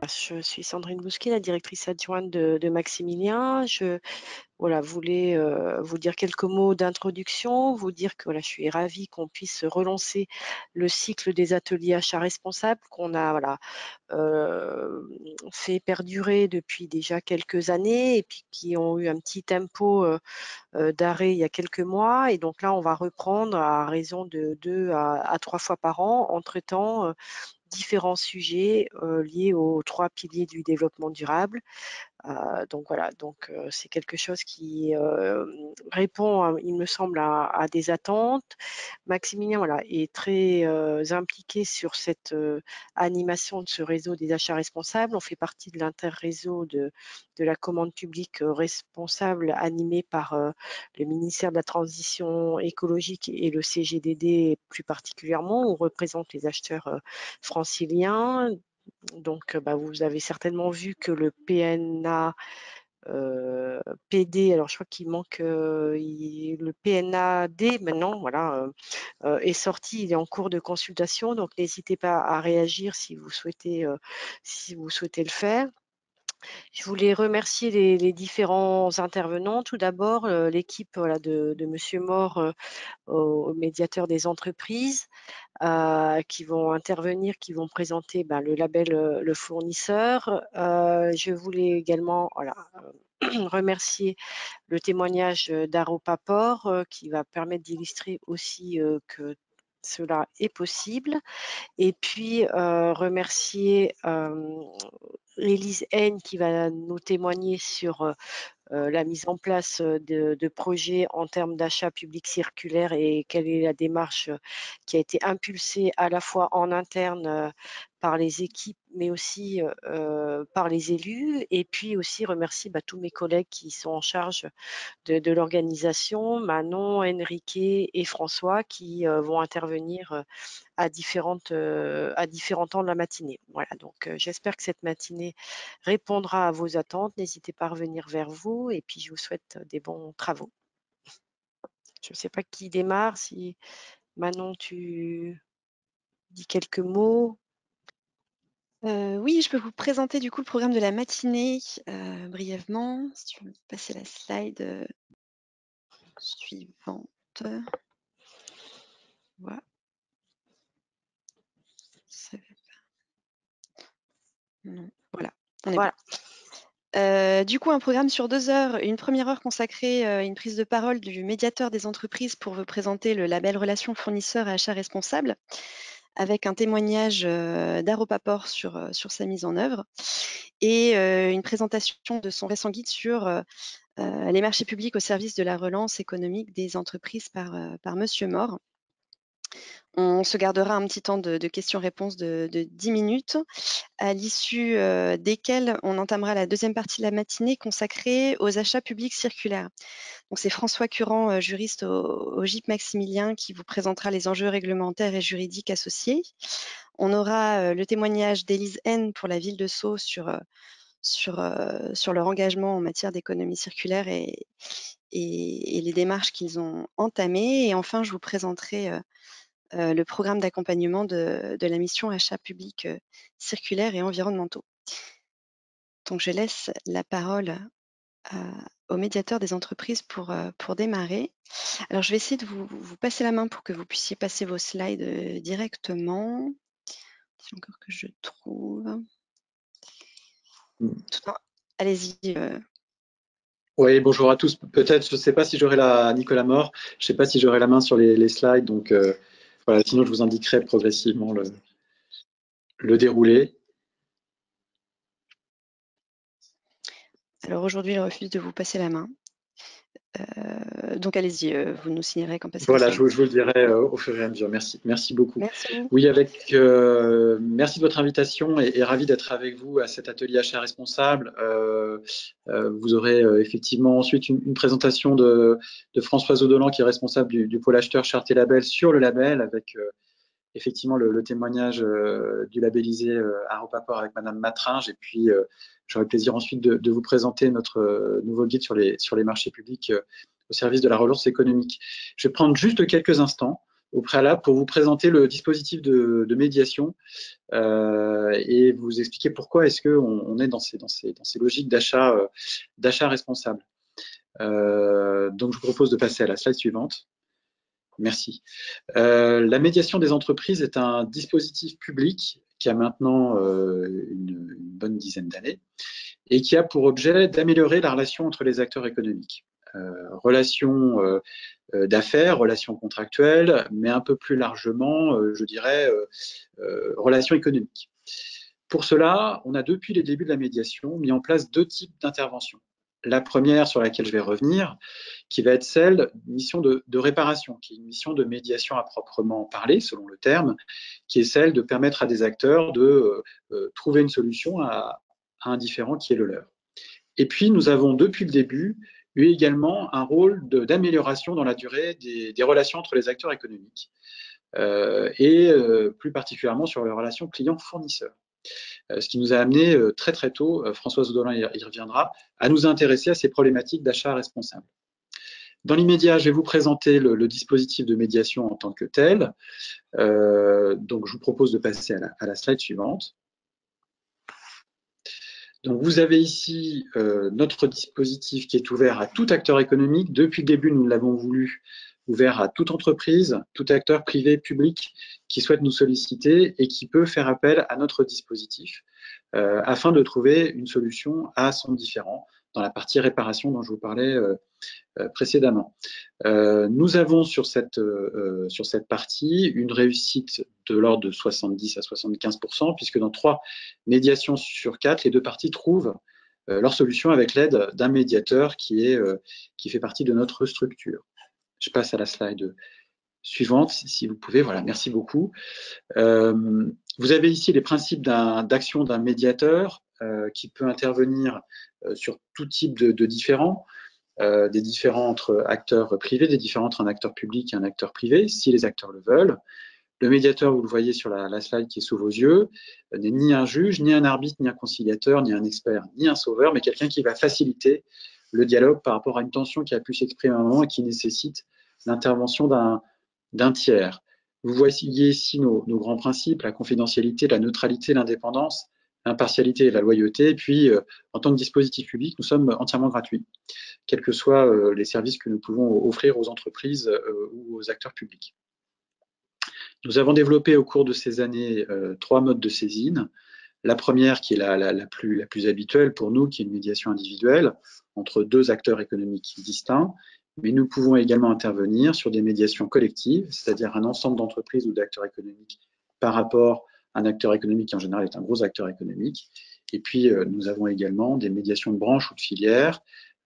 je suis Sandrine Bousquet, la directrice adjointe de Maximilien. Je voulais vous dire quelques mots d'introduction, vous dire que je suis ravie qu'on puisse relancer le cycle des ateliers achats responsables qu'on a fait perdurer depuis déjà quelques années et puis qui ont eu un petit tempo d'arrêt il y a quelques mois. Et donc là, on va reprendre à raison de 2 à 3 fois par an en traitant différents sujets liés aux 3 piliers du développement durable. Donc voilà, c'est quelque chose qui répond, il me semble, à des attentes. Maximilien est très impliqué sur cette animation de ce réseau des achats responsables. On fait partie de l'interréseau de la commande publique responsable animée par le ministère de la Transition écologique et le CGDD plus particulièrement. On représente les acheteurs franciliens. Donc, vous avez certainement vu que le PNA PD, alors je crois qu'il manque le PNAD maintenant, est sorti, il est en cours de consultation, donc n'hésitez pas à réagir si vous souhaitez le faire. Je voulais remercier les différents intervenants. Tout d'abord, l'équipe de Monsieur Maure, au médiateur des entreprises, qui vont intervenir, qui vont présenter le label Le Fournisseur. Je voulais également remercier le témoignage d'Aropaport qui va permettre d'illustrer aussi que cela est possible. Et puis remercier Élise Haine qui va nous témoigner sur la mise en place de projets en termes d'achat public circulaire et quelle est la démarche qui a été impulsée à la fois en interne par les équipes, mais aussi par les élus. Et puis aussi remercier tous mes collègues qui sont en charge de l'organisation, Manon, Enrique et François, qui vont intervenir à différents temps de la matinée. Voilà, donc j'espère que cette matinée répondra à vos attentes. N'hésitez pas à revenir vers vous et puis je vous souhaite des bons travaux. Je ne sais pas qui démarre, si Manon, tu dis quelques mots. Oui, je peux vous présenter du coup le programme de la matinée brièvement. Si tu veux passer la slide suivante. Voilà. Non, voilà, on est Voilà. bon. Du coup, un programme sur 2 heures, une première heure consacrée à une prise de parole du médiateur des entreprises pour vous présenter le label Relations fournisseurs et achats responsables, avec un témoignage d'Aropaport sur sa mise en œuvre et une présentation de son récent guide sur les marchés publics au service de la relance économique des entreprises par Monsieur Maure. On se gardera un petit temps de questions-réponses de 10 minutes, à l'issue desquelles on entamera la deuxième partie de la matinée consacrée aux achats publics circulaires. Donc c'est François Current, juriste au GIP Maximilien, qui vous présentera les enjeux réglementaires et juridiques associés. On aura le témoignage d'Élise Haine pour la ville de Sceaux sur leur engagement en matière d'économie circulaire et les démarches qu'ils ont entamées. Et enfin, je vous présenterai le programme d'accompagnement de la mission achats publics circulaires et environnementaux. Donc, je laisse la parole au médiateur des entreprises pour démarrer. Alors, je vais essayer de vous passer la main pour que vous puissiez passer vos slides directement. C'est encore que je trouve. Allez-y. Oui, bonjour à tous. Peut-être, je ne sais pas si j'aurai Nicolas Maure, je ne sais pas si j'aurai la main sur les slides, donc voilà, sinon je vous indiquerai progressivement le déroulé. Alors aujourd'hui, il refuse de vous passer la main. Donc allez-y, vous nous signalerez quand passer. Voilà, je vous le dirai au fur et à mesure. Merci beaucoup. Merci à vous. Oui, merci de votre invitation et ravi d'être avec vous à cet atelier achat responsable. Vous aurez effectivement ensuite une présentation de Françoise Audolan, qui est responsable du pôle acheteur charte et label sur le label, avec effectivement le témoignage du labellisé Aropaport avec Madame Matringe. Et puis j'aurai le plaisir ensuite de vous présenter notre nouveau guide sur les marchés publics au service de la relance économique. Je vais prendre juste quelques instants au préalable pour vous présenter le dispositif de médiation et vous expliquer pourquoi est-ce qu'on est dans ces logiques d'achat responsable. Donc, je vous propose de passer à la slide suivante. Merci. La médiation des entreprises est un dispositif public qui a maintenant une bonne dizaine d'années et qui a pour objet d'améliorer la relation entre les acteurs économiques. Relations d'affaires, relations contractuelles, mais un peu plus largement, je dirais, relations économiques. Pour cela, on a depuis les débuts de la médiation mis en place 2 types d'interventions. La première, sur laquelle je vais revenir, qui va être celle d'une mission de réparation, qui est une mission de médiation à proprement parler, selon le terme, qui est celle de permettre à des acteurs de trouver une solution à un différend qui est le leur. Et puis, nous avons depuis le début eu également un rôle d'amélioration dans la durée des relations entre les acteurs économiques et plus particulièrement sur les relations clients-fournisseurs. Ce qui nous a amené très très tôt, Françoise Audolan y reviendra, à nous intéresser à ces problématiques d'achat responsable. Dans l'immédiat, je vais vous présenter le dispositif de médiation en tant que tel. Donc, je vous propose de passer à la slide suivante. Donc, vous avez ici notre dispositif qui est ouvert à tout acteur économique. Depuis le début, nous l'avons voulu ouvert à toute entreprise, tout acteur privé, public qui souhaite nous solliciter et qui peut faire appel à notre dispositif afin de trouver une solution à son différend dans la partie réparation dont je vous parlais précédemment. Nous avons sur cette partie une réussite de l'ordre de 70 à 75%, puisque dans 3 médiations sur 4, les 2 parties trouvent leur solution avec l'aide d'un médiateur qui fait partie de notre structure. Je passe à la slide suivante, si vous pouvez. Voilà, merci beaucoup. Vous avez ici les principes d'action d'un médiateur qui peut intervenir sur tout type de différends, des différends entre acteurs privés, des différends entre un acteur public et un acteur privé, si les acteurs le veulent. Le médiateur, vous le voyez sur la slide qui est sous vos yeux, n'est ni un juge, ni un arbitre, ni un conciliateur, ni un expert, ni un sauveur, mais quelqu'un qui va faciliter le dialogue par rapport à une tension qui a pu s'exprimer à un moment et qui nécessite l'intervention d'un tiers. Vous voyez ici nos grands principes, la confidentialité, la neutralité, l'indépendance, l'impartialité et la loyauté. Et puis, en tant que dispositif public, nous sommes entièrement gratuits, quels que soient les services que nous pouvons offrir aux entreprises ou aux acteurs publics. Nous avons développé au cours de ces années 3 modes de saisine. La première, qui est la plus habituelle pour nous, qui est une médiation individuelle entre 2 acteurs économiques distincts, mais nous pouvons également intervenir sur des médiations collectives, c'est-à-dire un ensemble d'entreprises ou d'acteurs économiques par rapport à un acteur économique qui en général est un gros acteur économique. Et puis, nous avons également des médiations de branches ou de filières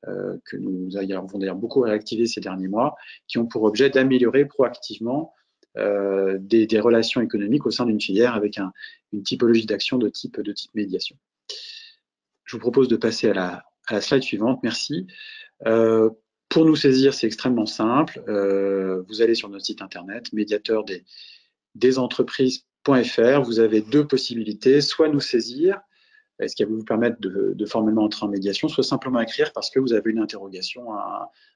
que nous avons d'ailleurs beaucoup réactivé ces derniers mois, qui ont pour objet d'améliorer proactivement des relations économiques au sein d'une filière avec une typologie d'action de type médiation. Je vous propose de passer à la slide suivante. Merci. Pour nous saisir, c'est extrêmement simple. Vous allez sur notre site internet, médiateurdesentreprises.fr. Vous avez 2 possibilités, soit nous saisir, ce qui va vous permettre de formellement entrer en médiation, soit simplement écrire parce que vous avez une interrogation,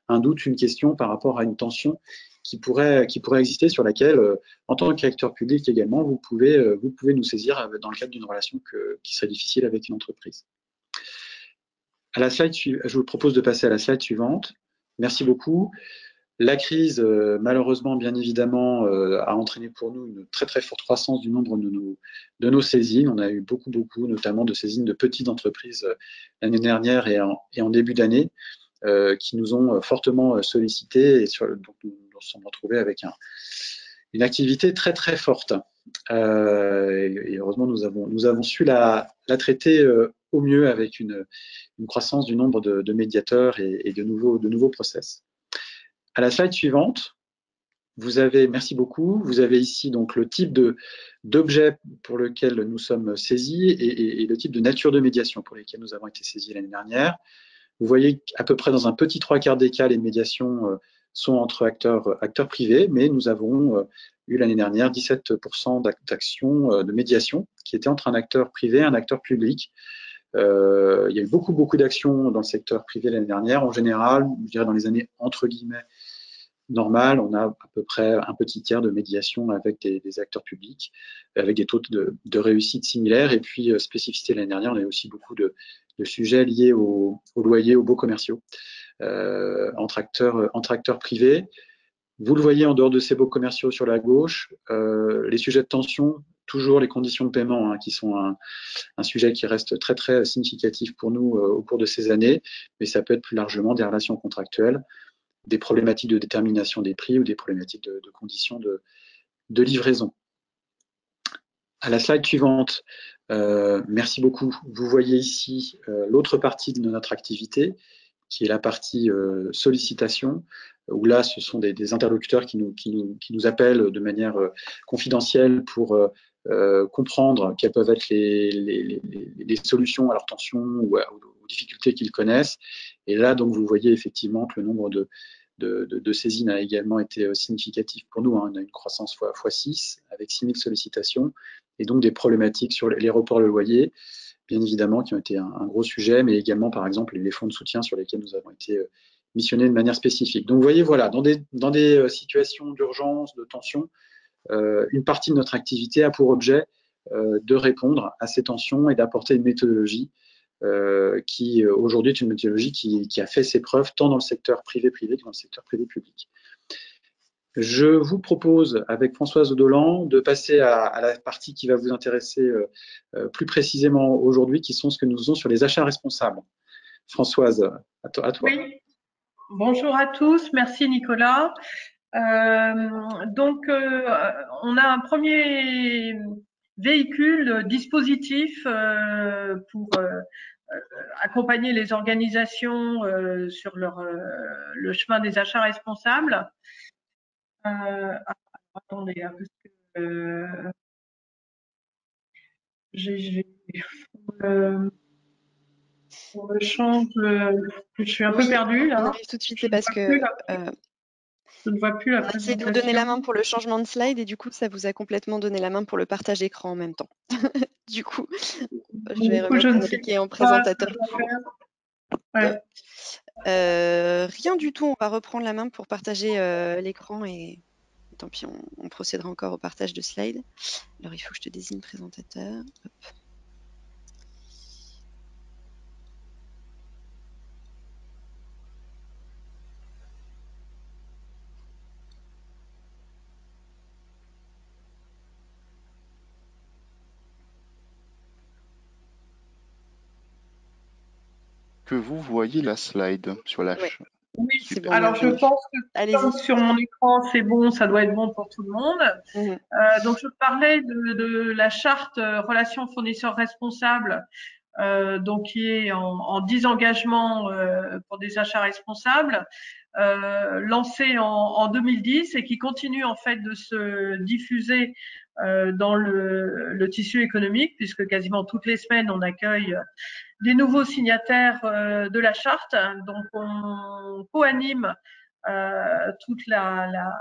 un doute, une question par rapport à une tension qui pourrait exister, sur laquelle, en tant qu'acteur public également, vous pouvez nous saisir dans le cadre d'une relation qui serait difficile avec une entreprise. À la slide, je vous propose de passer à la slide suivante. Merci beaucoup. La crise, malheureusement, bien évidemment, a entraîné pour nous une très très forte croissance du nombre de nos saisines. On a eu beaucoup, notamment de saisines de petites entreprises l'année dernière et en début d'année, qui nous ont fortement sollicités et donc nous nous sommes retrouvés avec une activité très très forte. Et heureusement, nous avons su la traiter au mieux avec une croissance du nombre de médiateurs et de nouveaux process. À la slide suivante, merci beaucoup, vous avez ici donc le type d'objet pour lequel nous sommes saisis et le type de nature de médiation pour lesquelles nous avons été saisis l'année dernière. Vous voyez qu'à peu près dans un petit 3/4 des cas, les médiations sont entre acteurs privés, mais nous avons eu l'année dernière 17% d'actions de médiation qui étaient entre un acteur privé et un acteur public. Il y a eu beaucoup d'actions dans le secteur privé l'année dernière. En général, je dirais dans les années entre guillemets normal, on a à peu près un petit tiers de médiation avec des acteurs publics, avec des taux de réussite similaires. Et puis, spécificité l'année dernière, on a eu aussi beaucoup de sujets liés au loyer, aux baux commerciaux, entre acteurs privés. Vous le voyez en dehors de ces baux commerciaux sur la gauche, les sujets de tension, toujours les conditions de paiement, hein, qui sont un sujet qui reste très très significatif pour nous au cours de ces années, mais ça peut être plus largement des relations contractuelles, des problématiques de détermination des prix ou des problématiques de conditions de livraison. À la slide suivante, merci beaucoup. Vous voyez ici l'autre partie de notre activité, qui est la partie sollicitation, où là, ce sont des interlocuteurs qui nous appellent de manière confidentielle pour comprendre quelles peuvent être les solutions à leurs tensions ou aux difficultés qu'ils connaissent. Et là, donc, vous voyez effectivement que le nombre de saisines a également été significatif pour nous, hein. On a une croissance fois 6 avec 6000 sollicitations et donc des problématiques sur les reports de loyer, bien évidemment, qui ont été un gros sujet, mais également, par exemple, les fonds de soutien sur lesquels nous avons été missionnés de manière spécifique. Donc, vous voyez, voilà, dans des situations d'urgence, de tension, une partie de notre activité a pour objet de répondre à ces tensions et d'apporter une méthodologie qui, aujourd'hui, est une méthodologie qui a fait ses preuves tant dans le secteur privé-privé que dans le secteur privé-public. Je vous propose, avec Françoise Audolan, de passer à la partie qui va vous intéresser plus précisément aujourd'hui, qui sont ce que nous faisons sur les achats responsables. Françoise, à toi. Oui, bonjour à tous, merci Nicolas. Donc, on a un premier véhicule, dispositif pour accompagner les organisations sur le chemin des achats responsables. Attendez, hein, parce que on me change, je suis un peu perdue là. On arrive tout de suite, c'est parce que je ne vois plus la on a essayé de vous donner la main pour le changement de slide et du coup, ça vous a complètement donné la main pour le partage d'écran en même temps. Du coup, je vais remettre Enrique en présentateur. Ouais. Rien du tout, on va reprendre la main pour partager l'écran et tant pis, on procédera encore au partage de slides. Alors, il faut que je te désigne présentateur. Hop. Que vous voyez la slide sur la Ouais. Oui, c'est bon. alors je pense que comme sur mon écran, c'est bon, ça doit être bon pour tout le monde. Donc, je parlais de la charte relations fournisseurs responsables, donc qui est en 10 engagements pour des achats responsables, lancée en 2010 et qui continue en fait de se diffuser dans le tissu économique, puisque quasiment toutes les semaines, on accueille des nouveaux signataires de la charte. Donc, on co-anime toute la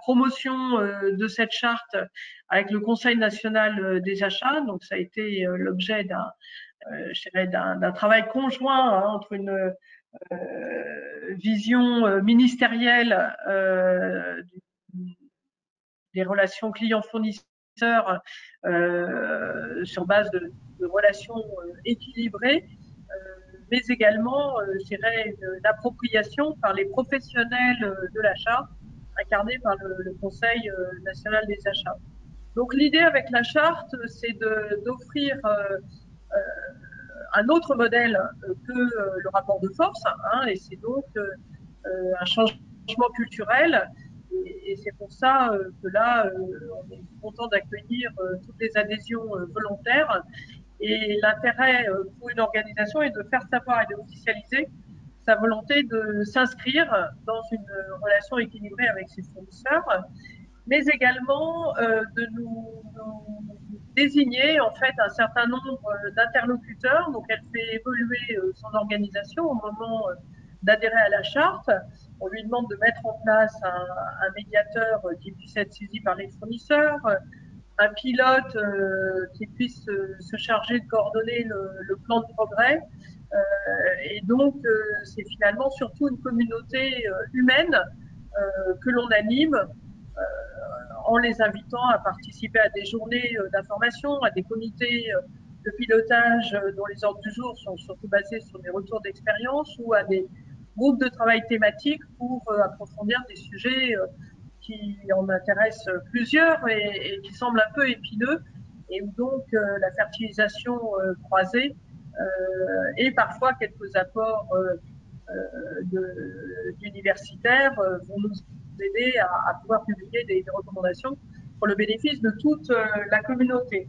promotion de cette charte avec le Conseil national des achats. Donc, ça a été l'objet d'un travail conjoint entre une vision ministérielle des relations clients-fournisseurs sur base de relations équilibrées, mais également, je dirais, d'appropriation par les professionnels de l'achat, incarnés par le Conseil national des achats. Donc l'idée avec la charte, c'est d'offrir un autre modèle que le rapport de force, hein, et c'est donc un changement culturel. Et c'est pour ça que là, on est content d'accueillir toutes les adhésions volontaires. Et l'intérêt pour une organisation est de faire savoir et d'officialiser sa volonté de s'inscrire dans une relation équilibrée avec ses fournisseurs, mais également de nous désigner en fait un certain nombre d'interlocuteurs. Donc, elle fait évoluer son organisation au moment d'adhérer à la charte. On lui demande de mettre en place un médiateur qui puisse être saisi par les fournisseurs, un pilote qui puisse se charger de coordonner le plan de progrès. Et donc, c'est finalement surtout une communauté humaine que l'on anime en les invitant à participer à des journées d'information, à des comités de pilotage dont les ordres du jour sont surtout basés sur des retours d'expérience ou à des groupes de travail thématiques pour approfondir des sujets qui en intéressent plusieurs et qui semblent un peu épineux et où donc la fertilisation croisée et parfois quelques apports d'universitaires vont nous aider à pouvoir publier des recommandations pour le bénéfice de toute la communauté.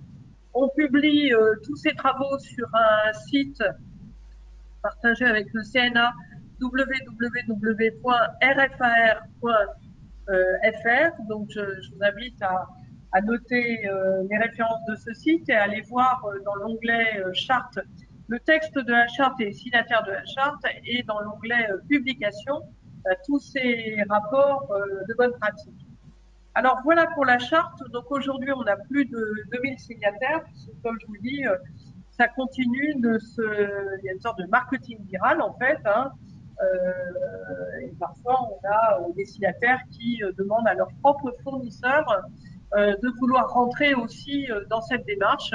On publie tous ces travaux sur un site partagé avec le CNA www.rfar.fr. Donc je vous invite à noter les références de ce site et à aller voir dans l'onglet charte le texte de la charte et les signataires de la charte et dans l'onglet publication tous ces rapports de bonne pratique. Alors voilà pour la charte. Donc aujourd'hui, on a plus de 2000 signataires. Comme je vous dis, ça continue il y a une sorte de marketing viral en fait. Et parfois, on a des signataires qui demandent à leurs propres fournisseurs de vouloir rentrer aussi dans cette démarche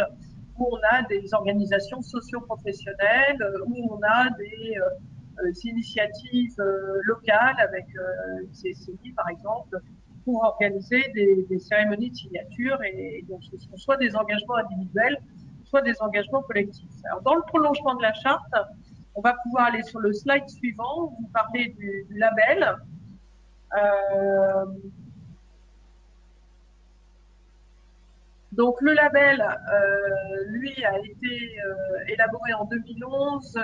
où on a des organisations socio-professionnelles, où on a des initiatives locales avec CCI par exemple, pour organiser des cérémonies de signature et donc ce sont soit des engagements individuels, soit des engagements collectifs. Alors dans le prolongement de la charte, on va pouvoir aller sur le slide suivant, vous parlez du label. Donc le label, lui, a été élaboré en 2011,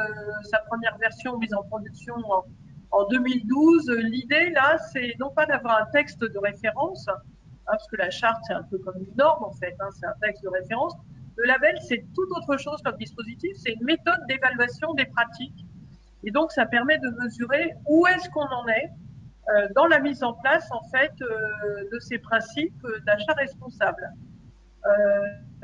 sa première version mise en production en 2012. L'idée, là, c'est non pas d'avoir un texte de référence, parce que la charte, c'est un peu comme une norme, en fait, c'est un texte de référence. Le label, c'est tout autre chose comme dispositif, c'est une méthode d'évaluation des pratiques. Et donc, ça permet de mesurer où est-ce qu'on en est dans la mise en place, en fait, de ces principes d'achat responsable.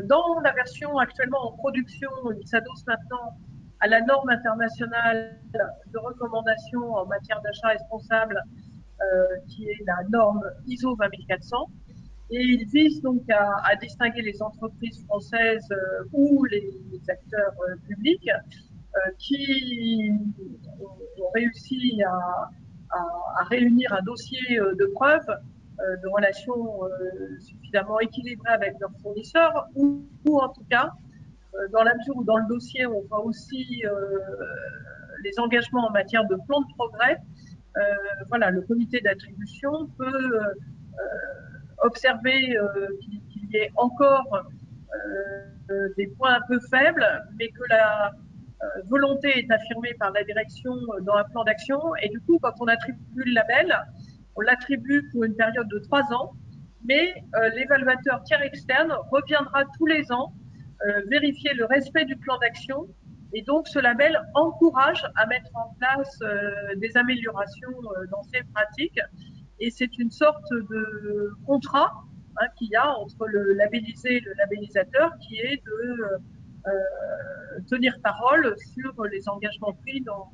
Dans la version actuellement en production, il s'adosse maintenant à la norme internationale de recommandation en matière d'achat responsable, qui est la norme ISO 20400. Et il vise donc à distinguer les entreprises françaises ou les acteurs publics qui ont réussi à réunir un dossier de preuves de relations suffisamment équilibrées avec leurs fournisseurs ou en tout cas, dans la mesure où dans le dossier on voit aussi les engagements en matière de plan de progrès, voilà, le comité d'attribution peut observer qu'il y ait encore des points un peu faibles, mais que la volonté est affirmée par la direction dans un plan d'action. Et du coup, quand on attribue le label, on l'attribue pour une période de 3 ans, mais l'évaluateur tiers externe reviendra tous les ans vérifier le respect du plan d'action. Et donc, ce label encourage à mettre en place des améliorations dans ces pratiques. Et c'est une sorte de contrat qu'il y a entre le labellisé et le labellisateur qui est de tenir parole sur les engagements pris dans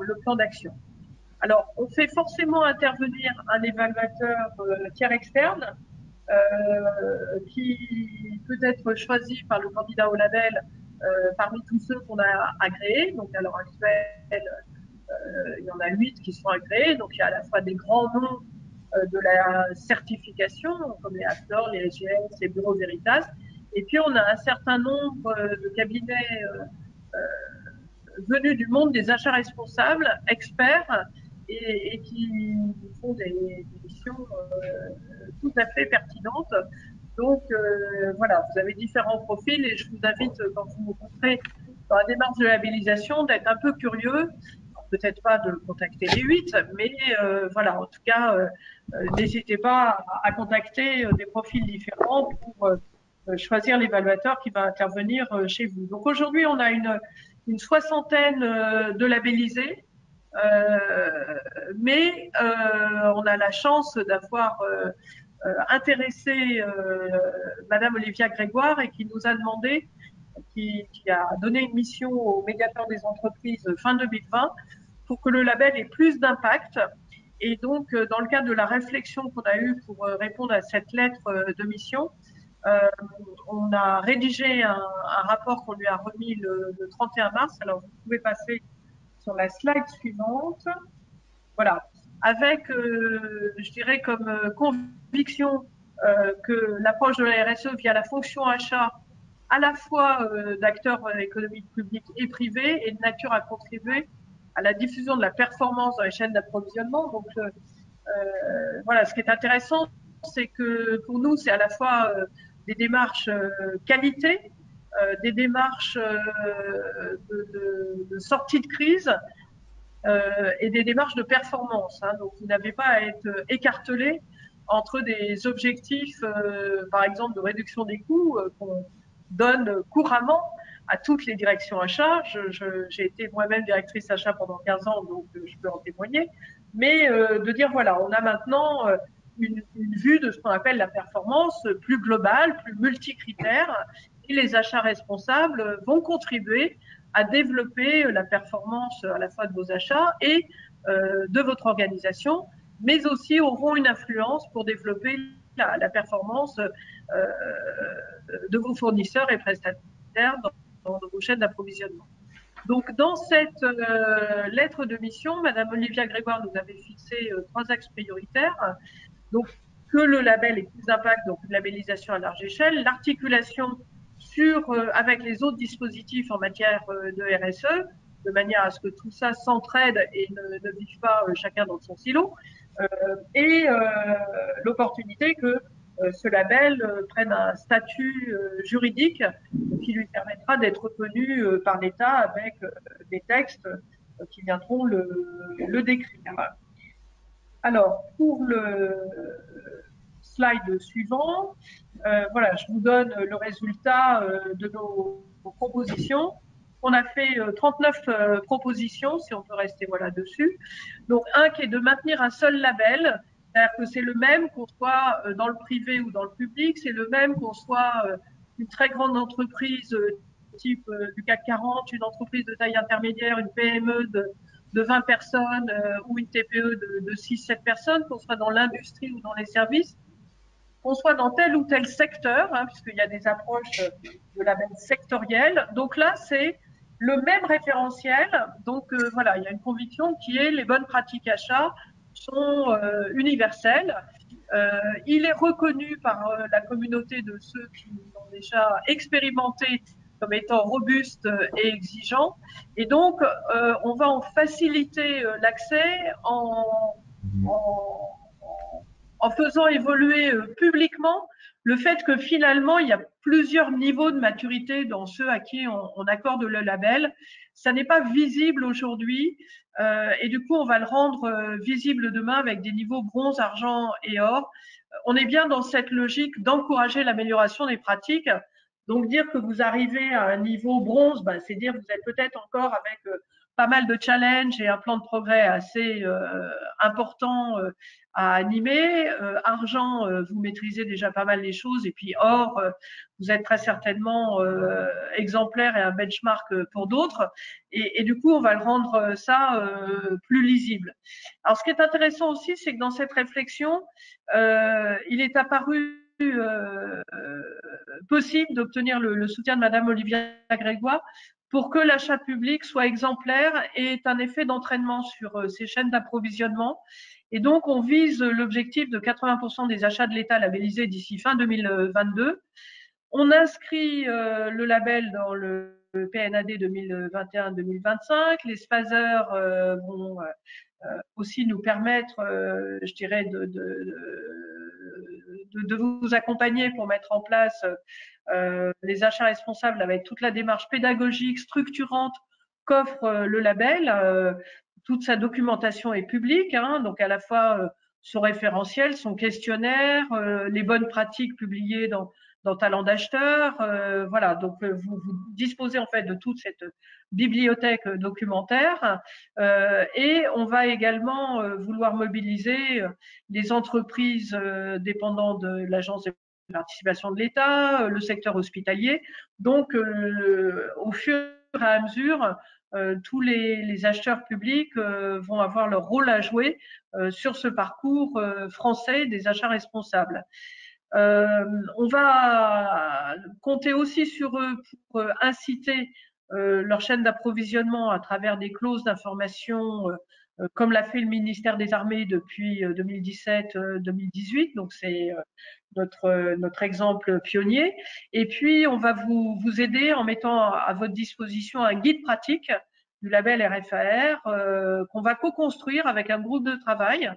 le plan d'action. Alors, on fait forcément intervenir un évaluateur tiers externe qui peut être choisi par le candidat au label parmi tous ceux qu'on a agréés. Donc, à l'heure actuelle, il y en a 8 qui sont agréés. Donc, il y a à la fois des grands noms de la certification, comme les Actors, les SGS, les Bureau Veritas. Et puis, on a un certain nombre de cabinets venus du monde des achats responsables, experts, et qui font des missions tout à fait pertinentes. Donc, voilà, vous avez différents profils et je vous invite, quand vous vous rencontrez dans la démarche de labellisation, d'être un peu curieux. Peut-être pas de contacter les 8, mais voilà, en tout cas, n'hésitez pas à contacter des profils différents pour choisir l'évaluateur qui va intervenir chez vous. Donc aujourd'hui, on a une soixantaine de labellisés, mais on a la chance d'avoir intéressé Madame Olivia Grégoire et qui nous a demandé, qui a donné une mission au médiateur des entreprises fin 2020 pour que le label ait plus d'impact. Et donc, dans le cadre de la réflexion qu'on a eue pour répondre à cette lettre de mission, on a rédigé un rapport qu'on lui a remis le 31 mars. Alors, vous pouvez passer sur la slide suivante. Voilà. Avec, je dirais, comme conviction que l'approche de la RSE via la fonction achat, à la fois d'acteurs économiques publics et privés, est de nature à contribuer à la diffusion de la performance dans les chaînes d'approvisionnement. Donc, voilà, ce qui est intéressant, c'est que pour nous, c'est à la fois des démarches qualité, des démarches de sortie de crise et des démarches de performance. Hein. Donc, vous n'avez pas à être écartelé entre des objectifs, par exemple, de réduction des coûts qu'on donne couramment à toutes les directions achats. J'ai été moi-même directrice achat pendant 15 ans, donc je peux en témoigner. Mais de dire, voilà, on a maintenant une vue de ce qu'on appelle la performance plus globale, plus multicritère, et les achats responsables vont contribuer à développer la performance à la fois de vos achats et de votre organisation, mais aussi auront une influence pour développer la performance de vos fournisseurs et prestataires dans vos chaînes d'approvisionnement. Donc, dans cette lettre de mission, Madame Olivia Grégoire nous avait fixé 3 axes prioritaires. Donc, que le label ait plus d'impact, donc une labellisation à large échelle, l'articulation avec les autres dispositifs en matière de RSE, de manière à ce que tout ça s'entraide et ne vive pas chacun dans son silo, et l'opportunité que ce label prenne un statut juridique qui lui permettra d'être reconnu par l'État avec des textes qui viendront le décrire. Alors, pour le slide suivant, voilà, je vous donne le résultat de nos propositions. On a fait 39 propositions, si on peut rester voilà dessus. Donc, un qui est de maintenir un seul label, c'est-à-dire que c'est le même qu'on soit dans le privé ou dans le public, c'est le même qu'on soit une très grande entreprise type du CAC 40, une entreprise de taille intermédiaire, une PME de 20 personnes ou une TPE de 6-7 personnes, qu'on soit dans l'industrie ou dans les services, qu'on soit dans tel ou tel secteur, hein, puisqu'il y a des approches de label sectoriel. Donc là, c'est le même référentiel. Donc voilà, il y a une conviction qui est les bonnes pratiques achats sont universelles. Il est reconnu par la communauté de ceux qui l'ont déjà expérimenté comme étant robuste et exigeant. Et donc, on va en faciliter l'accès en faisant évoluer publiquement le fait que finalement, il y a plusieurs niveaux de maturité dans ceux à qui on accorde le label. Ça n'est pas visible aujourd'hui et du coup, on va le rendre visible demain avec des niveaux bronze, argent et or. On est bien dans cette logique d'encourager l'amélioration des pratiques. Donc, dire que vous arrivez à un niveau bronze, c'est dire que vous êtes peut-être encore avec pas mal de challenges et un plan de progrès assez important à animer. Argent, vous maîtrisez déjà pas mal les choses. Et puis or, vous êtes très certainement exemplaire et un benchmark pour d'autres. Et du coup, on va le rendre ça plus lisible. Alors, ce qui est intéressant aussi, c'est que dans cette réflexion, il est apparu possible d'obtenir le soutien de Madame Olivia Grégoire pour que l'achat public soit exemplaire et ait un effet d'entraînement sur ces chaînes d'approvisionnement. Et donc, on vise l'objectif de 80% des achats de l'État labellisés d'ici fin 2022. On inscrit le label dans le PNAD 2021-2025. Les SPASER vont aussi nous permettre, je dirais, de vous accompagner pour mettre en place les achats responsables avec toute la démarche pédagogique, structurante qu'offre le label. Toute sa documentation est publique, hein, donc à la fois son référentiel, son questionnaire, les bonnes pratiques publiées dans Talent d'acheteur. Voilà, donc vous disposez en fait de toute cette bibliothèque documentaire et on va également vouloir mobiliser les entreprises dépendant de l'agence de participation de l'État, le secteur hospitalier. Donc, au fur et à mesure, tous les acheteurs publics vont avoir leur rôle à jouer sur ce parcours français des achats responsables. On va compter aussi sur eux pour inciter leur chaîne d'approvisionnement à travers des clauses d'information, comme l'a fait le ministère des Armées depuis 2017-2018. Donc c'est notre exemple pionnier. Et puis on va vous aider en mettant à votre disposition un guide pratique du label RFAR qu'on va co-construire avec un groupe de travail.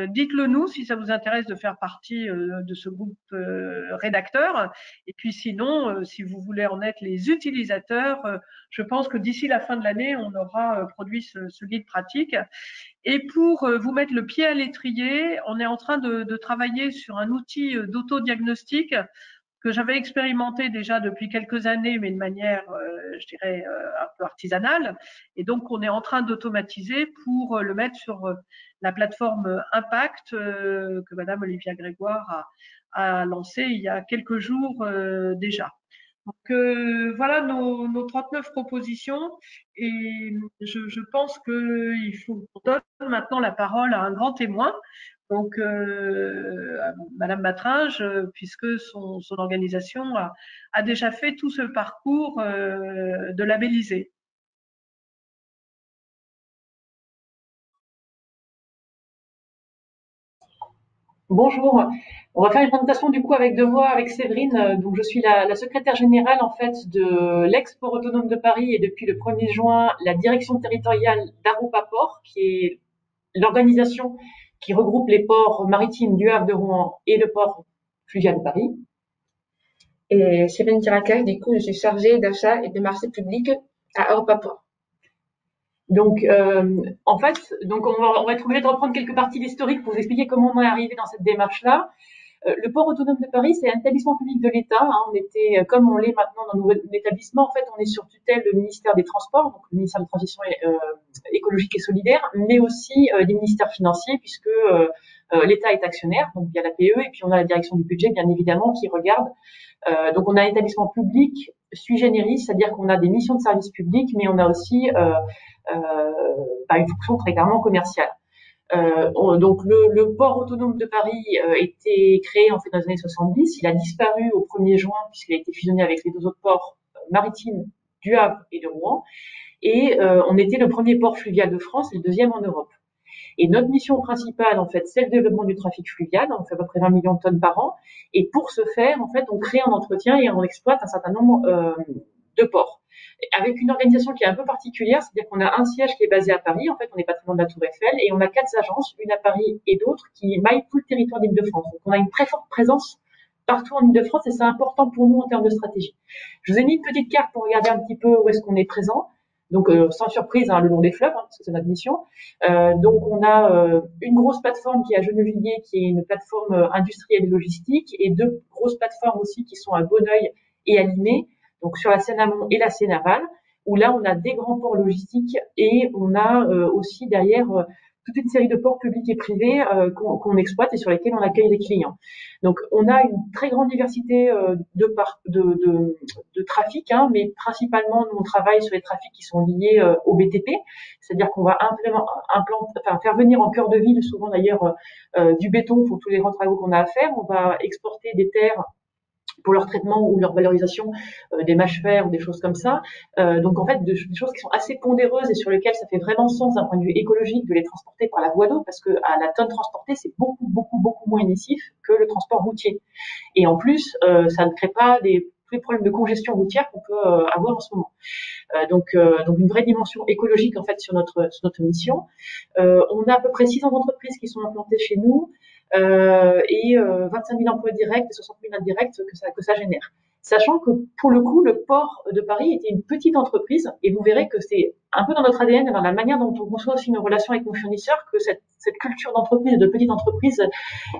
Dites-le nous si ça vous intéresse de faire partie de ce groupe rédacteur. Et puis sinon, si vous voulez en être les utilisateurs, je pense que d'ici la fin de l'année, on aura produit ce guide pratique. Et pour vous mettre le pied à l'étrier, on est en train de travailler sur un outil d'autodiagnostic que j'avais expérimenté déjà depuis quelques années, mais de manière, je dirais, un peu artisanale. Et donc, on est en train d'automatiser pour le mettre sur la plateforme Impact que Madame Olivia Grégoire a lancé il y a quelques jours déjà. Donc voilà nos 39 propositions et je pense qu'il faut qu'on donne maintenant la parole à un grand témoin, donc Madame Matringe, puisque son organisation a déjà fait tout ce parcours de labelliser. Bonjour, on va faire une présentation du coup avec deux voix avec Séverine. Donc je suis la secrétaire générale en fait de l'ex-port autonome de Paris et depuis le 1er juin la direction territoriale d'Arupa Port, qui est l'organisation qui regroupe les ports maritimes du Havre de Rouen et le port fluvial de Paris. Et Séverine Tiracaille, du coup je suis chargée d'achat et de marché public à Arupa Port. Donc, en fait, donc on va être obligé de reprendre quelques parties d'historique pour vous expliquer comment on est arrivé dans cette démarche-là. Le port autonome de Paris, c'est un établissement public de l'État. Hein. On était, comme on l'est maintenant dans nos établissements, en fait, on est sur tutelle du ministère des Transports, donc le ministère de la Transition écologique et solidaire, mais aussi des ministères financiers, puisque l'État est actionnaire, donc via la PE, et puis on a la direction du budget, bien évidemment, qui regarde. Donc on a un établissement public sui generis, c'est-à-dire qu'on a des missions de service public, mais on a aussi une fonction très clairement commerciale. Donc le port autonome de Paris a été créé en fait dans les années 70. Il a disparu au 1er juin puisqu'il a été fusionné avec les deux autres ports maritimes du Havre et de Rouen. Et on était le premier port fluvial de France et le deuxième en Europe. Et notre mission principale, en fait, c'est le développement du trafic fluvial. On fait à peu près 20 millions de tonnes par an. Et pour ce faire, en fait, on crée, on entretient et on exploite un certain nombre de ports. Avec une organisation qui est un peu particulière, c'est-à-dire qu'on a un siège qui est basé à Paris, en fait, on est pas très loin de la Tour Eiffel, et on a 4 agences, une à Paris et d'autres, qui maillent tout le territoire d'Île-de-France. Donc, on a une très forte présence partout en Île-de-France et c'est important pour nous en termes de stratégie. Je vous ai mis une petite carte pour regarder un petit peu où est-ce qu'on est présent. Donc, sans surprise, hein, le long des fleuves, hein, parce que c'est notre mission. Donc, on a une grosse plateforme qui est à Gennevilliers, qui est une plateforme industrielle et logistique, et 2 grosses plateformes aussi qui sont à Bonneuil et à Limay, donc sur la Seine amont et la Seine aval, où là, on a des grands ports logistiques et on a aussi derrière toute une série de ports publics et privés qu'on exploite et sur lesquels on accueille les clients. Donc, on a une très grande diversité de trafic, hein, mais principalement, nous, on travaille sur les trafics qui sont liés au BTP, c'est-à-dire qu'on va faire venir en cœur de ville, souvent d'ailleurs, du béton pour tous les grands travaux qu'on a à faire. On va exporter des terres pour leur traitement ou leur valorisation, des mâches-fer ou des choses comme ça. Donc en fait, des choses qui sont assez pondéreuses et sur lesquelles ça fait vraiment sens d'un point de vue écologique de les transporter par la voie d'eau, parce que à la tonne transportée, c'est beaucoup moins émissif que le transport routier. Et en plus, ça ne crée pas tous les problèmes de congestion routière qu'on peut avoir en ce moment. Donc une vraie dimension écologique en fait sur notre mission. On a à peu près 600 entreprises qui sont implantées chez nous. Et 25 000 emplois directs et 60 000 indirects que ça génère. Sachant que, pour le coup, le port de Paris était une petite entreprise, et vous verrez que c'est un peu dans notre ADN et dans la manière dont on conçoit aussi nos relations avec nos fournisseurs, que cette culture d'entreprise et de petite entreprise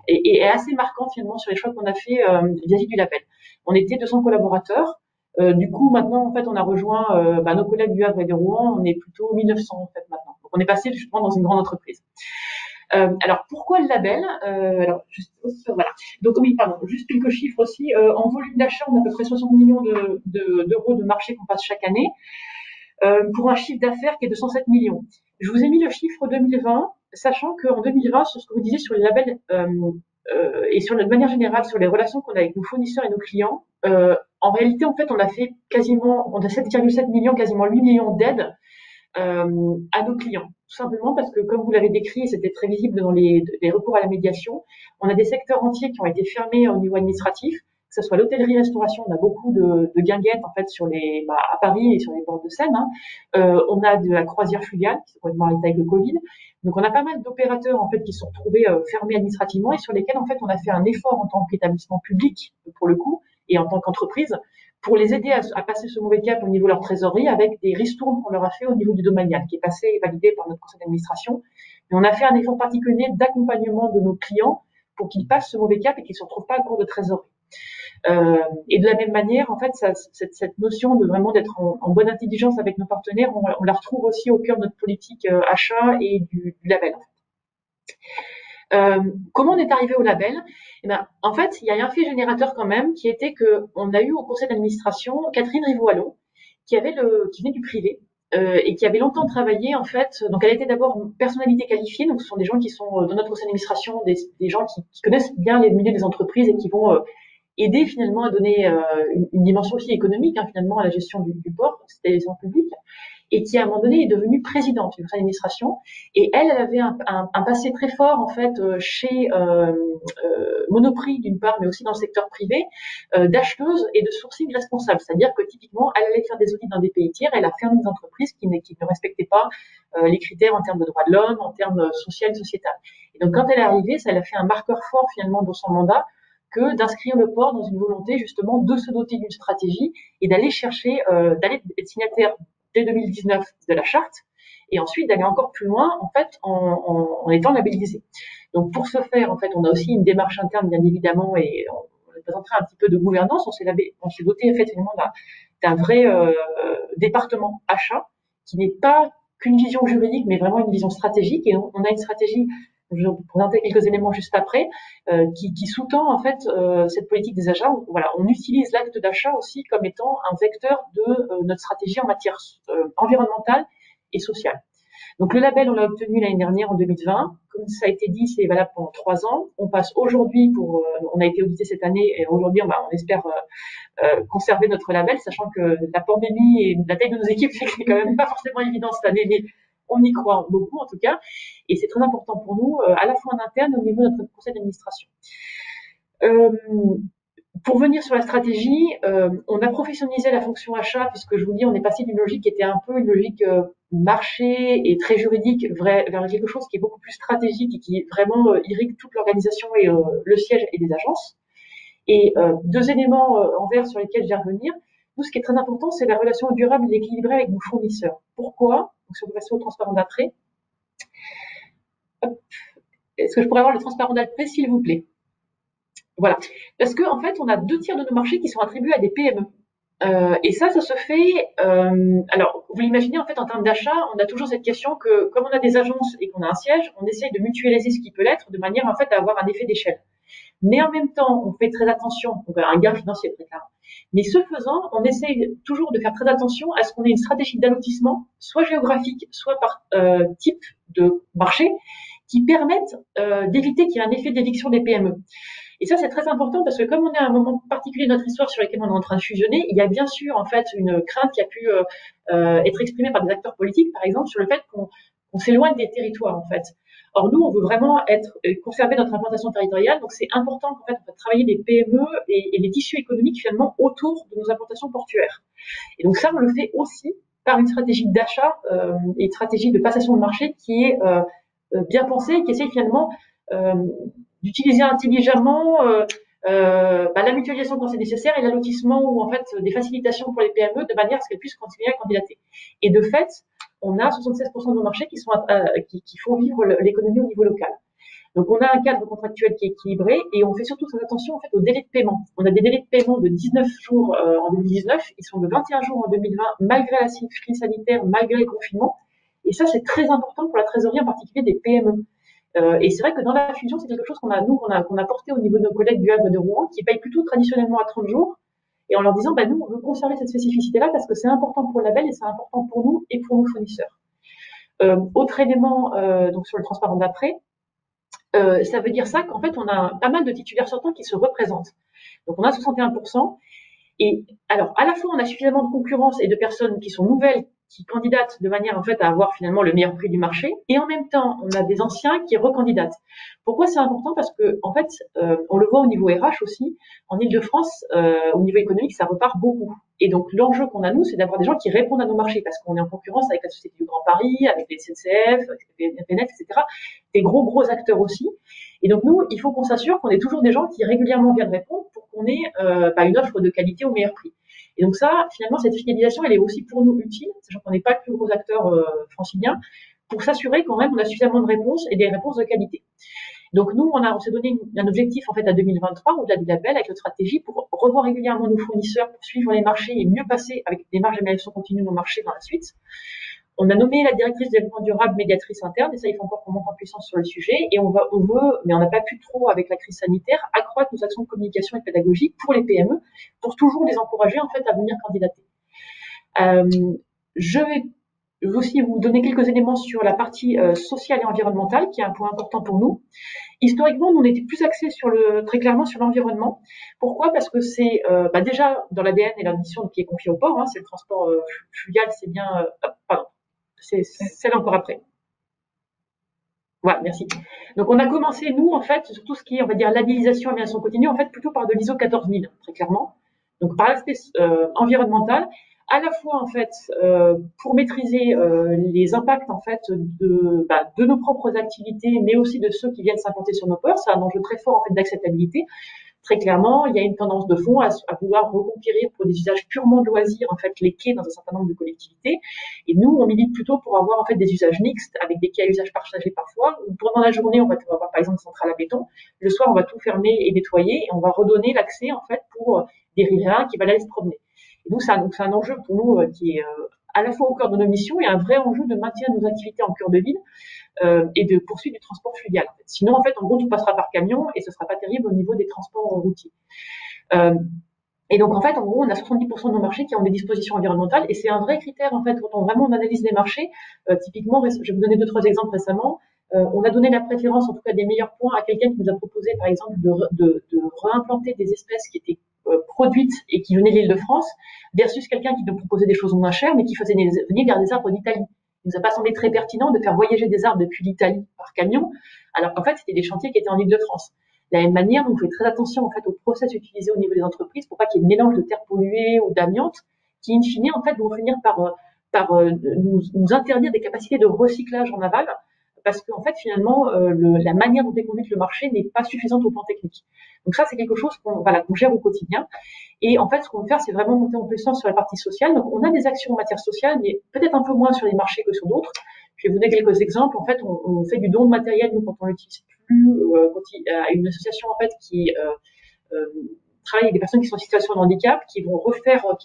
est assez marquante finalement sur les choix qu'on a fait vis-à-vis du label. On était 200 collaborateurs. Du coup, maintenant, en fait, on a rejoint nos collègues du Havre et de Rouen. On est plutôt 1900 en fait maintenant. Donc, on est passé justement dans une grande entreprise. Alors pourquoi le label voilà. Donc oui, pardon, juste quelques chiffres aussi. En volume d'achat, on a à peu près 60 millions d'euros de marché qu'on passe chaque année. pour un chiffre d'affaires qui est de 107 millions. Je vous ai mis le chiffre 2020, sachant qu'en 2020, sur ce que vous disiez sur les labels et sur de manière générale sur les relations qu'on a avec nos fournisseurs et nos clients, en réalité, en fait, on a 7,7 millions, quasiment 8 millions d'aides à nos clients. Tout simplement parce que, comme vous l'avez décrit, et c'était très visible dans les recours à la médiation, on a des secteurs entiers qui ont été fermés au niveau administratif, que ce soit l'hôtellerie-restauration, on a beaucoup de guinguettes en fait à Paris et sur les bords de Seine. On a de la croisière fluviale qui s'est complètement arrêtée avec le Covid. Donc on a pas mal d'opérateurs en fait qui se sont retrouvés fermés administrativement et sur lesquels en fait on a fait un effort en tant qu'établissement public pour le coup et en tant qu'entreprise pour les aider à passer ce mauvais cap au niveau de leur trésorerie avec des ristournes qu'on leur a fait au niveau du domanial qui est passé et validé par notre conseil d'administration. Mais on a fait un effort particulier d'accompagnement de nos clients pour qu'ils passent ce mauvais cap et qu'ils ne se retrouvent pas à court de trésorerie. Et de la même manière, en fait, cette notion de vraiment d'être en bonne intelligence avec nos partenaires, on la retrouve aussi au cœur de notre politique achat et du label. Comment on est arrivé au label? En fait, il y a un fait générateur quand même qui était que on a eu au conseil d'administration Catherine Rivaud-Allon qui venait du privé et qui avait longtemps travaillé en fait. Donc elle était d'abord une personnalité qualifiée, donc ce sont des gens qui sont dans notre conseil d'administration, des gens qui connaissent bien les milieux des entreprises et qui vont aider finalement à donner une dimension aussi économique finalement à la gestion du port, c'était les gens publics, et qui à un moment donné est devenue présidente du conseil d'administration. Et elle avait un passé très fort en fait chez Monoprix d'une part, mais aussi dans le secteur privé, d'acheteuse et de sourcing responsable. C'est-à-dire que typiquement, elle allait faire des audits dans des pays tiers, elle a fermé des entreprises qui ne respectaient pas les critères en termes de droits de l'homme, en termes social et sociétal. Et donc quand elle est arrivée, ça elle a fait un marqueur fort finalement dans son mandat, que d'inscrire le port dans une volonté justement de se doter d'une stratégie et d'aller chercher, d'aller être signataire dès 2019 de la charte et ensuite d'aller encore plus loin en fait en étant labellisé. Donc pour ce faire, en fait, on a aussi une démarche interne bien évidemment et on présentera un petit peu de gouvernance. On s'est doté effectivement d'un vrai département achat qui n'est pas qu'une vision juridique mais vraiment une vision stratégique et on a une stratégie. Je vais vous présenter quelques éléments juste après, qui sous-tend en fait cette politique des achats. Voilà, on utilise l'acte d'achat aussi comme étant un vecteur de notre stratégie en matière environnementale et sociale. Donc le label, on l'a obtenu l'année dernière en 2020. Comme ça a été dit, c'est valable pendant 3 ans. On passe aujourd'hui on a été audité cette année et aujourd'hui on espère conserver notre label, sachant que la pandémie et la taille de nos équipes fait que c'est quand même pas forcément évident cette année, mais on y croit beaucoup en tout cas, et c'est très important pour nous, à la fois en interne et au niveau de notre conseil d'administration. Pour venir sur la stratégie, on a professionnalisé la fonction achat, puisque je vous dis, on est passé d'une logique qui était un peu une logique marché et très juridique vers quelque chose qui est beaucoup plus stratégique et qui vraiment irrigue toute l'organisation et le siège et les agences. Et 2 éléments en vert sur lesquels je vais revenir. Nous, ce qui est très important, c'est la relation durable et équilibrée avec nos fournisseurs. Pourquoi? Donc, si on peut passer au transparent d'après. Est-ce que je pourrais avoir le transparent d'après, s'il vous plaît? Voilà. Parce qu'en fait, on a 2 tiers de nos marchés qui sont attribués à des PME. Et ça se fait. Alors, vous l'imaginez, en fait, en termes d'achat, on a toujours cette question que, comme on a des agences et qu'on a un siège, on essaye de mutualiser ce qui peut l'être de manière, en fait, à avoir un effet d'échelle. Mais en même temps, on fait très attention, on a un gain financier très clair. Mais ce faisant, on essaye toujours de faire très attention à ce qu'on ait une stratégie d'allotissement, soit géographique, soit par type de marché, qui permettent d'éviter qu'il y ait un effet d'éviction des PME. Et ça, c'est très important parce que comme on est à un moment particulier de notre histoire sur lequel on est en train de fusionner, il y a bien sûr en fait une crainte qui a pu être exprimée par des acteurs politiques, par exemple, sur le fait qu'on s'éloigne des territoires en fait. Or, nous, on veut vraiment conserver notre implantation territoriale, donc c'est important qu'en fait, on va travailler les PME et les tissus économiques finalement autour de nos implantations portuaires. Et donc ça, on le fait aussi par une stratégie d'achat et une stratégie de passation de marché qui est bien pensée et qui essaie finalement d'utiliser intelligemment la mutualisation quand c'est nécessaire et l'allotissement ou en fait des facilitations pour les PME de manière à ce qu'elles puissent continuer à candidater. Et de fait, on a 76% de nos marchés qui font vivre l'économie au niveau local. Donc on a un cadre contractuel qui est équilibré et on fait surtout très attention en fait aux délais de paiement. On a des délais de paiement de 19 jours en 2019, ils sont de 21 jours en 2020 malgré la crise sanitaire, malgré les confinements. Et ça c'est très important pour la trésorerie en particulier des PME. Et c'est vrai que dans la fusion, c'est quelque chose qu'on a porté au niveau de nos collègues du Havre et de Rouen, qui payent plutôt traditionnellement à 30 jours et en leur disant, nous, on veut conserver cette spécificité-là parce que c'est important pour le label et c'est important pour nous et pour nos fournisseurs. Autre élément, donc sur le transparent d'après, ça veut dire ça qu'en fait, on a pas mal de titulaires sortants qui se représentent. Donc, on a 61%. Et alors, à la fois, on a suffisamment de concurrence et de personnes qui sont nouvelles, qui candidatent de manière en fait à avoir finalement le meilleur prix du marché, et en même temps, on a des anciens qui recandidatent. Pourquoi c'est important? Parce que en fait, on le voit au niveau RH aussi, en Île-de-France, au niveau économique, ça repart beaucoup. Et donc, l'enjeu qu'on a nous, c'est d'avoir des gens qui répondent à nos marchés, parce qu'on est en concurrence avec la Société du Grand Paris, avec les SNCF, avec les FNF, etc. Des gros acteurs aussi. Et donc, nous, il faut qu'on s'assure qu'on ait toujours des gens qui régulièrement viennent répondre pour qu'on ait une offre de qualité au meilleur prix. Et donc ça, finalement, cette fidélisation, elle est aussi pour nous utile, sachant qu'on n'est pas le plus gros acteur francilien, pour s'assurer quand même qu'on a suffisamment de réponses et des réponses de qualité. Donc nous, on s'est donné un objectif en fait à 2023, au-delà du label, avec notre stratégie, pour revoir régulièrement nos fournisseurs, pour suivre les marchés et mieux passer avec des marges d'amélioration continue nos marchés dans la suite. On a nommé la directrice de développement durable médiatrice interne, et ça, il faut encore qu'on monte en puissance sur le sujet. Et on veut, mais on n'a pas pu trop avec la crise sanitaire, accroître nos actions de communication et pédagogique pour les PME, pour toujours les encourager en fait à venir candidater. Je vais aussi vous donner quelques éléments sur la partie sociale et environnementale, qui est un point important pour nous. Historiquement, nous, on était plus axés très clairement sur l'environnement. Pourquoi? Parce que c'est déjà dans l'ADN et la mission qui est confiée au port, c'est le transport fluvial, c'est bien. C'est celle encore après. Voilà, merci. Donc, on a commencé, nous, en fait, sur tout ce qui est, on va dire, labellisation et amélioration continue, en fait, plutôt par de l'ISO 14000, très clairement. Donc, par l'aspect environnemental, à la fois, en fait, pour maîtriser les impacts, en fait, de nos propres activités, mais aussi de ceux qui viennent s'implanter sur nos ports. C'est un enjeu très fort, en fait, d'acceptabilité. Très clairement, il y a une tendance de fond à vouloir reconquérir pour des usages purement de loisirs, en fait, les quais dans un certain nombre de collectivités. Et nous, on milite plutôt pour avoir, en fait, des usages mixtes avec des quais à usage partagé parfois. Pendant la journée, on va avoir, par exemple, une centrale à béton. Le soir, on va tout fermer et nettoyer et on va redonner l'accès, en fait, pour des riverains qui veulent aller se promener. Et donc, c'est un enjeu pour nous qui est à la fois au cœur de nos missions et un vrai enjeu de maintien de nos activités en cœur de ville. Et de poursuite du transport fluvial. En fait. Sinon, en fait, en gros, tout passera par camion et ce sera pas terrible au niveau des transports routiers. Et donc, en fait, en gros, on a 70% de nos marchés qui ont des dispositions environnementales et c'est un vrai critère, en fait, quand on analyse les marchés. Typiquement, je vais vous donner 2-3 exemples récemment. On a donné la préférence, en tout cas des meilleurs points, à quelqu'un qui nous a proposé, par exemple, de réimplanter des espèces qui étaient produites et qui venaient de l'Île-de-France, versus quelqu'un qui nous proposait des choses moins chères, mais qui faisait venir vers des arbres d'Italie. Il nous a pas semblé très pertinent de faire voyager des arbres depuis l'Italie par camion, alors qu'en fait, c'était des chantiers qui étaient en Île-de-France. De la même manière, on fait très attention en fait aux process utilisés au niveau des entreprises pour pas qu'il y ait de mélange de terres polluées ou d'amiante qui, in fine, en fait, vont finir par nous interdire des capacités de recyclage en aval parce qu'en fait, finalement, la manière dont est conduite le marché n'est pas suffisante au plan technique. Donc ça, c'est quelque chose qu'on gère au quotidien. Et en fait, ce qu'on veut faire, c'est vraiment monter en puissance sur la partie sociale. Donc, on a des actions en matière sociale, mais peut-être un peu moins sur les marchés que sur d'autres. Je vais vous donner quelques exemples. En fait, on fait du don de matériel, nous, quand on l'utilise plus, quand il y a une association, en fait, qui travaille avec des personnes qui sont en situation de handicap, qui vont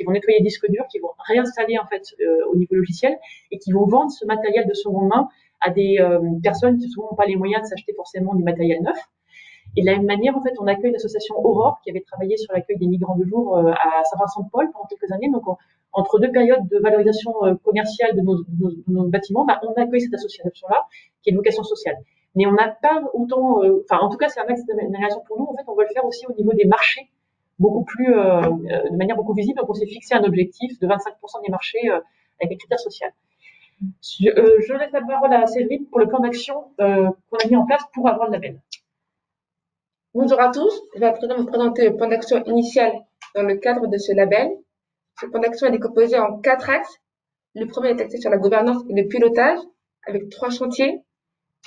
nettoyer les disques durs, qui vont réinstaller, en fait, au niveau logiciel, et qui vont vendre ce matériel de seconde main à des personnes qui souvent n'ont pas les moyens de s'acheter forcément du matériel neuf. Et de la même manière, en fait, on accueille l'association Aurore, qui avait travaillé sur l'accueil des migrants de jour à Saint-Vincent-de-Paul pendant quelques années. Donc, entre deux périodes de valorisation commerciale de nos bâtiments, on accueille cette association-là, qui est une vocation sociale. Mais on n'a pas autant, en tout cas, c'est un axe d'amélioration pour nous. En fait, on veut le faire aussi au niveau des marchés, beaucoup plus, de manière beaucoup visible. Donc, on s'est fixé un objectif de 25% des marchés avec les critères sociaux. Je laisse la parole à Séverine pour le plan d'action qu'on a mis en place pour avoir le label. Bonjour à tous, je vais à présent vous présenter le plan d'action initial dans le cadre de ce label. Ce plan d'action est décomposé en 4 axes. Le premier est axé sur la gouvernance et le pilotage, avec 3 chantiers.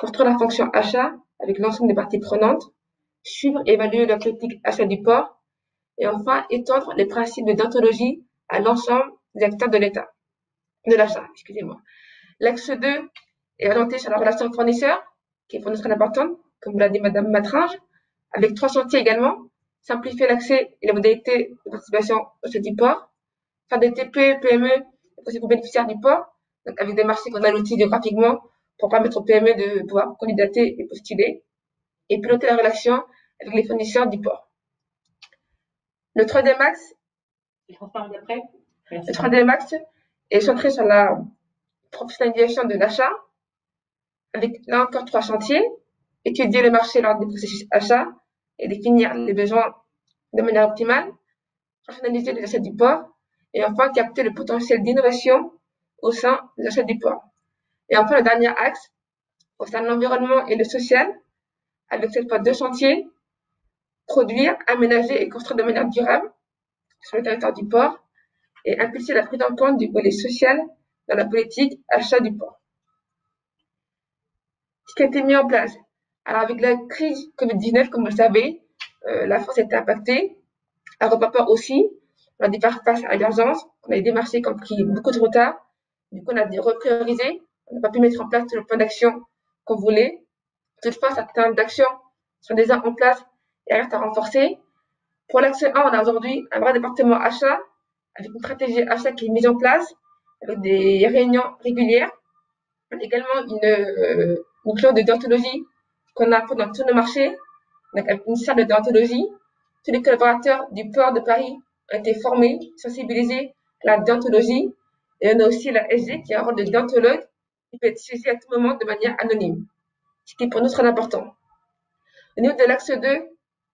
Construire la fonction achat avec l'ensemble des parties prenantes. Suivre et évaluer la politique achat du port. Et enfin, étendre les principes de déontologie à l'ensemble des acteurs de l'achat. L'axe 2 est orienté sur la relation fournisseur, qui est une très importante, comme vous l'a dit Madame Matringe, avec 3 chantiers également. Simplifier l'accès et les modalités de participation au sein du port. Faire des TPE, PME, et possibles bénéficiaires du port, donc avec des marchés qu'on a l'outil géographiquement pour permettre aux PME de pouvoir candidater et postuler. Et piloter la relation avec les fournisseurs du port. Le troisième axe Le transparent d'après. Merci. Le troisième axe est centré sur la professionnalisation de l'achat, avec là encore 3 chantiers: étudier le marché lors des processus achats et définir les besoins de manière optimale, rationaliser les achats du port, et enfin capter le potentiel d'innovation au sein des achats du port. Et enfin, le dernier axe concerne l'environnement et le social, avec cette fois 2 chantiers: produire, aménager et construire de manière durable sur le territoire du port, et impulser la prise en compte du volet social dans la politique achat du port. Ce qui a été mis en place. Alors, avec la crise Covid-19, comme vous le savez, la France a été impactée, Europa Port aussi. On a dû faire face à l'urgence. On a eu des marchés qui ont pris beaucoup de retard. Du coup, on a dû reprioriser. On n'a pas pu mettre en place tout le plan d'action qu'on voulait. Toutefois, certains d'actions sont déjà en place et restent à renforcer. Pour l'axe 1, on a aujourd'hui un vrai département achat, avec une stratégie achat qui est mise en place, avec des réunions régulières. On a également une clause de déontologie qu'on a dans tous nos marchés, donc avec une salle de déontologie. Tous les collaborateurs du port de Paris ont été formés, sensibilisés à la déontologie. Et on a aussi la SG qui a un rôle de déontologue qui peut être saisi à tout moment de manière anonyme, ce qui est pour nous très important. Au niveau de l'axe 2,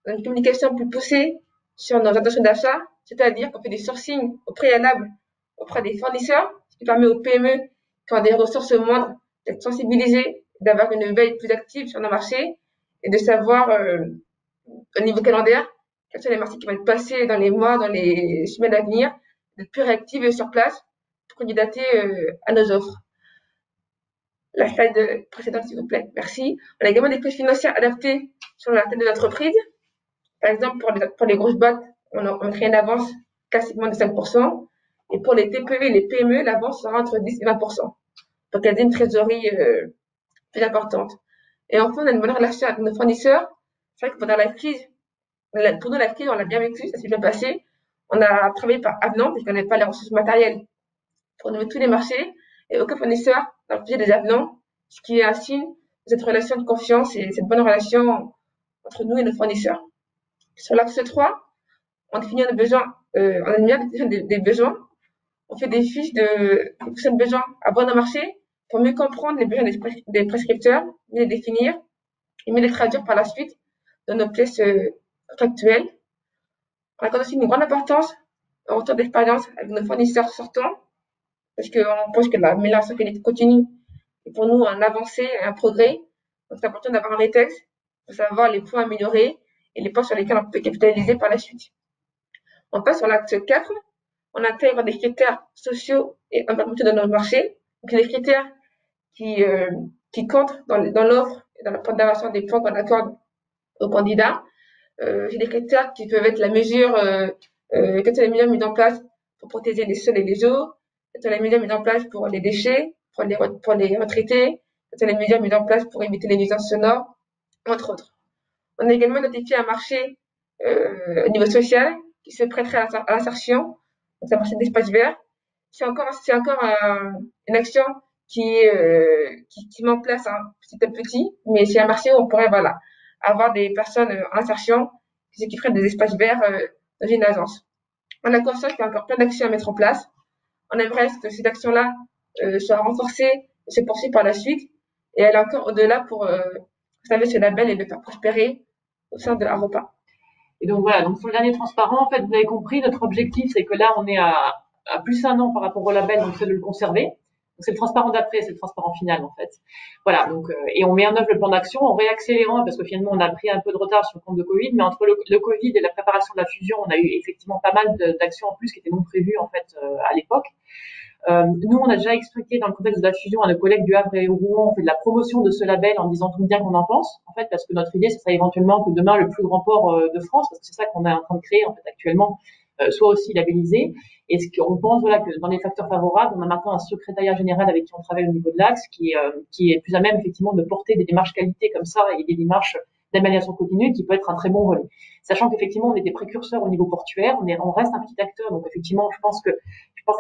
on a une communication plus poussée sur nos intentions d'achat, c'est-à-dire qu'on fait des sourcings au préalable auprès des fournisseurs, ce qui permet aux PME qui ont des ressources moindres d'être sensibilisées, d'avoir une veille plus active sur nos marchés et de savoir au niveau calendaire quels sont les marchés qui vont être passés dans les mois, dans les semaines à venir, d'être plus réactives sur place pour candidater à nos offres. La slide précédente, s'il vous plaît. Merci. On a également des prises financières adaptées sur la tête de l'entreprise. Par exemple, pour les grosses boîtes, on crée une avance classiquement de 5%. Et pour les TPE et les PME, l'avance sera entre 10 et 20%. Donc, elle a une trésorerie plus importante. Et enfin, on a une bonne relation avec nos fournisseurs. C'est vrai que pendant la crise, pour nous, la crise, on l'a bien vécu, ça s'est bien passé. On a travaillé par avenant, puisqu'on n'avait pas les ressources matérielles pour nous tous les marchés. Et aucun fournisseur n'a refusé des avenants, ce qui est un signe de cette relation de confiance et cette bonne relation entre nous et nos fournisseurs. Sur l'axe 3, on définit nos besoins, on a une meilleure définition des besoins. On fait des fiches de besoins à bon marché pour mieux comprendre les besoins des prescripteurs, mieux les définir et mieux les traduire par la suite dans nos pièces contractuelles. On accorde aussi une grande importance au retour d'expérience avec nos fournisseurs sortants, parce qu'on pense que l'amélioration continue est pour nous un avancé, un progrès. Donc, c'est important d'avoir un rétexte pour savoir les points améliorés et les points sur lesquels on peut capitaliser par la suite. On passe sur l'axe 4. On intègre des critères sociaux et environnementaux dans nos marchés. Donc, les critères qui comptent dans l'offre et dans la pondération des points qu'on accorde aux candidats. J'ai des critères qui peuvent être la mesure, quelles sont les mesures mises en place pour protéger les sols et les eaux, quelles sont les mesures mises en place pour les déchets, pour les retraités, quelles sont les mesures mises en place pour éviter les nuisances sonores, entre autres. On a également notifié un marché au niveau social qui se prêterait à l'insertion. Donc, c'est un marché d'espace vert. C'est encore une action qui met en place petit à petit, mais c'est un marché où on pourrait avoir des personnes en insertion qui feraient des espaces verts dans une agence. On a conscience qu'il y a encore plein d'actions à mettre en place. On aimerait que cette action-là soit renforcée et se poursuive par la suite, et elle est encore au-delà pour conserver ce label et le faire prospérer au sein de Europa. Et donc voilà, donc sur le dernier transparent, en fait, vous avez compris, notre objectif, c'est que là, on est à plus d'un an par rapport au label, donc c'est de le conserver. Donc c'est le transparent d'après, c'est le transparent final, en fait. Voilà, donc et on met en œuvre le plan d'action en réaccélérant, parce que finalement, on a pris un peu de retard sur le compte de Covid, mais entre le Covid et la préparation de la fusion, on a eu effectivement pas mal d'actions en plus qui étaient non prévues, en fait, à l'époque. Nous, on a déjà expliqué dans le contexte de la fusion à nos collègues du Havre et Rouen, on fait de la promotion de ce label en disant tout bien qu'on en pense, en fait, parce que notre idée, ce serait éventuellement que demain, le plus grand port de France, parce que c'est ça qu'on est en train de créer, en fait, actuellement, soit aussi labellisé. Et ce qu'on pense, voilà, que dans les facteurs favorables, on a maintenant un secrétariat général avec qui on travaille au niveau de l'axe, qui est plus à même, effectivement, de porter des démarches qualité comme ça et des démarches d'amélioration continue qui peut être un très bon relais. Sachant qu'effectivement, on était précurseurs au niveau portuaire, on reste un petit acteur, donc effectivement, je pense que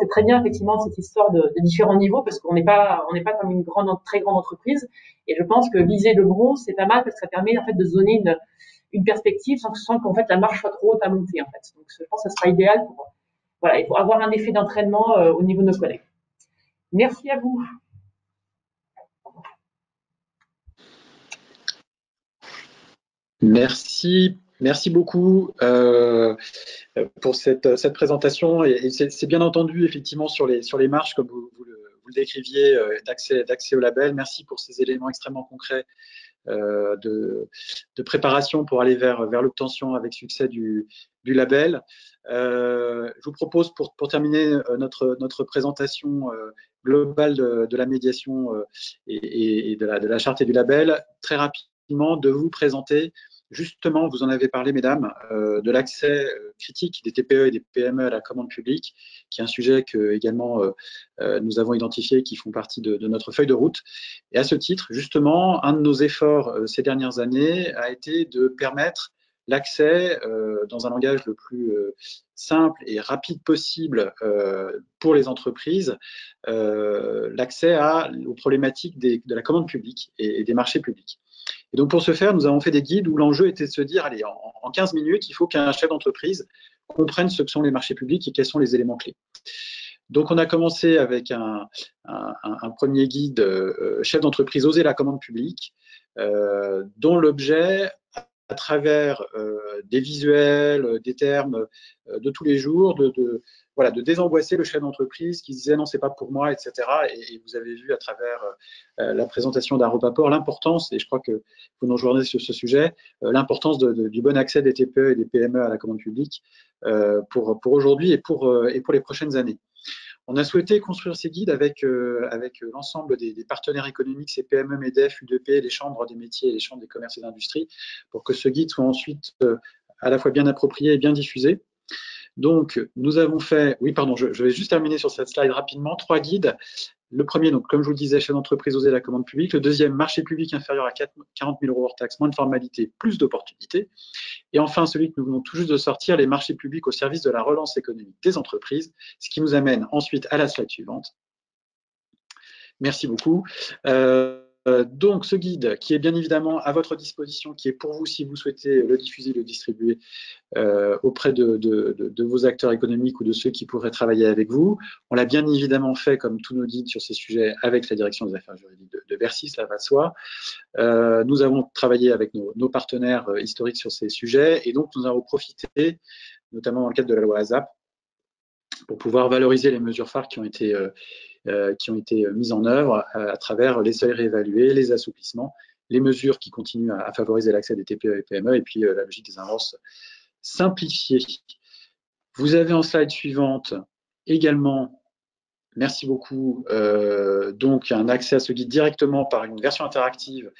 c'est très bien, effectivement, cette histoire de différents niveaux, parce qu'on n'est pas comme une très grande entreprise. Et je pense que viser le bronze, c'est pas mal, parce que ça permet, en fait, de se donner une perspective sans qu'en fait, la marche soit trop haute à monter, en fait. Donc, je pense que ça sera idéal voilà, il faut avoir un effet d'entraînement au niveau de nos collègues. Merci à vous. Merci beaucoup pour cette présentation. Et c'est bien entendu effectivement sur les marches, comme vous le décriviez, d'accès au label. Merci pour ces éléments extrêmement concrets de préparation pour aller vers l'obtention avec succès du label. Je vous propose pour terminer notre présentation globale de la médiation et de la charte et du label, très rapidement de vous présenter justement, vous en avez parlé, mesdames, de l'accès critique des TPE et des PME à la commande publique, qui est un sujet que également nous avons identifié, qui font partie de notre feuille de route. Et à ce titre, justement, un de nos efforts ces dernières années a été de permettre l'accès, dans un langage le plus simple et rapide possible pour les entreprises, l'accès aux problématiques de la commande publique et des marchés publics. Et donc, pour ce faire, nous avons fait des guides où l'enjeu était de se dire, allez, en 15 minutes, il faut qu'un chef d'entreprise comprenne ce que sont les marchés publics et quels sont les éléments clés. Donc, on a commencé avec un premier guide chef d'entreprise oser la commande publique, dont l'objet, à travers des visuels, des termes de tous les jours, de désangoisser le chef d'entreprise qui disait non, c'est pas pour moi, etc. Et vous avez vu à travers la présentation d'Aropaport l'importance, et je crois que vous nous rejoignez sur ce sujet, l'importance du bon accès des TPE et des PME à la commande publique pour aujourd'hui et pour les prochaines années. On a souhaité construire ces guides avec l'ensemble des partenaires économiques, ces PME, MEDEF, UDP, les chambres des métiers et les chambres des commerces et d'industrie, pour que ce guide soit ensuite à la fois bien approprié et bien diffusé. Donc, nous avons fait, oui, pardon, je vais juste terminer sur cette slide rapidement, 3 guides. Le premier, donc, comme je vous le disais, chef d'entreprise oser la commande publique. Le deuxième, marché public inférieur à 40 000 € hors taxe, moins de formalités, plus d'opportunités. Et enfin, celui que nous venons tout juste de sortir, les marchés publics au service de la relance économique des entreprises, ce qui nous amène ensuite à la slide suivante. Merci beaucoup. Donc, ce guide qui est bien évidemment à votre disposition, qui est pour vous si vous souhaitez le diffuser, le distribuer auprès de vos acteurs économiques ou de ceux qui pourraient travailler avec vous. On l'a bien évidemment fait, comme tous nos guides sur ces sujets, avec la direction des affaires juridiques de Bercy, cela va de soi. Nous avons travaillé avec nos partenaires historiques sur ces sujets et donc nous avons profité, notamment dans le cadre de la loi ASAP, pour pouvoir valoriser les mesures phares qui ont été mises en œuvre à travers les seuils réévalués, les assouplissements, les mesures qui continuent à favoriser l'accès des TPE et PME et puis la logique des avances simplifiées. Vous avez en slide suivante également, merci beaucoup, donc un accès à ce guide directement par une version interactive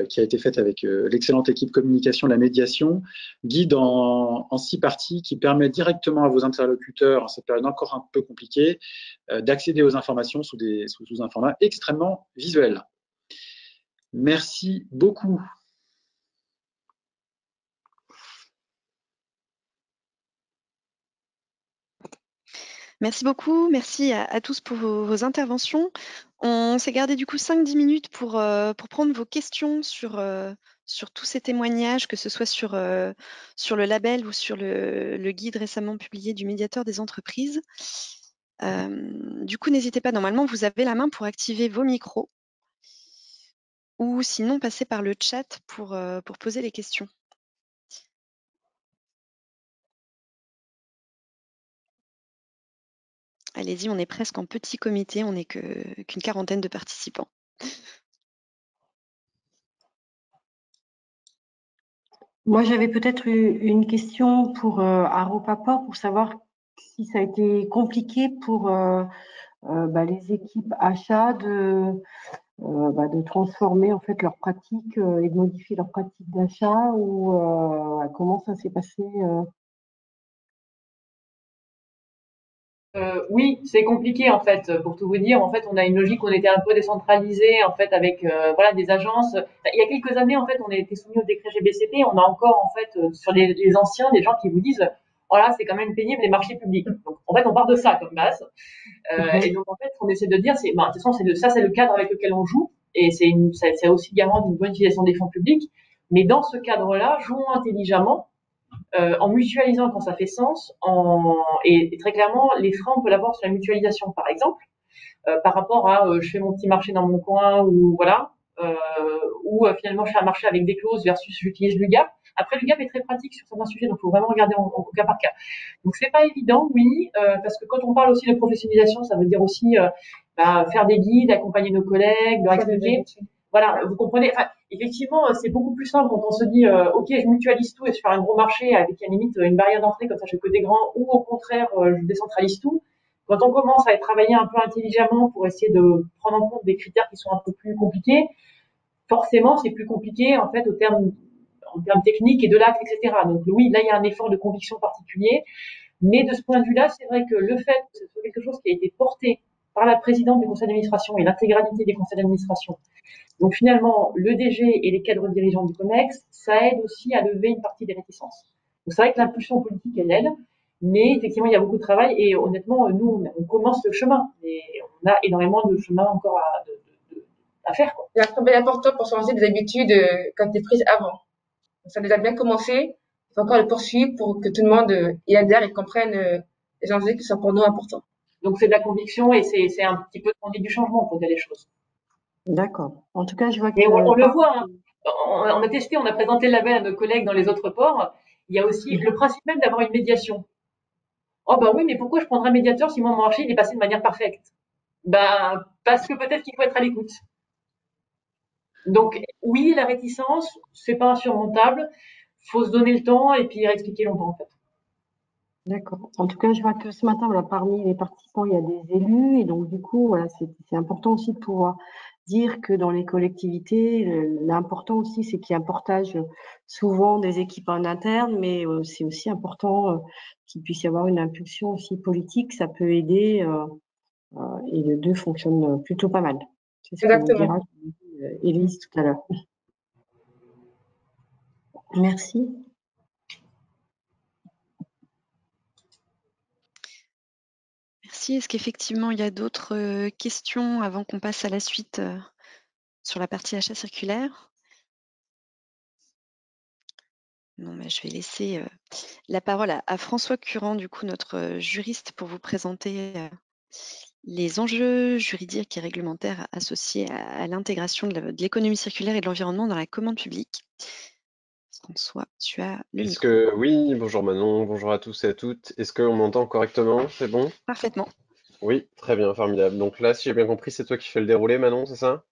qui a été faite avec l'excellente équipe communication de la médiation, guide en 6 parties qui permet directement à vos interlocuteurs, en cette période encore un peu compliquée, d'accéder aux informations sous un format extrêmement visuel. Merci beaucoup. Merci beaucoup, merci à tous pour vos interventions. On s'est gardé du coup 5-10 minutes pour prendre vos questions sur tous ces témoignages, que ce soit sur le label ou sur le guide récemment publié du médiateur des entreprises. Du coup, n'hésitez pas, normalement, vous avez la main pour activer vos micros ou sinon passer par le chat pour poser les questions. Allez-y, on est presque en petit comité, on n'est qu'une quarantaine de participants. Moi, j'avais peut-être une question pour Aropaport pour savoir si ça a été compliqué pour les équipes achats de transformer en fait leurs pratiques et de modifier leurs pratiques d'achat ou comment ça s'est passé Oui, c'est compliqué en fait. Pour tout vous dire, en fait, on a une logique, on était un peu décentralisé en fait avec voilà des agences. Il y a quelques années, en fait, on a été soumis au décret GBCP. On a encore en fait sur les anciens des gens qui vous disent, voilà, c'est quand même pénible les marchés publics. Donc, en fait, on part de ça comme base. Et donc en fait, on essaie de dire, de toute façon, c'est le cadre avec lequel on joue, et c'est aussi garant d'une bonne utilisation des fonds publics. Mais dans ce cadre-là, jouons intelligemment. en mutualisant quand ça fait sens, et très clairement, les freins, on peut l'avoir sur la mutualisation, par exemple, par rapport à je fais mon petit marché dans mon coin, ou voilà, ou finalement je fais un marché avec des clauses versus j'utilise l'UGAP. Après, l'UGAP est très pratique sur certains sujets, donc il faut vraiment regarder en cas par cas. Donc c'est pas évident, oui, parce que quand on parle aussi de professionnalisation, ça veut dire aussi faire des guides, accompagner nos collègues, leur expliquer. Voilà, vous comprenez. Enfin, effectivement, c'est beaucoup plus simple quand on se dit, ok, je mutualise tout et je fais un gros marché avec à la limite une barrière d'entrée, comme ça je fais que des grands, ou au contraire, je décentralise tout. Quand on commence à travailler un peu intelligemment pour essayer de prendre en compte des critères qui sont un peu plus compliqués, forcément, c'est plus compliqué en fait en termes techniques et de l'acte, etc. Donc oui, là, il y a un effort de conviction particulier. Mais de ce point de vue-là, c'est vrai que le fait que ce soit quelque chose qui a été porté par la présidente du conseil d'administration et l'intégralité des conseils d'administration, donc finalement, le DG et les cadres dirigeants du COMEX, ça aide aussi à lever une partie des réticences. Donc c'est vrai que l'impulsion politique, elle aide, mais effectivement, il y a beaucoup de travail et honnêtement, nous, on commence le chemin. Et on a énormément de chemin encore à faire, quoi. C'est un travail important pour changer des habitudes quand t'es prise avant. Ça nous a bien commencé. Il faut encore le poursuivre pour que tout le monde y adhère et comprenne les enjeux qui sont pour nous importants. Donc c'est de la conviction et c'est un petit peu demander du changement pour dire les choses. D'accord. En tout cas, je vois que... Mais on le voit, hein. On a testé, on a présenté le label à nos collègues dans les autres ports. Il y a aussi le principe même d'avoir une médiation. Oh bah oui, mais pourquoi je prendrais un médiateur si mon marché il est passé de manière parfaite? Ben parce que peut-être qu'il faut être à l'écoute. Donc oui, la réticence, c'est pas insurmontable. Faut se donner le temps et puis expliquer longtemps en fait. D'accord. En tout cas, je vois que ce matin, voilà, parmi les participants, il y a des élus. Et donc, du coup, voilà, c'est important aussi de pouvoir dire que dans les collectivités, l'important aussi, c'est qu'il y ait un portage souvent des équipes en interne, mais c'est aussi important qu'il puisse y avoir une impulsion aussi politique. Ça peut aider et les deux fonctionnent plutôt pas mal. C'est ce que nous dira Élise tout à l'heure. Merci. Merci. Est-ce qu'effectivement, il y a d'autres questions avant qu'on passe à la suite sur la partie achat circulaire? Non, mais je vais laisser la parole à François Current, du coup, notre juriste, pour vous présenter les enjeux juridiques et réglementaires associés à l'intégration de l'économie circulaire et de l'environnement dans la commande publique. François, tu as le micro. Oui, bonjour Manon, bonjour à tous et à toutes. Est-ce qu'on m'entend correctement? C'est bon? Parfaitement. Oui, très bien, formidable. Donc là, si j'ai bien compris, c'est toi qui fais le déroulé, Manon, c'est ça?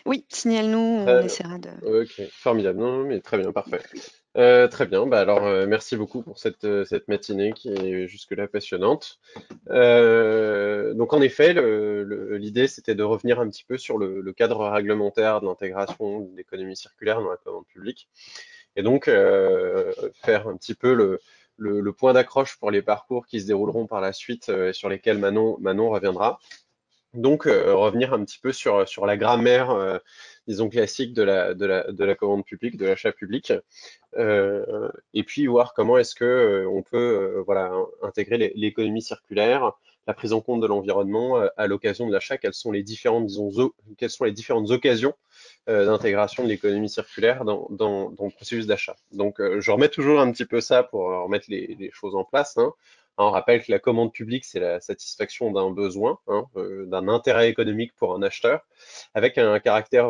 Oui, signale-nous, on essaiera de... Ok, formidable. Non, mais très bien, parfait. Très bien, bah alors merci beaucoup pour cette matinée qui est jusque-là passionnante. Donc en effet, l'idée c'était de revenir un petit peu sur le cadre réglementaire de l'intégration de l'économie circulaire dans la commande publique. Et donc faire un petit peu le point d'accroche pour les parcours qui se dérouleront par la suite et sur lesquels Manon reviendra. Donc revenir un petit peu sur la grammaire, disons classique de la commande publique, de l'achat public, et puis voir comment est-ce que on peut voilà, intégrer l'économie circulaire, la prise en compte de l'environnement à l'occasion de l'achat, quelles sont les différentes, disons, quelles sont les différentes occasions d'intégration de l'économie circulaire dans le processus d'achat. Donc je remets toujours un petit peu ça pour remettre les choses en place, hein. On rappelle que la commande publique, c'est la satisfaction d'un besoin, hein, d'un intérêt économique pour un acheteur, avec un caractère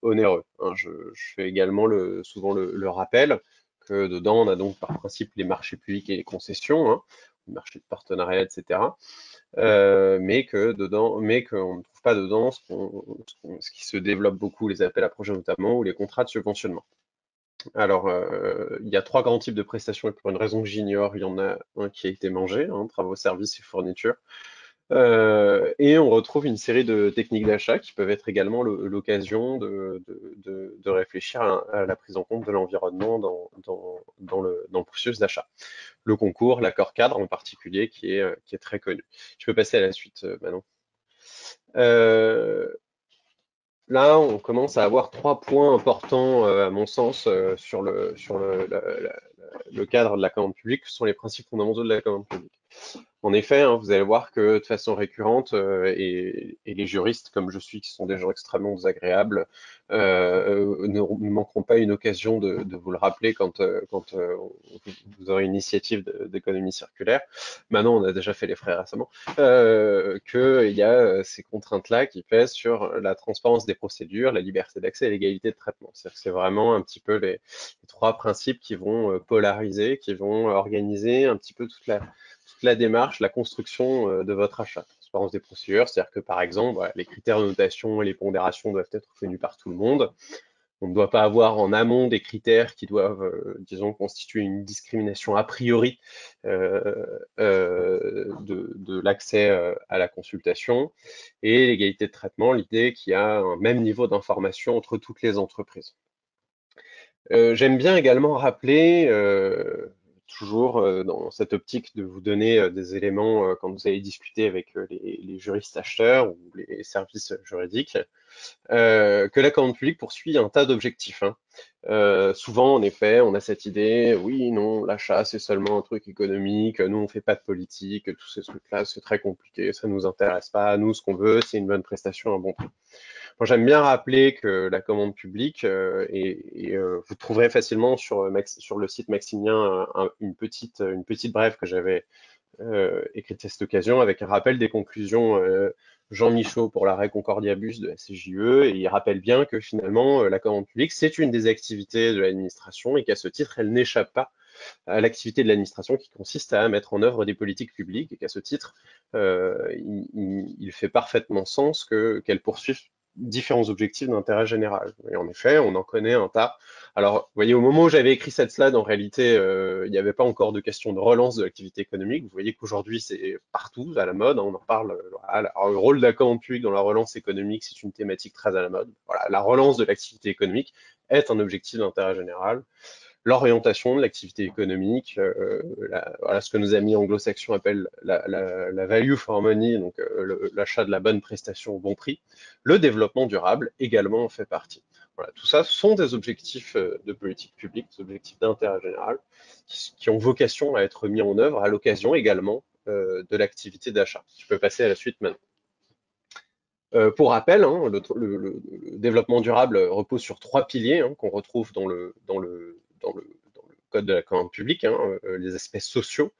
onéreux, hein. Je fais également souvent le rappel que dedans, on a donc par principe les marchés publics et les concessions, hein, les marchés de partenariat, etc. Mais qu'on ne trouve pas dedans ce qui se développe beaucoup, les appels à projets notamment, ou les contrats de subventionnement. Alors, il y a trois grands types de prestations, et pour une raison que j'ignore, il y en a un qui a été mangé, hein, travaux, services et fournitures. Et on retrouve une série de techniques d'achat qui peuvent être également l'occasion de réfléchir à la prise en compte de l'environnement dans le processus d'achat. Le concours, l'accord cadre en particulier, qui est très connu. Je peux passer à la suite, Manon. Là, on commence à avoir trois points importants, à mon sens, sur le cadre de la commande publique, qui sont les principes fondamentaux de la commande publique. En effet, hein, vous allez voir que de façon récurrente, et les juristes, comme je suis, qui sont des gens extrêmement désagréables, ne manqueront pas une occasion de vous le rappeler quand vous aurez une initiative d'économie circulaire. Maintenant, on a déjà fait les frais récemment, qu'il y a ces contraintes-là qui pèsent sur la transparence des procédures, la liberté d'accès et l'égalité de traitement. C'est-à-dire que c'est vraiment un petit peu les trois principes qui vont polariser, qui vont organiser un petit peu toute la démarche, la construction de votre achat. Transparence des procédures, c'est-à-dire que par exemple, voilà, les critères de notation et les pondérations doivent être connus par tout le monde. On ne doit pas avoir en amont des critères qui doivent, disons, constituer une discrimination a priori de l'accès à la consultation. Et l'égalité de traitement, l'idée qu'il y a un même niveau d'information entre toutes les entreprises. J'aime bien également rappeler, toujours dans cette optique de vous donner des éléments quand vous allez discuter avec les juristes acheteurs ou les services juridiques, que la commande publique poursuit un tas d'objectifs, hein. Souvent, en effet, on a cette idée, oui, non, l'achat, c'est seulement un truc économique, nous, on fait pas de politique, tous ces trucs-là, c'est très compliqué, ça nous intéresse pas. Nous, ce qu'on veut, c'est une bonne prestation, un bon prix. Moi, j'aime bien rappeler que la commande publique, vous trouverez facilement sur le site Maximien une petite brève que j'avais écrite à cette occasion avec un rappel des conclusions Jean Michaud pour l'arrêt Concordia-Bus de la CJUE, et il rappelle bien que finalement la commande publique c'est une des activités de l'administration et qu'à ce titre elle n'échappe pas à l'activité de l'administration qui consiste à mettre en œuvre des politiques publiques et qu'à ce titre il fait parfaitement sens qu'elle poursuive différents objectifs d'intérêt général. Et en effet, on en connaît un tas. Alors, vous voyez, au moment où j'avais écrit cette slide, en réalité, il n'y avait pas encore de question de relance de l'activité économique. Vous voyez qu'aujourd'hui, c'est partout à la mode, hein, on en parle. Voilà. Alors, le rôle de la commande publique dans la relance économique, c'est une thématique très à la mode. Voilà, la relance de l'activité économique est un objectif d'intérêt général. L'orientation de l'activité économique, voilà ce que nos amis anglo-saxons appellent la value for money, donc l'achat de la bonne prestation au bon prix. Le développement durable également en fait partie. Voilà, tout ça sont des objectifs de politique publique, des objectifs d'intérêt général, qui ont vocation à être mis en œuvre à l'occasion également de l'activité d'achat. Je peux passer à la suite maintenant. Pour rappel, hein, le développement durable repose sur 3 piliers hein, qu'on retrouve dans le code de la commande publique, hein, les aspects sociaux,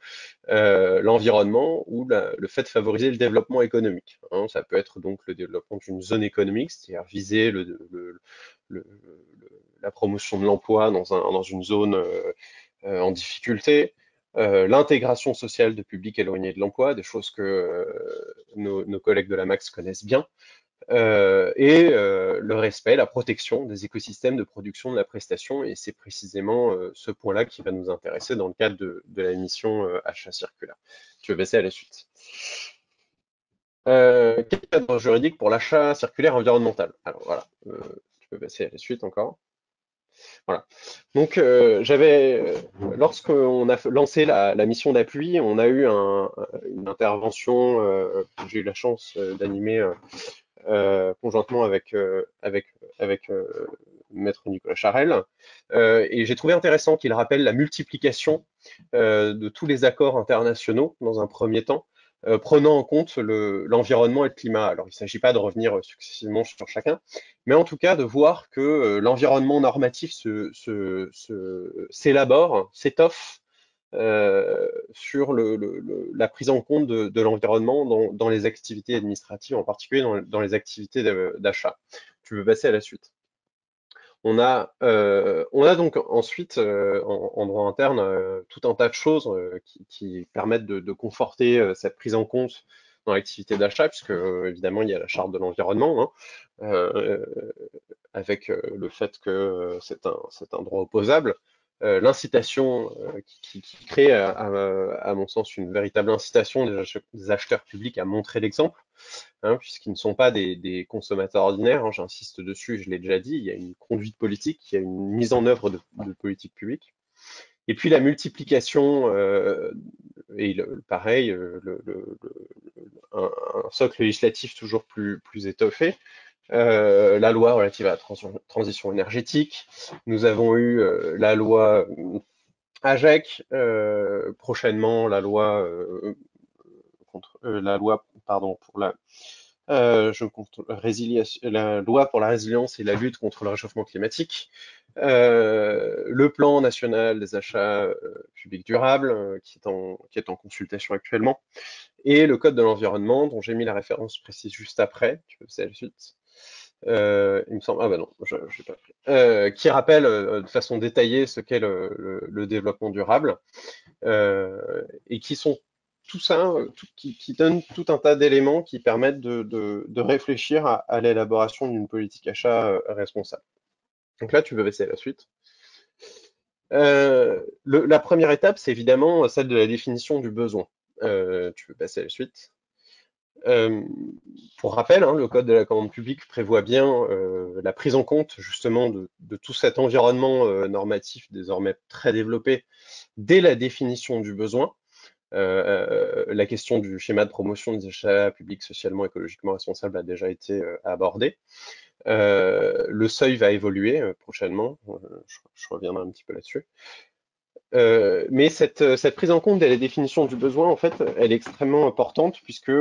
l'environnement ou le fait de favoriser le développement économique. Hein. Ça peut être donc le développement d'une zone économique, c'est-à-dire viser la promotion de l'emploi dans une zone en difficulté, l'intégration sociale de publics éloignés de l'emploi, des choses que nos collègues de la MAX connaissent bien, et le respect, la protection des écosystèmes de production de la prestation, et c'est précisément ce point-là qui va nous intéresser dans le cadre de la mission achat circulaire. Je vais passer à la suite. Quel cadre juridique pour l'achat circulaire environnemental? Alors voilà, je peux passer à la suite encore. Voilà. Donc, lorsqu'on a lancé la mission d'appui, on a eu une intervention que j'ai eu la chance d'animer conjointement avec Maître Nicolas Charel. Et j'ai trouvé intéressant qu'il rappelle la multiplication de tous les accords internationaux dans un premier temps, prenant en compte l'environnement et le climat. Alors, il ne s'agit pas de revenir successivement sur chacun, mais en tout cas de voir que l'environnement normatif s'élabore, s'étoffe sur la prise en compte de l'environnement dans les activités administratives, en particulier dans les activités d'achat. Tu veux passer à la suite. On a donc ensuite en droit interne tout un tas de choses qui permettent de conforter cette prise en compte dans l'activité d'achat, puisque évidemment il y a la charte de l'environnement, hein, avec le fait que c'est un droit opposable. L'incitation qui crée, à mon sens, une véritable incitation des acheteurs publics à montrer l'exemple, hein, puisqu'ils ne sont pas des consommateurs ordinaires, hein, j'insiste dessus, je l'ai déjà dit, il y a une conduite politique, il y a une mise en œuvre de politique publique. Et puis la multiplication, et pareil, un socle législatif toujours plus étoffé, la loi relative à la transition énergétique, nous avons eu la loi AGEC, prochainement la loi contre la loi, pardon, pour la la loi pour la résilience et la lutte contre le réchauffement climatique, le plan national des achats publics durables qui est en consultation actuellement, et le code de l'environnement dont j'ai mis la référence précise juste après, tu peux passer à la suite. Il me semble, ah bah non, j'ai pas pris. Qui rappelle de façon détaillée ce qu'est le développement durable, et qui sont tout ça, qui donnent tout un tas d'éléments qui permettent de réfléchir à l'élaboration d'une politique achat responsable. Donc là, tu peux passer à la suite. La première étape, c'est évidemment celle de la définition du besoin. Tu peux passer à la suite. Pour rappel, hein, le Code de la commande publique prévoit bien la prise en compte justement de tout cet environnement normatif désormais très développé dès la définition du besoin. La question du schéma de promotion des achats publics socialement écologiquement responsables a déjà été abordée. Le seuil va évoluer prochainement, je reviendrai un petit peu là-dessus. Mais cette prise en compte dès la définition du besoin, en fait, elle est extrêmement importante puisque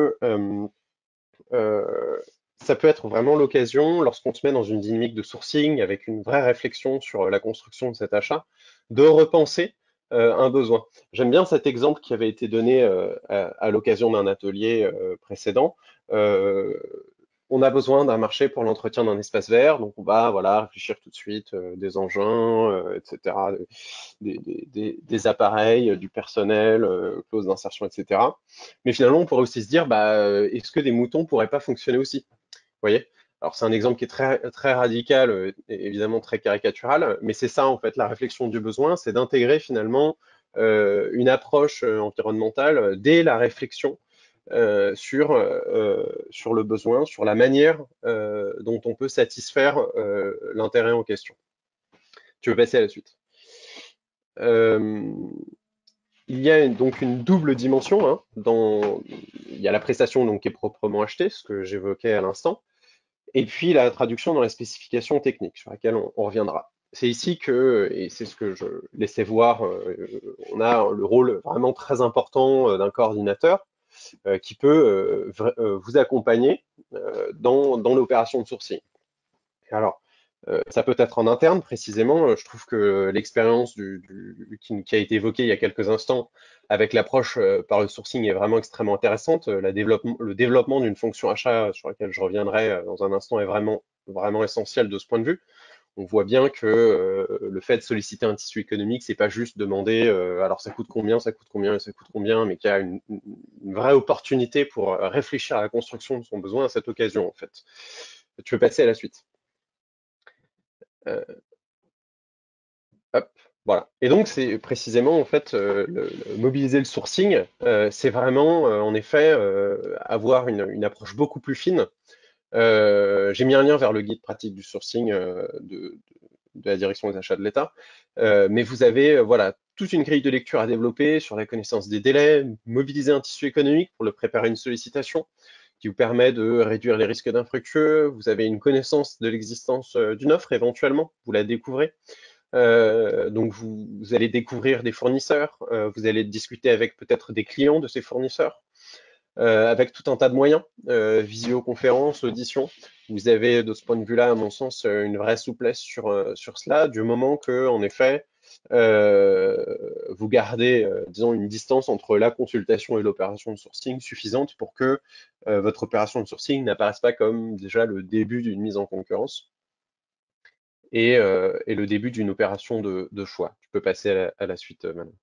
ça peut être vraiment l'occasion, lorsqu'on se met dans une dynamique de sourcing avec une vraie réflexion sur la construction de cet achat, de repenser un besoin. J'aime bien cet exemple qui avait été donné à l'occasion d'un atelier précédent. On a besoin d'un marché pour l'entretien d'un espace vert, donc on va voilà, réfléchir tout de suite des engins, etc., des appareils, du personnel, clauses d'insertion, etc. Mais finalement, on pourrait aussi se dire, bah, est-ce que des moutons pourraient pas fonctionner aussi? Vous voyez? Alors c'est un exemple qui est très radical, et évidemment très caricatural, mais c'est ça en fait la réflexion du besoin, c'est d'intégrer finalement une approche environnementale dès la réflexion sur le besoin, sur la manière dont on peut satisfaire l'intérêt en question. Tu veux passer à la suite. Il y a donc une double dimension, hein, il y a la prestation donc, qui est proprement achetée, ce que j'évoquais à l'instant, et puis la traduction dans les spécifications techniques, sur laquelle on reviendra. C'est ici que, et c'est ce que je laissais voir, on a le rôle vraiment très important d'un coordinateur qui peut vous accompagner dans l'opération de sourcing. Alors, ça peut être en interne précisément. Je trouve que l'expérience qui a été évoquée il y a quelques instants avec l'approche par le sourcing est vraiment extrêmement intéressante. Le développement d'une fonction achat sur laquelle je reviendrai dans un instant est vraiment, vraiment essentiel de ce point de vue. On voit bien que le fait de solliciter un tissu économique, c'est pas juste demander alors ça coûte combien, ça coûte combien et ça coûte combien, mais qu'il y a une vraie opportunité pour réfléchir à la construction de son besoin à cette occasion en fait. Tu veux passer à la suite? Hop, voilà. Et donc c'est précisément en fait mobiliser le sourcing, c'est vraiment en effet avoir une approche beaucoup plus fine. J'ai mis un lien vers le guide pratique du sourcing de la direction des achats de l'État, mais vous avez voilà toute une grille de lecture à développer sur la connaissance des délais, mobiliser un tissu économique pour le préparer à une sollicitation qui vous permet de réduire les risques d'infructueux. Vous avez une connaissance de l'existence d'une offre éventuellement, vous la découvrez. Donc vous allez découvrir des fournisseurs, vous allez discuter avec peut-être des clients de ces fournisseurs, avec tout un tas de moyens, visioconférence, audition. Vous avez de ce point de vue-là, à mon sens, une vraie souplesse sur cela, du moment que, en effet, vous gardez, disons, une distance entre la consultation et l'opération de sourcing suffisante pour que votre opération de sourcing n'apparaisse pas comme déjà le début d'une mise en concurrence et le début d'une opération de choix. Tu peux passer à la suite maintenant.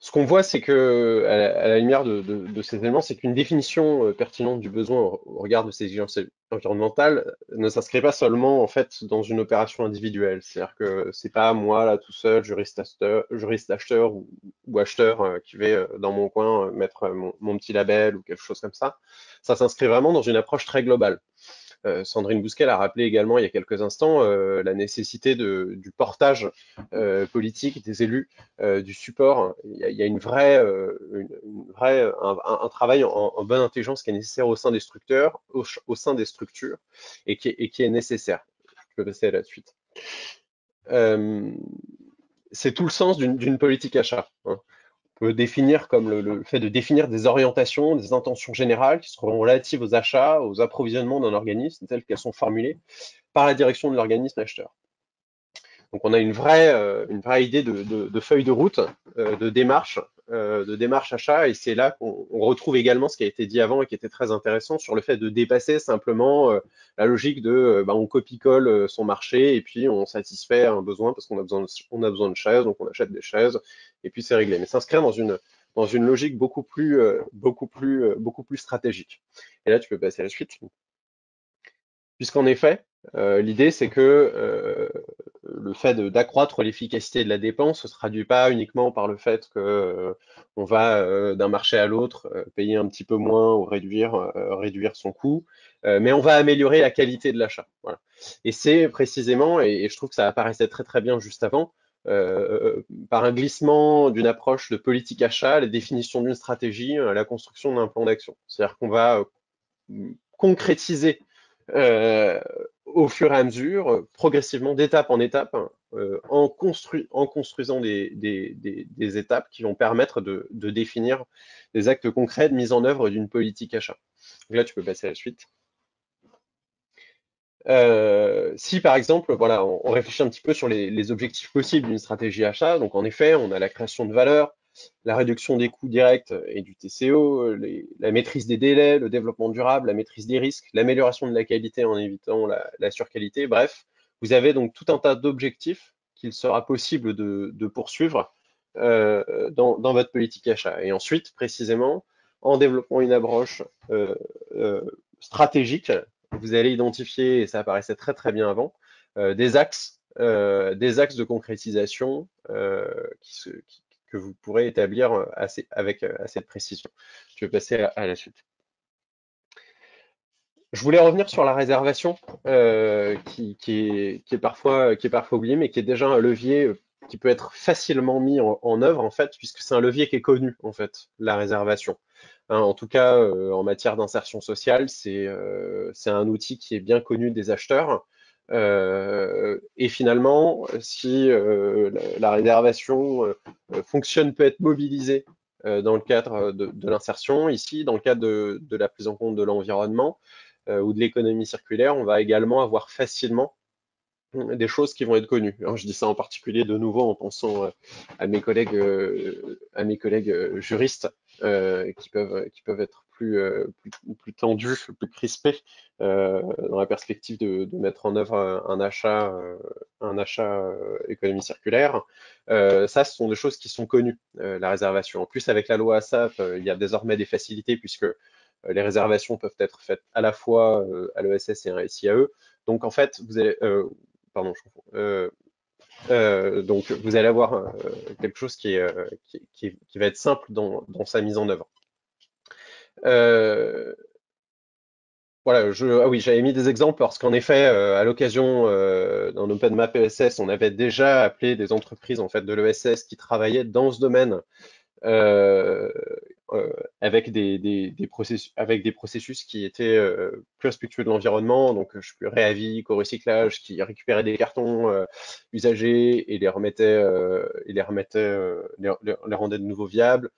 Ce qu'on voit, c'est que, à la lumière de ces éléments, c'est qu'une définition pertinente du besoin au regard de ces exigences environnementales ne s'inscrit pas seulement en fait dans une opération individuelle. C'est-à-dire que c'est pas moi là tout seul, juriste acheteur ou acheteur qui vais dans mon coin mettre mon petit label ou quelque chose comme ça. Ça s'inscrit vraiment dans une approche très globale. Sandrine Bousquet a rappelé également il y a quelques instants la nécessité du portage politique des élus, du support. Il y a une vraie, un travail en bonne intelligence qui est nécessaire au sein des structures, au sein des structures et qui est nécessaire. Je peux passer à la suite. C'est tout le sens d'une politique achat. Hein. peut définir comme le fait de définir des orientations, des intentions générales qui seront relatives aux achats, aux approvisionnements d'un organisme telles qu'elles sont formulées par la direction de l'organisme acheteur. Donc on a une vraie idée de feuille de route, de démarche achat, et c'est là qu'on retrouve également ce qui a été dit avant et qui était très intéressant sur le fait de dépasser simplement la logique de on copie-colle son marché et puis on satisfait un besoin parce qu'on a besoin de chaises, donc on achète des chaises et puis c'est réglé. Mais s'inscrire dans une logique beaucoup plus stratégique. Et là tu peux passer à la suite. Puisqu'en effet, l'idée c'est que le fait d'accroître l'efficacité de la dépense ne se traduit pas uniquement par le fait que on va d'un marché à l'autre payer un petit peu moins ou réduire son coût, mais on va améliorer la qualité de l'achat. Voilà. Et c'est précisément, et je trouve que ça apparaissait très très bien juste avant, par un glissement d'une approche de politique achat, la définition d'une stratégie, la construction d'un plan d'action. C'est-à-dire qu'on va concrétiser au fur et à mesure, progressivement, d'étape en étape, en construisant des étapes qui vont permettre de définir des actes concrets de mise en œuvre d'une politique achat. Donc là, tu peux passer à la suite. Si par exemple, voilà, on réfléchit un petit peu sur les objectifs possibles d'une stratégie achat, donc en effet, on a la création de valeur, la réduction des coûts directs et du TCO, la maîtrise des délais, le développement durable, la maîtrise des risques, l'amélioration de la qualité en évitant la surqualité. Bref, vous avez donc tout un tas d'objectifs qu'il sera possible de poursuivre dans votre politique achat. Et ensuite, précisément, en développant une approche stratégique, vous allez identifier, et ça apparaissait très très bien avant, des axes de concrétisation que vous pourrez établir avec assez de précision. Je vais passer à la suite. Je voulais revenir sur la réservation, qui est parfois oubliée, mais qui est déjà un levier qui peut être facilement mis en œuvre, en fait, puisque c'est un levier qui est connu, en fait, la réservation. Hein, en tout cas, en matière d'insertion sociale, c'est un outil qui est bien connu des acheteurs. Et finalement, si la réservation fonctionne, peut être mobilisée dans le cadre de l'insertion, ici, dans le cadre de la prise en compte de l'environnement, ou de l'économie circulaire, on va également avoir facilement des choses qui vont être connues. Alors, je dis ça en particulier de nouveau en pensant à mes collègues juristes qui peuvent être plus tendus, plus crispés dans la perspective de mettre en œuvre un achat économie circulaire. Ça, ce sont des choses qui sont connues, la réservation. En plus, avec la loi ASAP, il y a désormais des facilités puisque les réservations peuvent être faites à la fois à l'ESS et à un SIAE. Donc en fait, vous allez, pardon, je confonds. Donc vous allez avoir quelque chose qui va être simple dans sa mise en œuvre. Voilà, ah oui, j'avais mis des exemples parce qu'en effet, à l'occasion d'un OpenMap ESS, on avait déjà appelé des entreprises en fait de l'ESS qui travaillaient dans ce domaine avec des processus qui étaient plus respectueux de l'environnement, donc je peux Réavi, co-recyclage, qui récupéraient des cartons usagés et les rendaient de nouveau viables.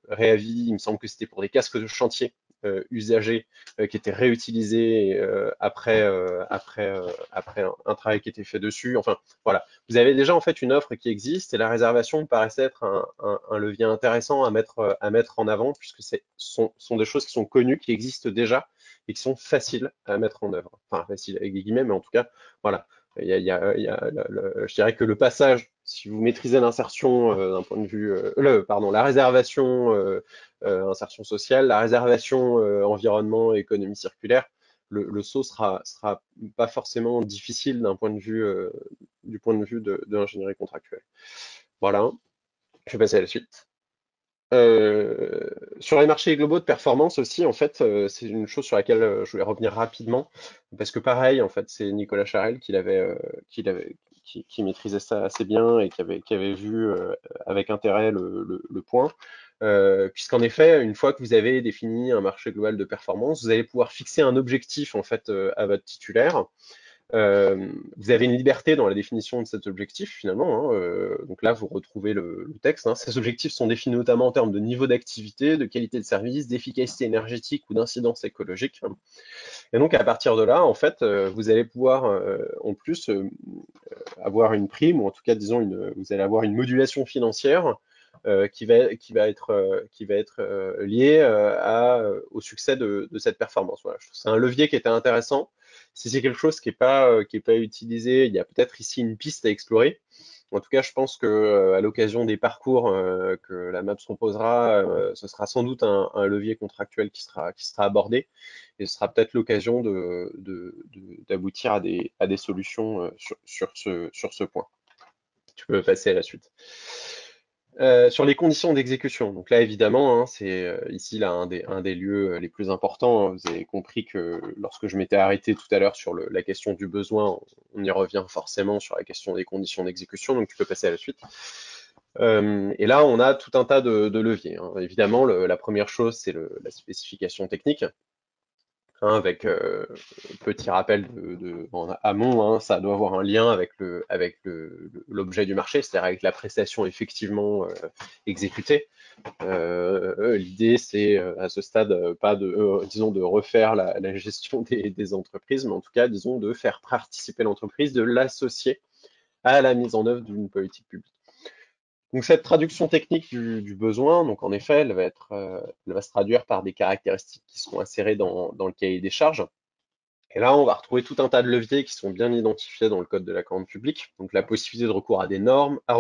Réavi, il me semble que c'était pour des casques de chantier usagés qui étaient réutilisés après un travail qui était fait dessus. Enfin, voilà. Vous avez déjà en fait une offre qui existe et la réservation me paraissait être un levier intéressant à mettre en avant puisque sont des choses qui sont connues, qui existent déjà et qui sont faciles à mettre en œuvre. Enfin, faciles avec des guillemets, mais en tout cas, voilà. Je dirais que le passage, si vous maîtrisez l'insertion d'un point de vue, la réservation insertion sociale, la réservation environnement et économie circulaire, le saut sera pas forcément difficile d'un point de vue de l'ingénierie contractuelle. Voilà, je vais passer à la suite. Sur les marchés globaux de performance aussi, en fait, c'est une chose sur laquelle je voulais revenir rapidement, parce que pareil, en fait, c'est Nicolas Charel qui maîtrisait ça assez bien et qui avait vu avec intérêt le point. Puisqu'en effet, une fois que vous avez défini un marché global de performance, vous allez pouvoir fixer un objectif en fait à votre titulaire. Vous avez une liberté dans la définition de cet objectif finalement, hein. Donc là, vous retrouvez le texte, hein. Ces objectifs sont définis notamment en termes de niveau d'activité, de qualité de service, d'efficacité énergétique ou d'incidence écologique. Et donc à partir de là, en fait, vous allez pouvoir en plus avoir une prime, ou en tout cas, disons, vous allez avoir une modulation financière qui va être liée au succès de cette performance. Voilà, je trouve que c'est un levier qui était intéressant. Si c'est quelque chose qui est pas utilisé, il y a peut-être ici une piste à explorer. En tout cas, je pense que à l'occasion des parcours que la MAPS proposera, ce sera sans doute un levier contractuel qui sera abordé, et ce sera peut-être l'occasion d'aboutir à des solutions sur ce point. Tu peux passer à la suite. Sur les conditions d'exécution, donc là évidemment, hein, c'est ici là un des lieux les plus importants, hein. Vous avez compris que lorsque je m'étais arrêté tout à l'heure sur la question du besoin, on y revient forcément sur la question des conditions d'exécution, donc tu peux passer à la suite. Et là, on a tout un tas de leviers, hein. Évidemment, la première chose, c'est la spécification technique. Hein, avec petit rappel en amont, hein, ça doit avoir un lien avec l'objet du marché, c'est-à-dire avec la prestation effectivement exécutée. L'idée, c'est à ce stade pas disons, de refaire la gestion des entreprises, mais en tout cas, disons, de faire participer l'entreprise, de l'associer à la mise en œuvre d'une politique publique. Donc cette traduction technique du besoin, donc en effet, elle va se traduire par des caractéristiques qui sont insérées dans le cahier des charges. Et là, on va retrouver tout un tas de leviers qui sont bien identifiés dans le code de la commande publique. Donc la possibilité de recourir à des normes, à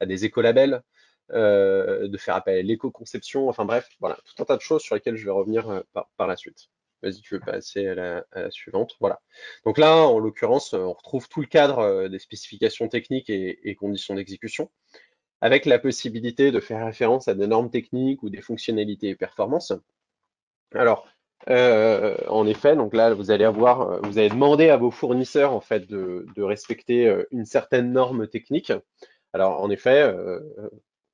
des écolabels, de faire appel à l'éco-conception, enfin bref, voilà, tout un tas de choses sur lesquelles je vais revenir par la suite. Vas-y, tu veux passer à la suivante. Voilà. Donc là, en l'occurrence, on retrouve tout le cadre des spécifications techniques et conditions d'exécution, avec la possibilité de faire référence à des normes techniques ou des fonctionnalités et performances. Alors, en effet, donc là, vous allez demander à vos fournisseurs en fait de respecter une certaine norme technique. Alors, en effet,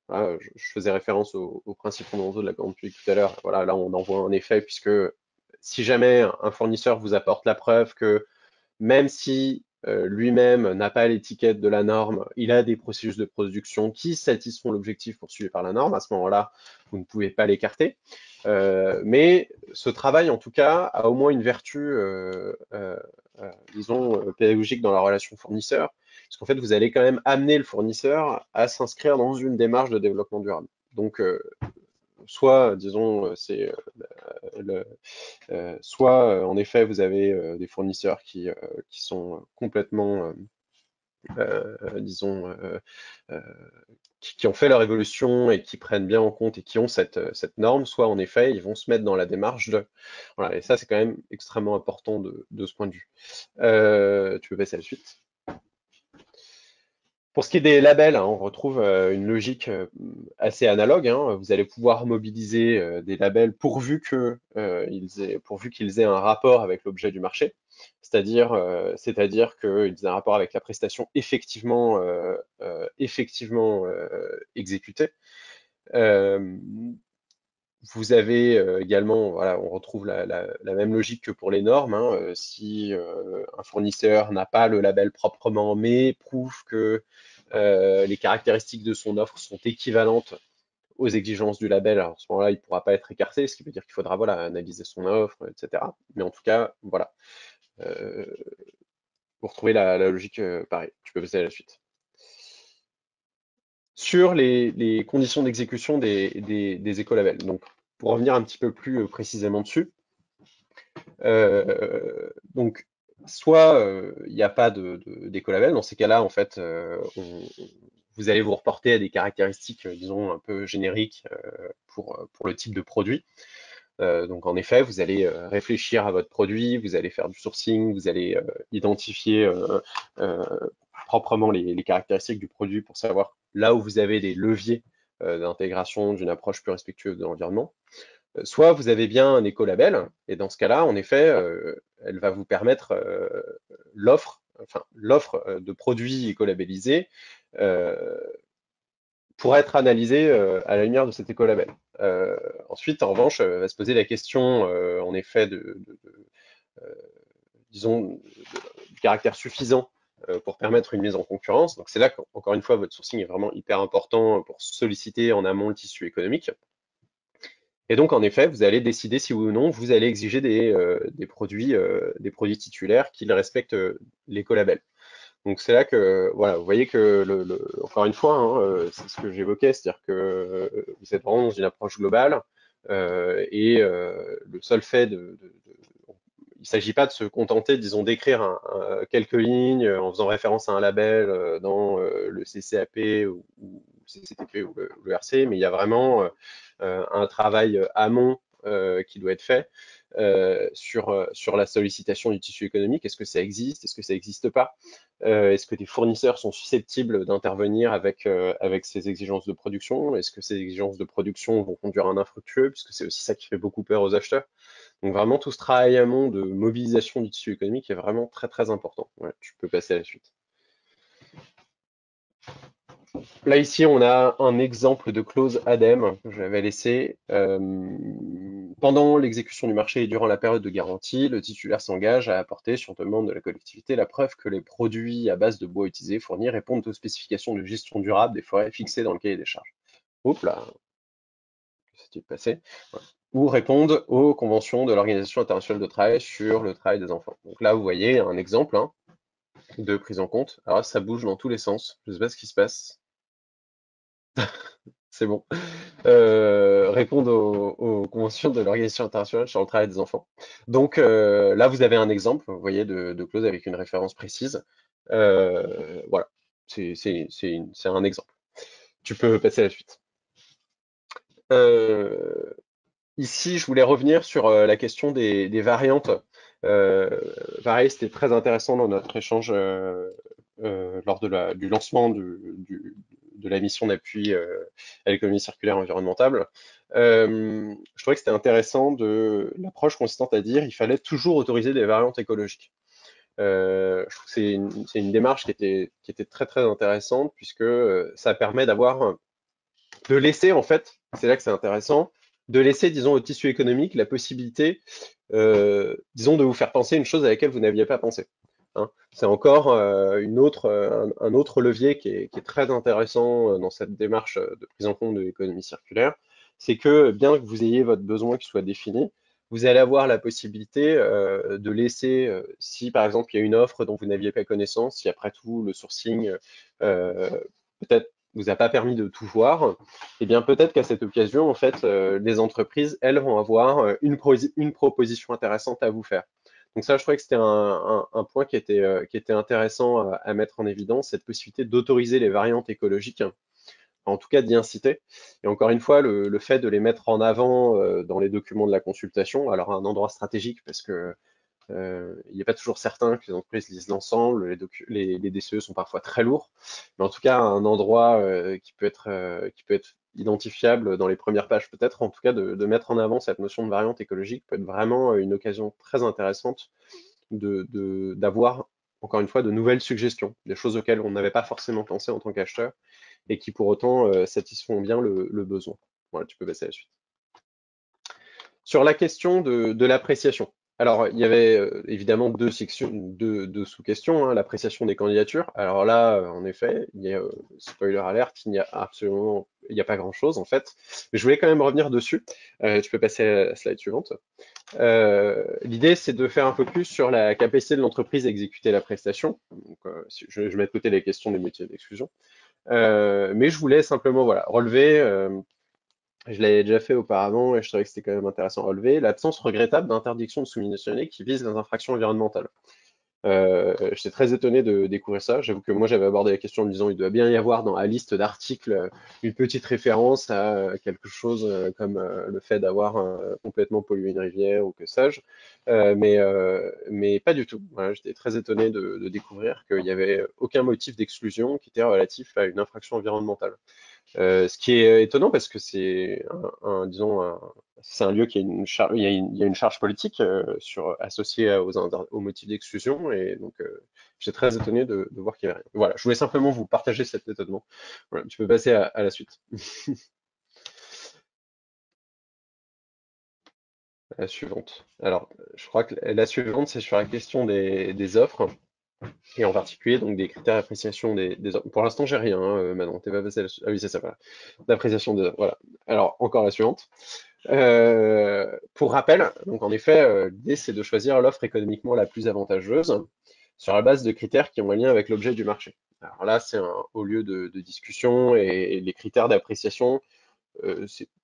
voilà, je faisais référence aux principes fondamentaux de la commande publique tout à l'heure. Voilà, là, on en voit en effet, puisque si jamais un fournisseur vous apporte la preuve que même si lui-même n'a pas l'étiquette de la norme, il a des processus de production qui satisfont l'objectif poursuivi par la norme, à ce moment-là, vous ne pouvez pas l'écarter. Mais ce travail, en tout cas, a au moins une vertu, disons, pédagogique dans la relation fournisseur, parce qu'en fait, vous allez quand même amener le fournisseur à s'inscrire dans une démarche de développement durable. Donc, soit, disons, soit en effet vous avez des fournisseurs qui sont complètement, disons, qui ont fait leur évolution et qui prennent bien en compte et qui ont cette norme, soit en effet ils vont se mettre dans la démarche de... Voilà, et ça c'est quand même extrêmement important de ce point de vue. Tu peux passer à la suite. Pour ce qui est des labels, hein, on retrouve une logique assez analogue, hein. Vous allez pouvoir mobiliser des labels pourvu qu'ils aient un rapport avec l'objet du marché, c'est-à-dire qu'ils aient un rapport avec la prestation effectivement exécutée. Vous avez également, voilà, on retrouve la même logique que pour les normes, hein. Si un fournisseur n'a pas le label proprement, mais prouve que les caractéristiques de son offre sont équivalentes aux exigences du label, alors à ce moment-là, il ne pourra pas être écarté, ce qui veut dire qu'il faudra voilà, analyser son offre, etc. Mais en tout cas, voilà. Vous retrouvez la logique pareil. Tu peux passer à la suite. Sur les conditions d'exécution des écolabels. Donc, pour revenir un petit peu plus précisément dessus, donc, soit il n'y a pas d'écolabel, dans ces cas-là, en fait, vous allez vous reporter à des caractéristiques, disons, un peu génériques pour le type de produit. Donc, en effet, vous allez réfléchir à votre produit, vous allez faire du sourcing, vous allez identifier proprement les caractéristiques du produit pour savoir là où vous avez des leviers d'intégration d'une approche plus respectueuse de l'environnement. Soit vous avez bien un écolabel, et dans ce cas-là, en effet, elle va vous permettre l'offre de produits écolabellisés pour être analysée à la lumière de cet écolabel. Ensuite, en revanche, va se poser la question, en effet, disons, du caractère suffisant pour permettre une mise en concurrence. Donc c'est là qu'encore une fois, votre sourcing est vraiment hyper important pour solliciter en amont le tissu économique. Et donc, en effet, vous allez décider si oui ou non vous allez exiger des produits titulaires qui respectent l'écolabel. Donc c'est là que, voilà, vous voyez que, encore une fois, hein, c'est ce que j'évoquais, c'est-à-dire que vous êtes vraiment dans une approche globale et le seul fait il ne s'agit pas de se contenter, disons, d'écrire quelques lignes en faisant référence à un label dans le CCAP ou CCTP ou le RC, mais il y a vraiment un travail amont qui doit être fait sur la sollicitation du tissu économique. Est-ce que ça existe? Est-ce que ça n'existe pas? Est-ce que des fournisseurs sont susceptibles d'intervenir avec ces exigences de production? Est-ce que ces exigences de production vont conduire à un infructueux? Puisque c'est aussi ça qui fait beaucoup peur aux acheteurs. Donc vraiment, tout ce travail amont de mobilisation du tissu économique est vraiment très très important. Ouais, tu peux passer à la suite. Là, ici, on a un exemple de clause ADEME que j'avais laissé. Pendant l'exécution du marché et durant la période de garantie, le titulaire s'engage à apporter, sur demande de la collectivité, la preuve que les produits à base de bois utilisés fournis répondent aux spécifications de gestion durable des forêts fixées dans le cahier des charges. Oups là, que s'est-il passé? Voilà. Ou répondent aux conventions de l'Organisation internationale de travail sur le travail des enfants. Donc là, vous voyez un exemple de prise en compte. Alors ça bouge dans tous les sens. Je ne sais pas ce qui se passe. C'est bon. Répondre aux conventions de l'Organisation internationale sur le travail des enfants. Donc là, vous avez un exemple, vous voyez, de clause avec une référence précise. Voilà, c'est un exemple. Tu peux passer à la suite. Ici, je voulais revenir sur la question des variantes. Pareil, c'était très intéressant dans notre échange lors du lancement de la mission d'appui à l'économie circulaire environnementale. Je trouvais que c'était intéressant de l'approche consistante à dire il fallait toujours autoriser des variantes écologiques. Je trouve que c'est une démarche qui était très très intéressante puisque ça permet de laisser en fait, c'est là que c'est intéressant, de laisser, disons, au tissu économique la possibilité, disons, de vous faire penser une chose à laquelle vous n'aviez pas pensé. Hein. C'est encore un autre levier qui est très intéressant dans cette démarche de prise en compte de l'économie circulaire, c'est que bien que vous ayez votre besoin qui soit défini, vous allez avoir la possibilité de laisser, si par exemple il y a une offre dont vous n'aviez pas connaissance, si après tout le sourcing peut-être vous a pas permis de tout voir, eh bien peut-être qu'à cette occasion, en fait, les entreprises, elles, vont avoir une proposition intéressante à vous faire. Donc ça, je trouvais que c'était un point qui était intéressant à mettre en évidence, cette possibilité d'autoriser les variantes écologiques, en tout cas d'y inciter. Et encore une fois, le fait de les mettre en avant dans les documents de la consultation, alors à un endroit stratégique, parce que il n'est pas toujours certain que les entreprises lisent l'ensemble, les DCE sont parfois très lourds, mais en tout cas un endroit qui peut être identifiable dans les premières pages peut-être, en tout cas de mettre en avant cette notion de variante écologique peut être vraiment une occasion très intéressante d'avoir encore une fois de nouvelles suggestions, des choses auxquelles on n'avait pas forcément pensé en tant qu'acheteur et qui pour autant satisfont bien le besoin. Voilà, tu peux passer à la suite. Sur la question de l'appréciation. Alors, il y avait évidemment deux sous-questions, hein, l'appréciation des candidatures. Alors là, en effet, il y a, spoiler alert, il n'y a pas grand-chose en fait. Mais je voulais quand même revenir dessus. Tu peux passer à la slide suivante. L'idée, c'est de faire un focus sur la capacité de l'entreprise à exécuter la prestation. Donc, je mets de côté les questions des métiers d'exclusion. Mais je voulais simplement voilà, relever je l'avais déjà fait auparavant et je trouvais que c'était quand même intéressant à relever, l'absence regrettable d'interdiction de soumissionner qui vise les infractions environnementales. J'étais très étonné de découvrir ça. J'avoue que moi j'avais abordé la question en me disant il doit bien y avoir dans la liste d'articles une petite référence à quelque chose comme le fait d'avoir complètement pollué une rivière ou que sais-je, mais pas du tout. Voilà, j'étais très étonné de découvrir qu'il n'y avait aucun motif d'exclusion qui était relatif à une infraction environnementale. Ce qui est étonnant parce que c'est c'est un lieu qui a il y a une charge politique associée aux motifs d'exclusion et donc j'étais très étonné de voir qu'il n'y avait rien. Voilà, je voulais simplement vous partager cet étonnement. Voilà, tu peux passer à la suite. la suivante. Alors, je crois que la suivante, c'est sur la question des offres, et en particulier donc des critères d'appréciation des offres. Pour l'instant, j'ai rien, Manon, t'es pas passé là-dessus. Ah oui, c'est ça, voilà. D'appréciation des offres, voilà. Alors, encore la suivante. Pour rappel, donc en effet, l'idée c'est de choisir l'offre économiquement la plus avantageuse sur la base de critères qui ont un lien avec l'objet du marché. Alors là, c'est un haut lieu de discussion et les critères d'appréciation,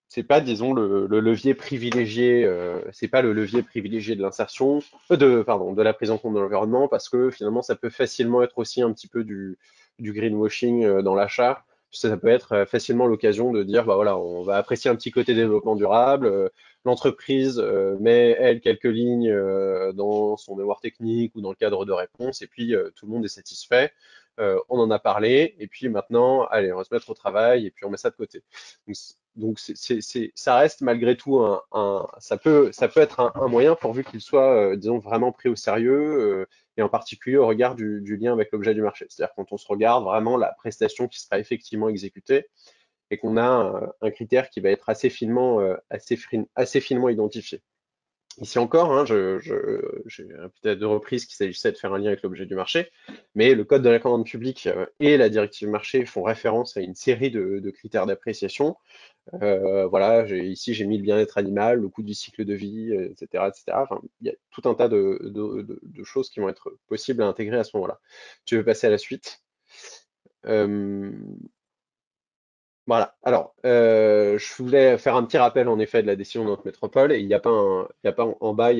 c'est pas, disons, le levier privilégié, c'est pas le levier privilégié de l'insertion, pardon, de la prise en compte de l'environnement, parce que finalement, ça peut facilement être aussi un petit peu du greenwashing dans l'achat. Ça peut être facilement l'occasion de dire, bah voilà, on va apprécier un petit côté développement durable. L'entreprise met, elle, quelques lignes dans son mémoire technique ou dans le cadre de réponse, et puis tout le monde est satisfait. On en a parlé, et puis maintenant, allez, on va se mettre au travail, et puis on met ça de côté. Donc ça reste malgré tout ça peut être un moyen pourvu qu'il soit, disons, vraiment pris au sérieux, et en particulier au regard du lien avec l'objet du marché. C'est-à-dire quand on se regarde vraiment la prestation qui sera effectivement exécutée et qu'on a un critère qui va être assez finement identifié. Ici encore, hein, j'ai répété à 2 reprises qu'il s'agissait de faire un lien avec l'objet du marché, mais le Code de la commande publique et la directive marché font référence à une série de critères d'appréciation. Voilà, ici j'ai mis le bien-être animal, le coût du cycle de vie, etc., etc. Enfin, il y a tout un tas de choses qui vont être possibles à intégrer à ce moment-là. Tu veux passer à la suite? Euh, voilà. Alors, je voulais faire un petit rappel en effet de la décision de notre métropole. Et il n'y a pas en bas,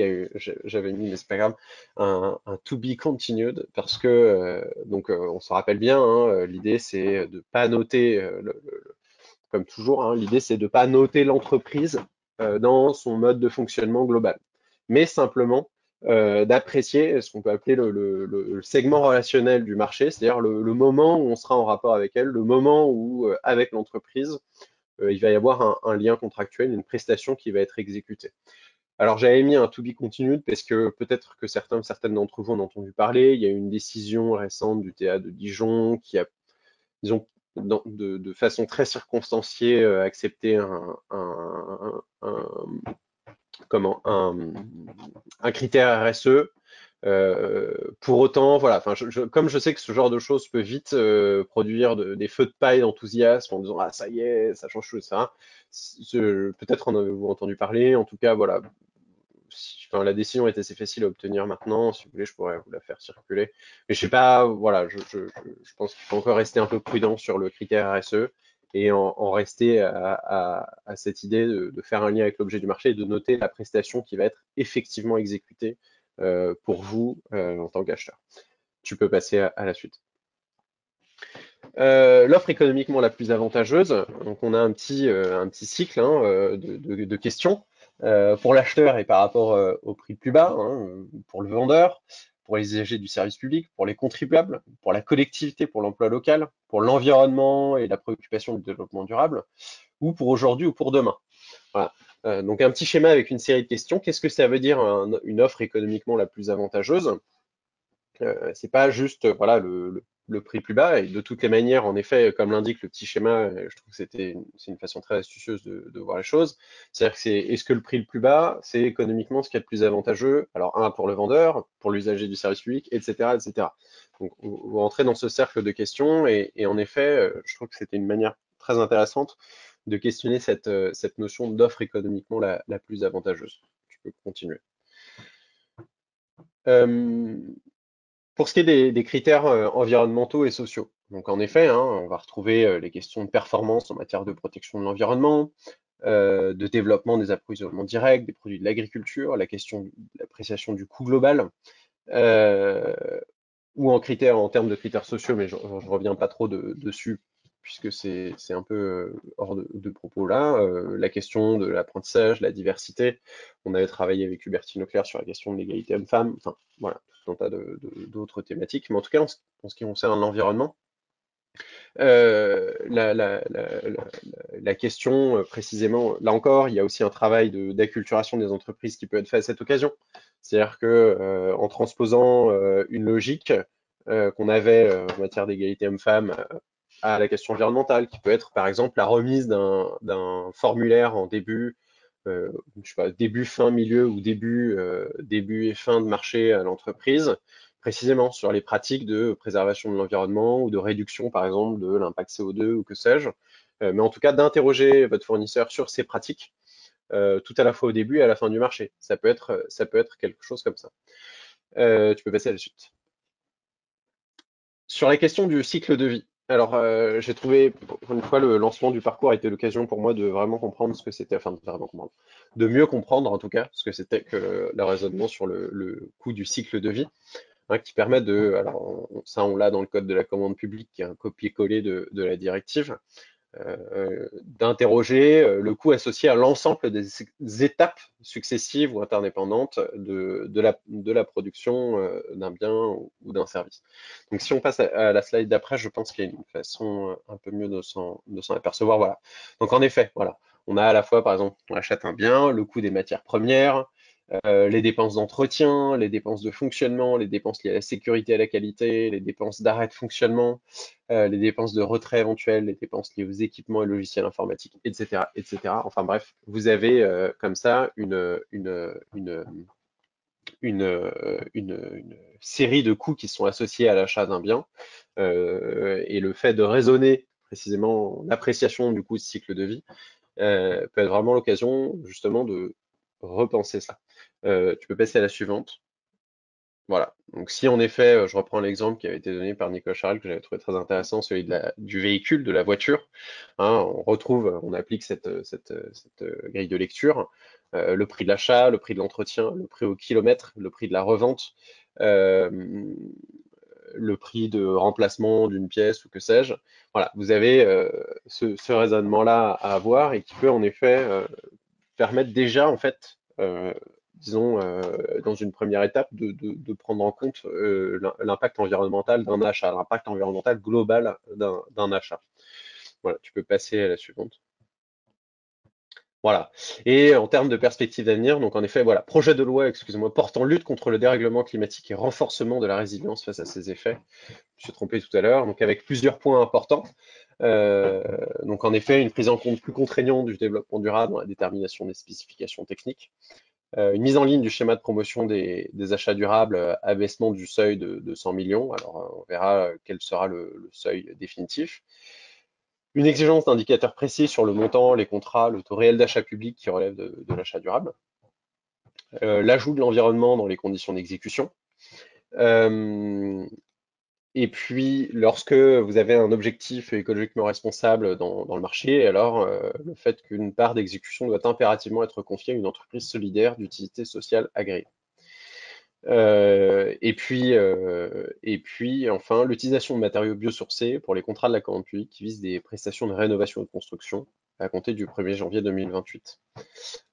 j'avais mis, mais c'est pas grave, un to be continued parce que donc on se rappelle bien. Hein, l'idée c'est de pas noter comme toujours. Hein, l'idée c'est de pas noter l'entreprise dans son mode de fonctionnement global, mais simplement d'apprécier ce qu'on peut appeler le segment relationnel du marché, c'est-à-dire le moment où on sera en rapport avec elle, le moment où, avec l'entreprise, il va y avoir un lien contractuel, une prestation qui va être exécutée. Alors j'avais mis un to be continued parce que peut-être que certaines d'entre vous en ont entendu parler. Il y a eu une décision récente du TA de Dijon qui a, disons, de façon très circonstanciée, accepté un critère RSE. Pour autant, voilà, enfin, comme je sais que ce genre de choses peut vite produire des feux de paille d'enthousiasme en disant ah ça y est, ça change tout ça. Peut-être en avez-vous entendu parler. En tout cas, voilà, enfin, la décision est assez facile à obtenir maintenant. Si vous voulez, je pourrais vous la faire circuler. Mais je sais pas, voilà, je pense qu'il faut encore rester un peu prudent sur le critère RSE et en rester à cette idée de faire un lien avec l'objet du marché et de noter la prestation qui va être effectivement exécutée pour vous en tant qu'acheteur. Tu peux passer à la suite. L'offre économiquement la plus avantageuse, donc on a un petit cycle hein, de questions pour l'acheteur et par rapport au prix le plus bas, hein, pour le vendeur, pour les usagers du service public, pour les contribuables, pour la collectivité, pour l'emploi local, pour l'environnement et la préoccupation du développement durable, ou pour aujourd'hui ou pour demain. Voilà. Donc un petit schéma avec une série de questions. Qu'est-ce que ça veut dire une offre économiquement la plus avantageuse? C'est pas juste voilà le prix plus bas. Et de toutes les manières, en effet, comme l'indique le petit schéma, je trouve que c'est une façon très astucieuse de voir les choses. C'est-à-dire que est-ce que le prix le plus bas, c'est économiquement ce qui est le plus avantageux? Alors pour le vendeur, pour l'usager du service public, etc., etc. Donc vous rentrez dans ce cercle de questions et en effet, je trouve que c'était une manière très intéressante de questionner cette notion d'offre économiquement la plus avantageuse. Tu peux continuer. Pour ce qui est des critères environnementaux et sociaux, donc en effet, hein, on va retrouver les questions de performance en matière de protection de l'environnement, de développement des approvisionnements directs, des produits de l'agriculture, la question de l'appréciation du coût global, euh, ou en termes de critères sociaux, mais je reviens pas trop dessus puisque c'est un peu hors de propos là. La question de l'apprentissage, la diversité, on avait travaillé avec Hubertine Leclerc sur la question de l'égalité homme-femme, enfin voilà, tout un tas d'autres thématiques, mais en tout cas en ce qui concerne l'environnement, la question précisément, là encore, il y a aussi un travail d'acculturation des entreprises qui peut être fait à cette occasion. C'est-à-dire que en transposant une logique qu'on avait en matière d'égalité homme-femme à la question environnementale, qui peut être par exemple la remise d'un formulaire en début je sais pas, début, fin, milieu ou début et fin de marché à l'entreprise, précisément sur les pratiques de préservation de l'environnement ou de réduction, par exemple, de l'impact CO2 ou que sais-je. Mais en tout cas, d'interroger votre fournisseur sur ces pratiques, tout à la fois au début et à la fin du marché. Ça peut être quelque chose comme ça. Tu peux passer à la suite. Sur la question du cycle de vie, alors j'ai trouvé, pour une fois, le lancement du parcours a été l'occasion pour moi de vraiment comprendre ce que c'était, enfin de vraiment comprendre, de mieux comprendre en tout cas ce que c'était que le raisonnement sur le coût du cycle de vie, hein, qui permet de, alors ça on l'a dans le code de la commande publique, qui est un copier-coller de la directive, d'interroger le coût associé à l'ensemble des étapes successives ou interdépendantes de la production d'un bien ou d'un service. Donc si on passe à la slide d'après, je pense qu'il y a une façon un peu mieux de s'en apercevoir. Voilà. Donc en effet, voilà, on a à la fois, par exemple, on achète un bien, le coût des matières premières, les dépenses d'entretien, les dépenses de fonctionnement, les dépenses liées à la sécurité et à la qualité, les dépenses d'arrêt de fonctionnement, les dépenses de retrait éventuel, les dépenses liées aux équipements et logiciels informatiques, etc., etc. Enfin bref, vous avez comme ça une série de coûts qui sont associés à l'achat d'un bien, et le fait de raisonner précisément l'appréciation du coût de cycle de vie peut être vraiment l'occasion justement de repenser ça. Tu peux passer à la suivante. Voilà. Donc si en effet, je reprends l'exemple qui avait été donné par Nicolas Charel, que j'avais trouvé très intéressant, celui du véhicule, de la voiture, hein, on applique cette grille de lecture, le prix de l'achat, le prix de l'entretien, le prix au kilomètre, le prix de la revente, euh, le prix de remplacement d'une pièce ou que sais-je. Voilà, vous avez ce raisonnement-là à avoir et qui peut en effet permettre déjà en fait disons, dans une première étape, de prendre en compte l'impact environnemental d'un achat, l'impact environnemental global d'un achat. Voilà, tu peux passer à la suivante. Voilà. Et en termes de perspectives d'avenir, donc en effet, voilà, projet de loi, excusez-moi, portant lutte contre le dérèglement climatique et renforcement de la résilience face à ses effets. Je me suis trompé tout à l'heure, donc avec plusieurs points importants. Donc en effet, une prise en compte plus contraignante du développement durable dans la détermination des spécifications techniques. Une mise en ligne du schéma de promotion des achats durables, abaissement du seuil de 100 millions. Alors, on verra quel sera le seuil définitif. Une exigence d'indicateurs précis sur le montant, les contrats, le taux réel d'achat public qui relève de l'achat durable. L'ajout de l'environnement dans les conditions d'exécution. Et puis, lorsque vous avez un objectif écologiquement responsable dans le marché, alors le fait qu'une part d'exécution doit impérativement être confiée à une entreprise solidaire d'utilité sociale agréée. Et puis, enfin, l'utilisation de matériaux biosourcés pour les contrats de la commande publique qui visent des prestations de rénovation et de construction à compter du 1er janvier 2028.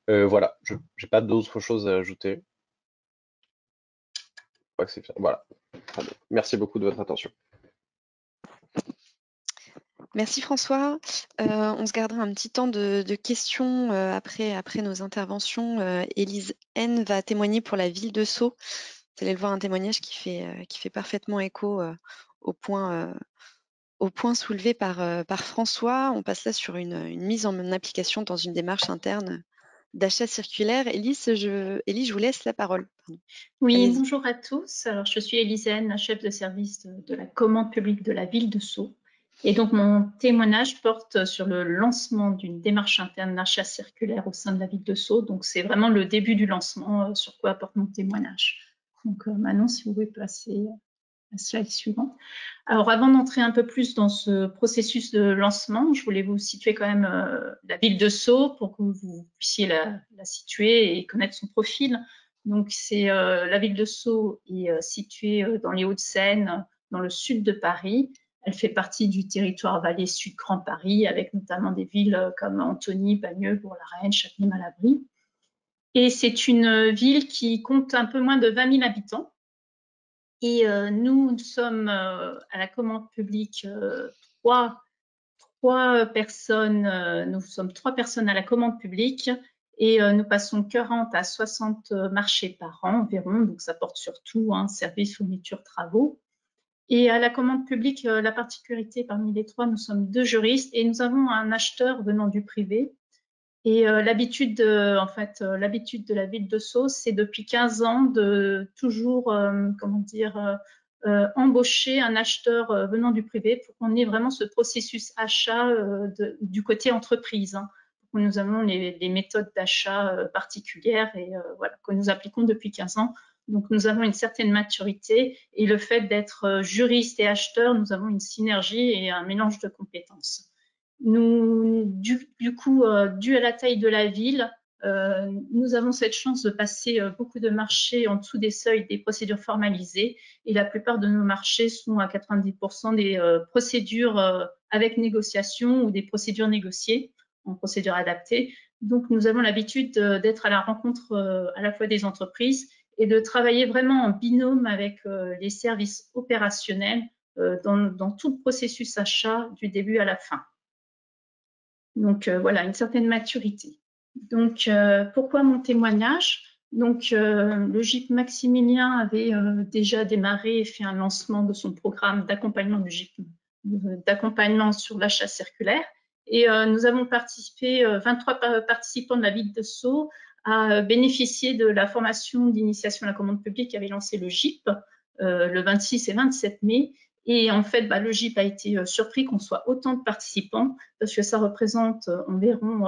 Voilà, je n'ai pas d'autres choses à ajouter. Je crois que c'est fait. Voilà. Merci beaucoup de votre attention. Merci François. On se gardera un petit temps de questions après nos interventions. Élise N va témoigner pour la ville de Sceaux. Vous allez le voir, un témoignage qui fait parfaitement écho au point soulevé par François. On passe là sur une mise en application dans une démarche interne d'achat circulaire. Élise, je vous laisse la parole. Pardon. Oui, bonjour à tous. Alors, je suis Élise, chef de service de la commande publique de la ville de Sceaux. Et donc, mon témoignage porte sur le lancement d'une démarche interne d'achat circulaire au sein de la ville de Sceaux. Donc, c'est vraiment le début du lancement sur quoi porte mon témoignage. Donc, Manon, si vous pouvez passer à la slide suivante. Alors, avant d'entrer un peu plus dans ce processus de lancement, je voulais vous situer quand même la ville de Sceaux pour que vous puissiez la situer et connaître son profil. Donc, la ville de Sceaux est située dans les Hauts-de-Seine, dans le sud de Paris. Elle fait partie du territoire Vallée Sud Grand Paris, avec notamment des villes comme Antony, Bagneux, Bourg-la-Reine, Châtenay-Malabry. Et c'est une ville qui compte un peu moins de 20 000 habitants. Et nous sommes à la commande publique trois personnes. Nous sommes 3 personnes à la commande publique et nous passons 40 à 60 marchés par an environ. Donc ça porte sur tout, services, fournitures, travaux. Et à la commande publique, la particularité parmi les 3, nous sommes 2 juristes et nous avons un acheteur venant du privé. Et l'habitude de la ville de Sceaux, c'est depuis 15 ans de toujours, embaucher un acheteur venant du privé pour qu'on ait vraiment ce processus achat du côté entreprise. Hein. Nous avons les méthodes d'achat particulières et voilà, que nous appliquons depuis 15 ans. Donc, nous avons une certaine maturité et le fait d'être juriste et acheteur, nous avons une synergie et un mélange de compétences. Du coup, dû à la taille de la ville, nous avons cette chance de passer beaucoup de marchés en dessous des seuils des procédures formalisées et la plupart de nos marchés sont à 90% des procédures avec négociation ou des procédures négociées en procédure adaptée. Donc, nous avons l'habitude d'être à la rencontre à la fois des entreprises et de travailler vraiment en binôme avec les services opérationnels dans tout le processus achat du début à la fin. Donc voilà, une certaine maturité. Donc pourquoi mon témoignage? Donc le GIP Maximilien avait déjà démarré et fait un lancement de son programme d'accompagnement du GIP, d'accompagnement sur l'achat circulaire. Et nous avons participé, 23 participants de la ville de Sceaux, à bénéficier de la formation d'initiation à la commande publique qu'avait lancé le GIP le 26 et 27 mai. Et en fait, le GIP a été surpris qu'on soit autant de participants parce que ça représente environ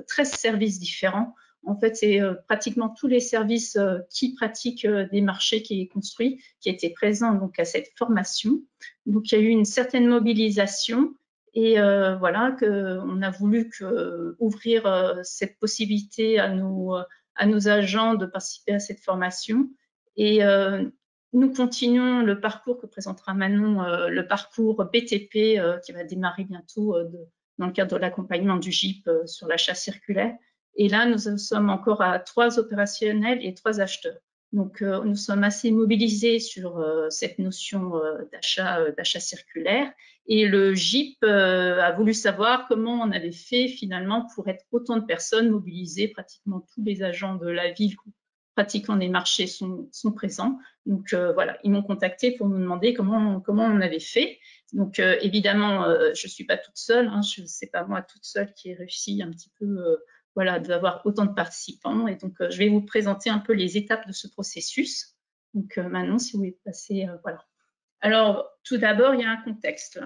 13 services différents. En fait, c'est pratiquement tous les services qui pratiquent des marchés qui est construit, qui étaient présents donc à cette formation. Donc, il y a eu une certaine mobilisation et voilà qu'on a voulu ouvrir cette possibilité à nos agents de participer à cette formation. Et nous continuons le parcours que présentera Manon, le parcours BTP qui va démarrer bientôt dans le cadre de l'accompagnement du GIP sur l'achat circulaire. Et là, nous sommes encore à 3 opérationnels et 3 acheteurs. Donc, nous sommes assez mobilisés sur cette notion d'achat circulaire. Et le GIP a voulu savoir comment on avait fait finalement pour être autant de personnes mobilisées. Pratiquement tous les agents de la ville pratiquant des marchés sont présents. Donc voilà, ils m'ont contacté pour nous demander comment on avait fait. Donc évidemment, je ne suis pas toute seule, hein, c'est pas moi toute seule qui ai réussi un petit peu voilà, d'avoir autant de participants. Et donc je vais vous présenter un peu les étapes de ce processus. Donc Manon, si vous voulez passer, voilà. Alors tout d'abord, il y a un contexte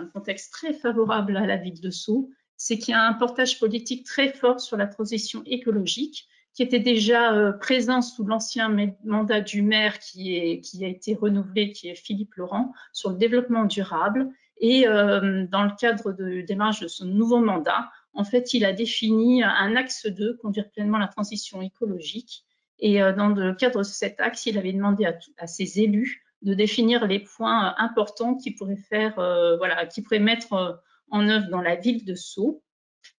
très favorable à la ville de Sceaux, c'est qu'il y a un portage politique très fort sur la transition écologique qui était déjà présent sous l'ancien mandat du maire qui a été renouvelé, qui est Philippe Laurent, sur le développement durable. Et dans le cadre du démarrage de son nouveau mandat, en fait, il a défini un axe 2, conduire pleinement la transition écologique. Et dans le cadre de cet axe, il avait demandé à ses élus de définir les points importants qui pourraient mettre en œuvre dans la ville de Sceaux.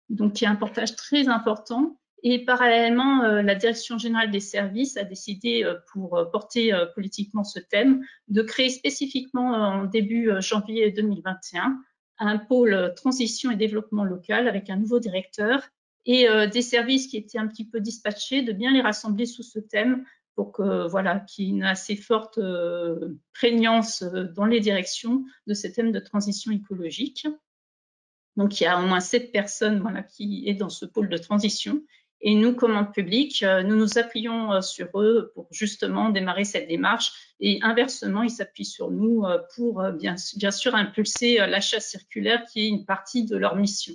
Donc, il y a un portage très important. Et parallèlement, la Direction générale des services a décidé, pour porter politiquement ce thème, de créer spécifiquement en début janvier 2021 un pôle transition et développement local avec un nouveau directeur et des services qui étaient un petit peu dispatchés, de bien les rassembler sous ce thème pour que voilà, qu'il y ait une assez forte prégnance dans les directions de ce thème de transition écologique. Donc, il y a au moins 7 personnes voilà, qui est dans ce pôle de transition. Et nous, commande publique, nous nous appuyons sur eux pour justement démarrer cette démarche. Et inversement, ils s'appuient sur nous pour bien sûr impulser l'achat circulaire qui est une partie de leur mission.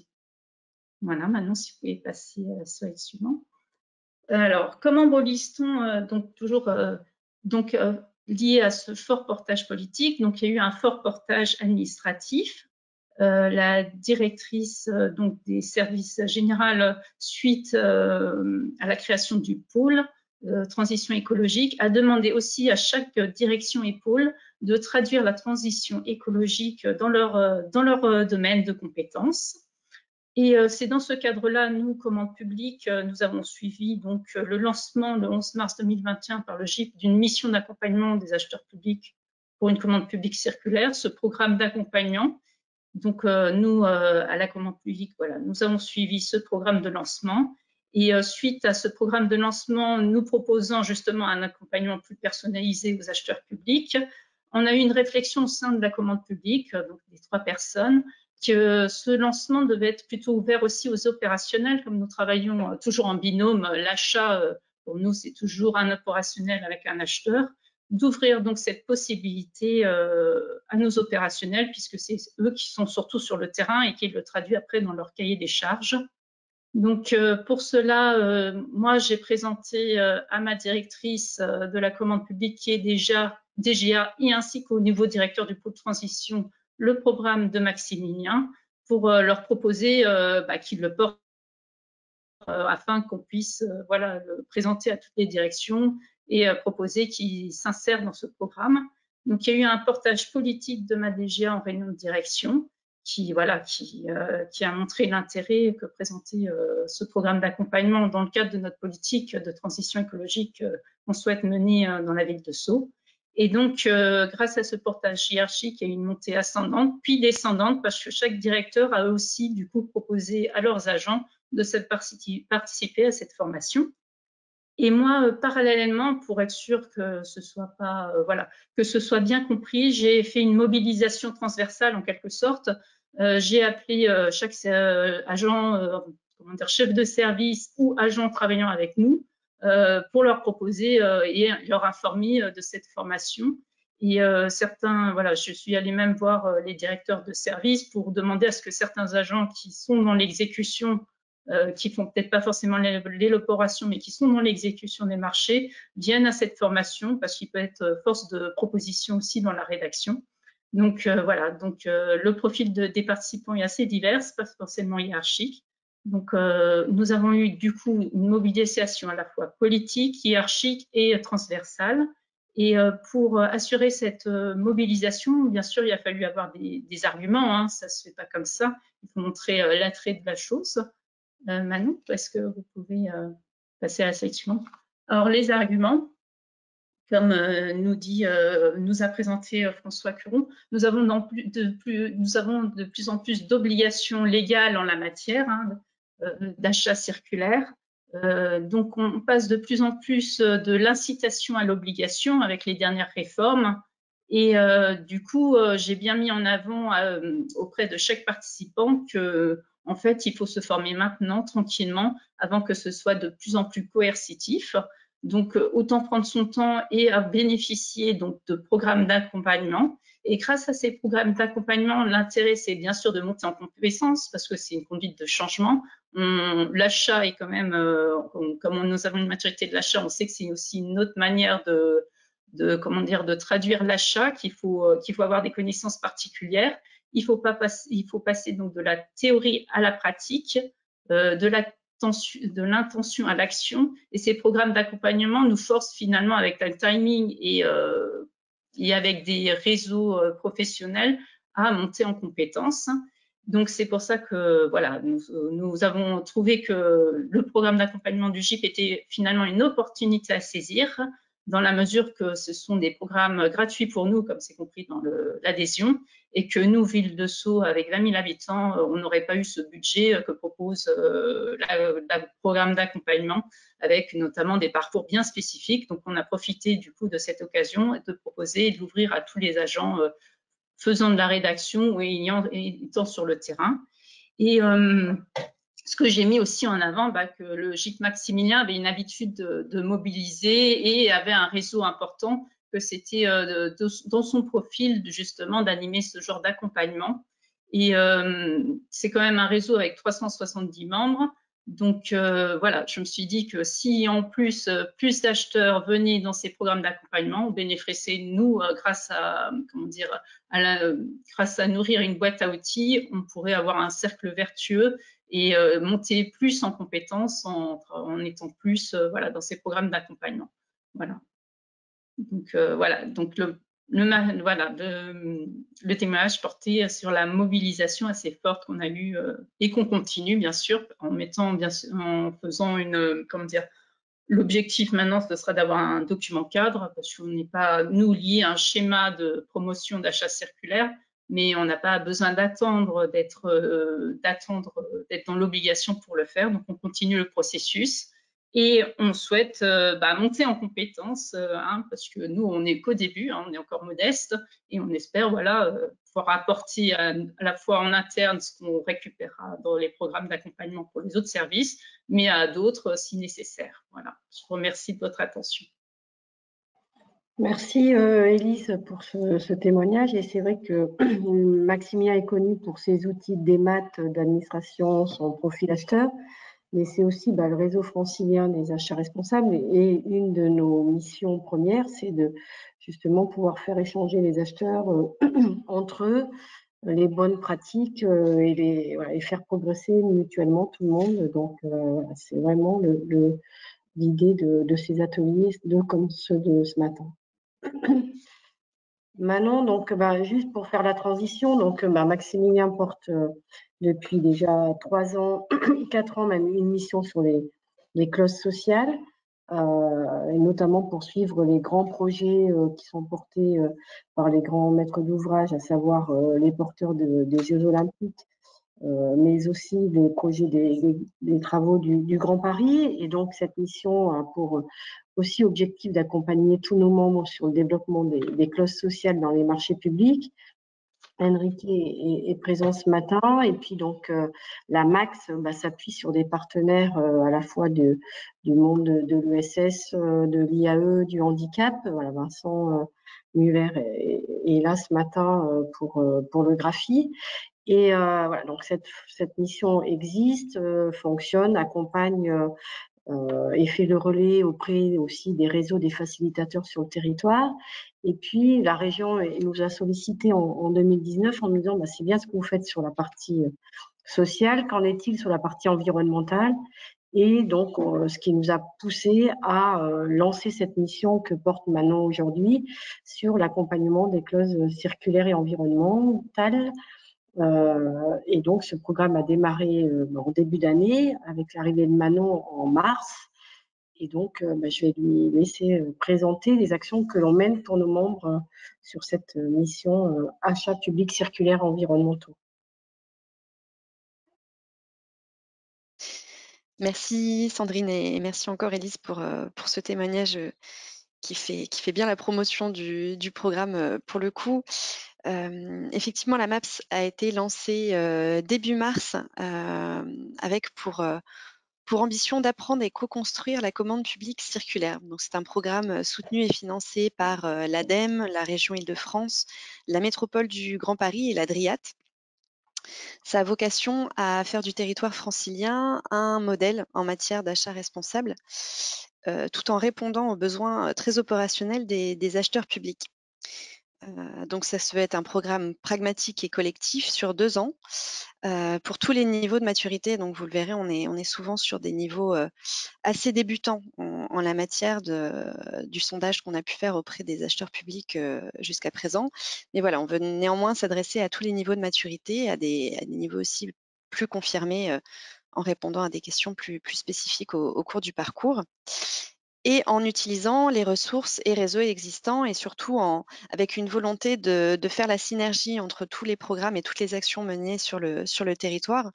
Voilà, maintenant, si vous pouvez passer à la slide suivante. Alors, comment mobilise-t-on donc toujours lié à ce fort portage politique? Donc, il y a eu un fort portage administratif. La directrice donc des services généraux suite à la création du pôle transition écologique a demandé aussi à chaque direction et pôle de traduire la transition écologique dans leur domaine de compétences. Et c'est dans ce cadre-là, nous, commande publique, nous avons suivi donc le lancement le 11 mars 2021 par le GIP d'une mission d'accompagnement des acheteurs publics pour une commande publique circulaire, ce programme d'accompagnement. Donc, nous, à la commande publique, voilà, nous avons suivi ce programme de lancement. Et suite à ce programme de lancement, nous proposant justement un accompagnement plus personnalisé aux acheteurs publics, on a eu une réflexion au sein de la commande publique, donc des 3 personnes, que ce lancement devait être plutôt ouvert aussi aux opérationnels, comme nous travaillons toujours en binôme. L'achat, pour nous, c'est toujours un opérationnel avec un acheteur, d'ouvrir donc cette possibilité à nos opérationnels, puisque c'est eux qui sont surtout sur le terrain et qui le traduisent après dans leur cahier des charges. Donc, pour cela, moi, j'ai présenté à ma directrice de la commande publique, qui est déjà DGA, et ainsi qu'au nouveau directeur du pôle de transition, le programme de Maximilien, pour leur proposer qu'ils le portent afin qu'on puisse voilà, le présenter à toutes les directions et proposer qu'ils s'insèrent dans ce programme. Donc, il y a eu un portage politique de ma DGA en réunion de direction qui a montré l'intérêt que présentait ce programme d'accompagnement dans le cadre de notre politique de transition écologique qu'on souhaite mener dans la ville de Sceaux. Et donc, grâce à ce portage hiérarchique, il y a eu une montée ascendante, puis descendante, parce que chaque directeur a aussi, du coup, proposé à leurs agents de participer à cette formation. Et moi, parallèlement, pour être sûr que ce soit pas, que ce soit bien compris, j'ai fait une mobilisation transversale en quelque sorte. J'ai appelé chaque agent, chef de service ou agent travaillant avec nous pour leur proposer et leur informer de cette formation. Et certains, je suis allée même voir les directeurs de service pour demander à ce que certains agents qui sont dans l'exécution, qui font peut-être pas forcément l'élaboration, mais qui sont dans l'exécution des marchés, viennent à cette formation parce qu'il peut être force de proposition aussi dans la rédaction. Donc le profil des participants est assez divers, pas forcément hiérarchique. Donc nous avons eu du coup une mobilisation à la fois politique, hiérarchique et transversale. Et pour assurer cette mobilisation, bien sûr, il a fallu avoir des arguments, hein, ça se fait pas comme ça. Il faut montrer l'attrait de la chose. Manon, est-ce que vous pouvez passer à la section? Alors, les arguments, comme nous a présenté François Curon, nous avons de plus en plus d'obligations légales en la matière, hein, d'achat circulaire. Donc, on passe de plus en plus de l'incitation à l'obligation avec les dernières réformes. Et du coup, j'ai bien mis en avant auprès de chaque participant que, en fait, il faut se former maintenant, tranquillement, avant que ce soit de plus en plus coercitif. Donc, autant prendre son temps et à bénéficier donc de programmes d'accompagnement. Et grâce à ces programmes d'accompagnement, l'intérêt, c'est bien sûr de monter en compétence parce que c'est une conduite de changement. L'achat est quand même, comme nous avons une maturité de l'achat, on sait que c'est aussi une autre manière de traduire l'achat, qu'il faut avoir des connaissances particulières. Il faut passer donc de la théorie à la pratique, de l'intention à l'action. Et ces programmes d'accompagnement nous forcent finalement avec le timing et avec des réseaux professionnels à monter en compétences. Donc, c'est pour ça que voilà, nous avons trouvé que le programme d'accompagnement du GIP était finalement une opportunité à saisir, dans la mesure que ce sont des programmes gratuits pour nous, comme c'est compris dans l'adhésion, et que nous, ville de Sceaux, avec 20 000 habitants, on n'aurait pas eu ce budget que propose le programme d'accompagnement, avec notamment des parcours bien spécifiques. Donc, on a profité du coup de cette occasion de proposer et de l'ouvrir à tous les agents faisant de la rédaction ou étant sur le terrain. Et ce que j'ai mis aussi en avant, que le GIP Maximilien avait une habitude de mobiliser et avait un réseau important, que c'était dans son profil justement d'animer ce genre d'accompagnement. Et c'est quand même un réseau avec 370 membres. Donc voilà, je me suis dit que si en plus d'acheteurs venaient dans ces programmes d'accompagnement, on bénéficiait nous grâce à nourrir une boîte à outils, on pourrait avoir un cercle vertueux et monter plus en compétences en étant plus dans ces programmes d'accompagnement. Voilà. Donc donc le témoignage portait sur la mobilisation assez forte qu'on a eue et qu'on continue bien sûr en faisant l'objectif maintenant, ce sera d'avoir un document cadre parce qu'on n'est pas nous liés à un schéma de promotion d'achat circulaire, mais on n'a pas besoin d'attendre d'être dans l'obligation pour le faire. Donc on continue le processus Et on souhaite monter en compétences, parce que nous, on n'est qu'au début, on est encore modeste, et on espère pouvoir apporter à la fois en interne ce qu'on récupérera dans les programmes d'accompagnement pour les autres services, mais à d'autres si nécessaire. Voilà. Je vous remercie de votre attention. Merci Élise pour ce témoignage. Et c'est vrai que Maximilien est connu pour ses outils de démat, d'administration, son profil acheteur, mais c'est aussi le réseau francilien des achats responsables. Et une de nos missions premières, c'est de justement pouvoir faire échanger les acheteurs entre eux, les bonnes pratiques et faire progresser mutuellement tout le monde. Donc, c'est vraiment l'idée de ces ateliers, comme ceux de ce matin. Manon, donc, juste pour faire la transition, donc, Maximilien porte depuis déjà 3 ans, 4 ans même, une mission sur les clauses sociales, et notamment pour suivre les grands projets qui sont portés par les grands maîtres d'ouvrage, à savoir les porteurs des Jeux Olympiques, mais aussi les projets des travaux du Grand Paris. Et donc, cette mission a pour aussi objectif d'accompagner tous nos membres sur le développement des clauses sociales dans les marchés publics. Enrique est présent ce matin, et puis donc la Max s'appuie sur des partenaires à la fois du monde de l'ESS, de l'IAE, du handicap. Voilà, Vincent Muller est là ce matin pour le graphie. Et voilà, donc cette mission existe, fonctionne, accompagne et fait le relais auprès aussi des réseaux des facilitateurs sur le territoire. Et puis la région nous a sollicité en 2019 en nous disant c'est bien ce que vous faites sur la partie sociale, qu'en est-il sur la partie environnementale? Et donc ce qui nous a poussé à lancer cette mission que porte Manon aujourd'hui sur l'accompagnement des clauses circulaires et environnementales. Et donc, ce programme a démarré en début d'année avec l'arrivée de Manon en mars. Et donc, je vais lui laisser présenter les actions que l'on mène pour nos membres sur cette mission achats publics circulaires environnementaux. Merci Sandrine et merci encore Élise pour ce témoignage qui fait bien la promotion du programme pour le coup. Effectivement, la MAPS a été lancée début mars avec pour ambition d'apprendre et co-construire la commande publique circulaire. Donc, c'est un programme soutenu et financé par l'ADEME, la région Île-de-France, la métropole du Grand Paris et la DRIAT. Ça a vocation à faire du territoire francilien un modèle en matière d'achat responsable, tout en répondant aux besoins très opérationnels des acheteurs publics. Donc ça se veut être un programme pragmatique et collectif sur 2 ans pour tous les niveaux de maturité. Donc vous le verrez, on est souvent sur des niveaux assez débutants en la matière du sondage qu'on a pu faire auprès des acheteurs publics jusqu'à présent. Mais voilà, on veut néanmoins s'adresser à tous les niveaux de maturité, à des niveaux aussi plus confirmés en répondant à des questions plus spécifiques au cours du parcours. Et en utilisant les ressources et réseaux existants et surtout avec une volonté de faire la synergie entre tous les programmes et toutes les actions menées sur le territoire,